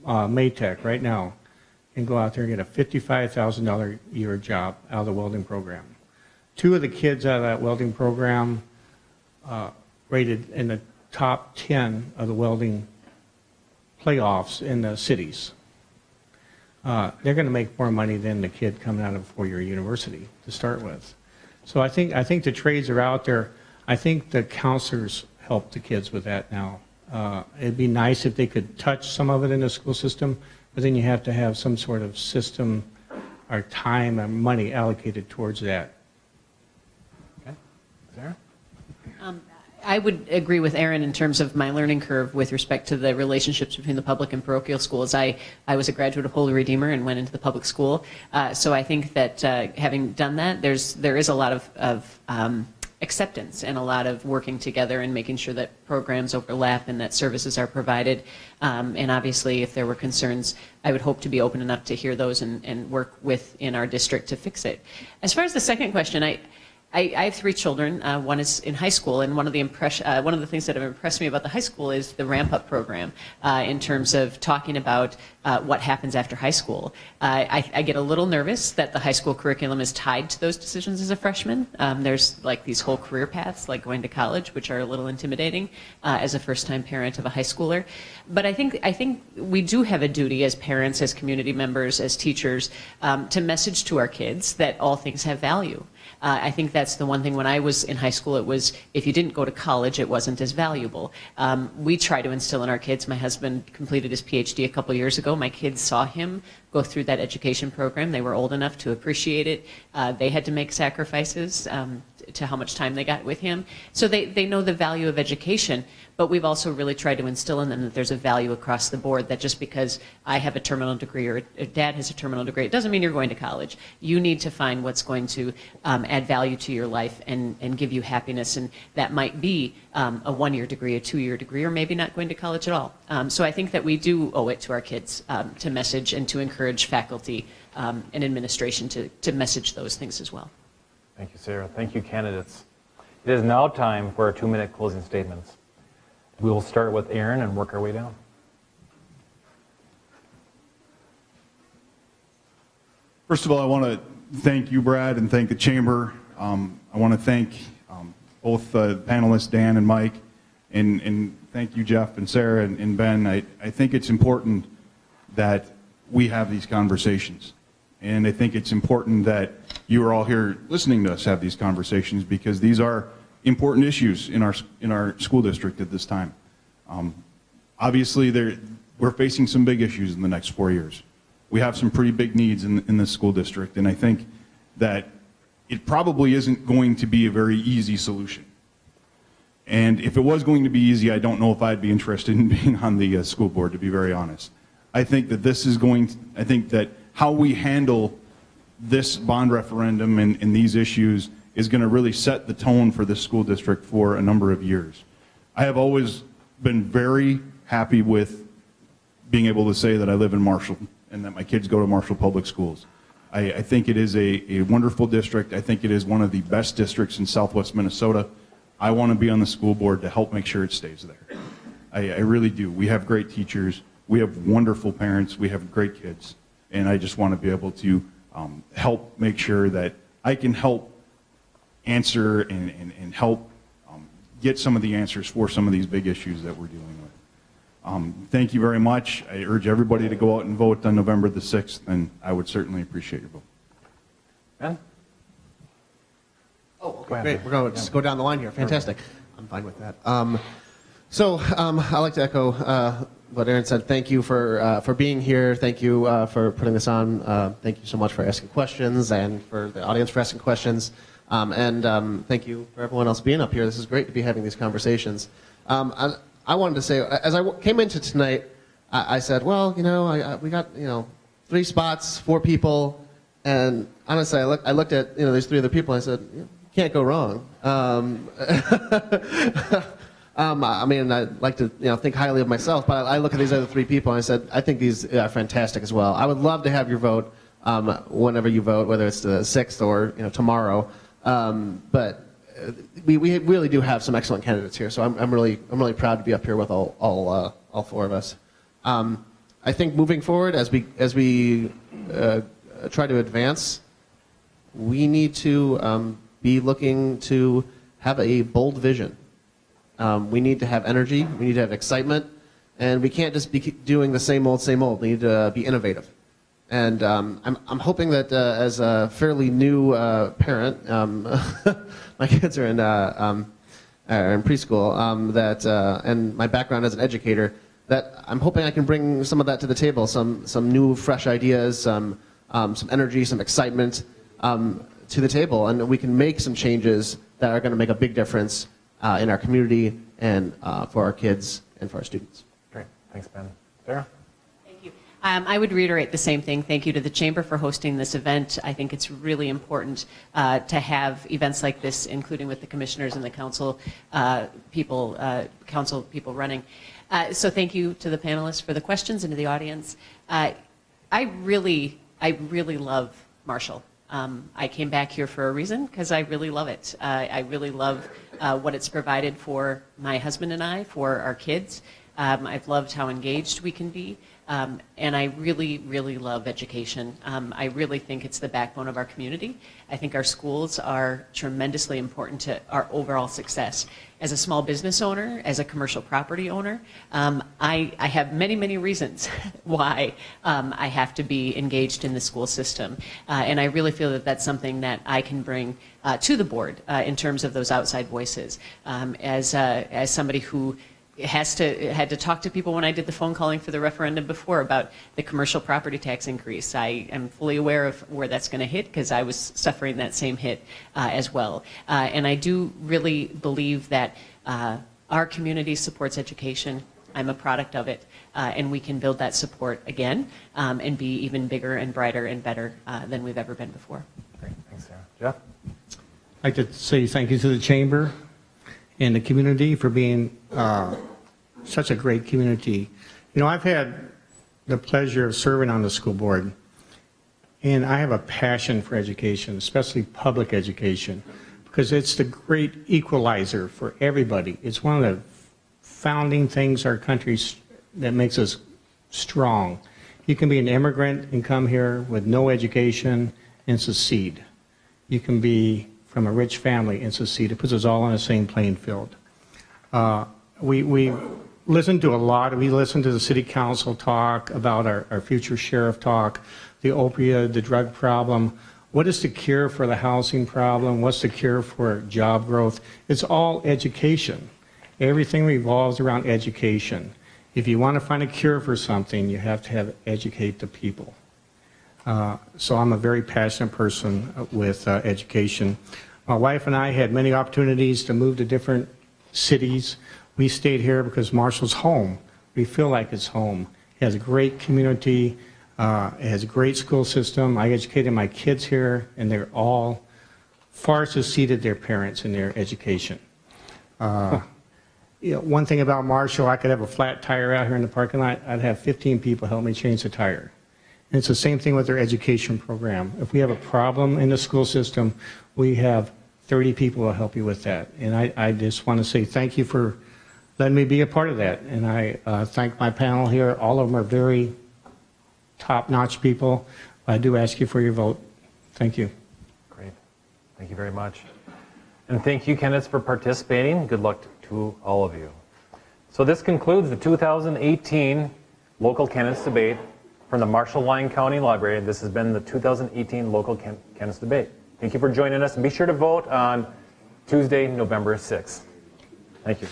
Maytech right now can go out there and get a $55,000 a year job out of the welding program. Two of the kids out of that welding program rated in the top 10 of the welding playoffs in the cities. They're going to make more money than the kid coming out of a four-year university to start with. So I think the trades are out there. I think the counselors help the kids with that now. It'd be nice if they could touch some of it in the school system, but then you have to have some sort of system or time and money allocated towards that. Okay. Sarah? I would agree with Aaron in terms of my learning curve with respect to the relationships between the public and parochial schools. I was a graduate of Holy Redeemer and went into the public school. So I think that having done that, there is a lot of acceptance and a lot of working together and making sure that programs overlap and that services are provided. And obviously, if there were concerns, I would hope to be open enough to hear those and work within our district to fix it. As far as the second question, I have three children. One is in high school, and one of the things that have impressed me about the high school is the ramp-up program in terms of talking about what happens after high school. I get a little nervous that the high school curriculum is tied to those decisions as a freshman. There's like these whole career paths, like going to college, which are a little intimidating as a first-time parent of a high schooler. But I think we do have a duty as parents, as community members, as teachers, to message to our kids that all things have value. I think that's the one thing. When I was in high school, it was if you didn't go to college, it wasn't as valuable. We try to instill in our kids. My husband completed his PhD a couple years ago. My kids saw him go through that education program. They were old enough to appreciate it. They had to make sacrifices to how much time they got with him. So they know the value of education, but we've also really tried to instill in them that there's a value across the board, that just because I have a terminal degree or dad has a terminal degree, it doesn't mean you're going to college. You need to find what's going to add value to your life and give you happiness, and that might be a one-year degree, a two-year degree, or maybe not going to college at all. So I think that we do owe it to our kids to message and to encourage faculty and administration to message those things as well. Thank you, Sarah. Thank you, candidates. It is now time for our 2-minute closing statements. We will start with Aaron and work our way down. First of all, I want to thank you, Brad, and thank the Chamber. I want to thank both panelists, Dan and Mike, and thank you, Jeff and Sarah and Ben. I think it's important that we have these conversations. And I think it's important that you are all here listening to us have these conversations, because these are important issues in our school district at this time. Obviously, we're facing some big issues in the next 4 years. We have some pretty big needs in this school district, and I think that it probably isn't going to be a very easy solution. And if it was going to be easy, I don't know if I'd be interested in being on the school board, to be very honest. I think that I think that how we handle this bond referendum and these issues is going to really set the tone for this school district for a number of years. I have always been very happy with being able to say that I live in Marshall and that my kids go to Marshall Public Schools. I think it is a wonderful district. I think it is one of the best districts in Southwest Minnesota. I want to be on the school board to help make sure it stays there. I really do. We have great teachers. We have wonderful parents. We have great kids. And I just want to be able to help make sure that I can help answer and help get some of the answers for some of these big issues that we're dealing with. Thank you very much. I urge everybody to go out and vote on November the 6th, and I would certainly appreciate your vote. Ben? Oh, okay, great. We're going to just go down the line here. Fantastic. I'm fine with that. I'd like to echo what Aaron said. Thank you for being here. Thank you for putting this on. Thank you so much for asking questions and for the audience for asking questions. Thank you for everyone else being up here. This is great to be having these conversations. I wanted to say, as I came into tonight, I said, well, we got 3 spots, 4 people, and honestly, I looked at these 3 other people, and I said, you can't go wrong. I mean, I like to think highly of myself, but I look at these other 3 people and I said, I think these are fantastic as well. I would love to have your vote whenever you vote, whether it's the 6th or tomorrow. But we really do have some excellent candidates here, so I'm really proud to be up here with all 4 of us. I think moving forward, as we try to advance, we need to be looking to have a bold vision. We need to have energy, we need to have excitement, and we can't just be doing the same old, same old. We need to be innovative. And I'm hoping that as a fairly new parent, my kids are in preschool, and my background as an educator, that I'm hoping I can bring some of that to the table, some new, fresh ideas, some energy, some excitement to the table, and we can make some changes that are going to make a big difference in our community and for our kids and for our students. Great. Thanks, Ben. Sarah? Thank you. I would reiterate the same thing. Thank you to the Chamber for hosting this event. I think it's really important to have events like this, including with the commissioners and the council people running. So thank you to the panelists for the questions and to the audience. I really love Marshall. I came back here for a reason, because I really love it. I really love what it's provided for my husband and I, for our kids. I've loved how engaged we can be. And I really, really love education. I really think it's the backbone of our community. I think our schools are tremendously important to our overall success. As a small business owner, as a commercial property owner, I have many, many reasons why I have to be engaged in the school system. And I really feel that that's something that I can bring to the board in terms of those outside voices. As somebody who had to talk to people when I did the phone calling for the referendum before about the commercial property tax increase. I am fully aware of where that's going to hit, because I was suffering that same hit as well. And I do really believe that our community supports education. I'm a product of it, and we can build that support again and be even bigger and brighter and better than we've ever been before. Great. Thanks, Sarah. Jeff? I'd like to say thank you to the Chamber and the community for being such a great community. I've had the pleasure of serving on the school board, and I have a passion for education, especially public education, because it's the great equalizer for everybody. It's one of the founding things our country that makes us strong. You can be an immigrant and come here with no education and succeed. You can be from a rich family and succeed. It puts us all on the same playing field. We listen to a lot. We listen to the city council talk about our future sheriff talk, the opioid, the drug problem. What is the cure for the housing problem? What's the cure for job growth? It's all education. Everything revolves around education. If you want to find a cure for something, you have to educate the people. So I'm a very passionate person with education. My wife and I had many opportunities to move to different cities. We stayed here because Marshall's home. We feel like it's home. It has a great community. It has a great school system. I educated my kids here, and they're all far succeeded their parents in their education. One thing about Marshall, I could have a flat tire out here in the parking lot. I'd have 15 people help me change the tire. And it's the same thing with their education program. If we have a problem in the school system, we have 30 people will help you with that. And I just want to say thank you for letting me be a part of that. And I thank my panel here. All of them are very top-notch people. I do ask you for your vote. Thank you. Great. Thank you very much. And thank you, candidates, for participating. Good luck to all of you. So this concludes the 2018 local candidates debate from the Marshall-Lyon County Library. This has been the 2018 local candidates debate. Thank you for joining us, and be sure to vote on Tuesday, November 6th. Thank you.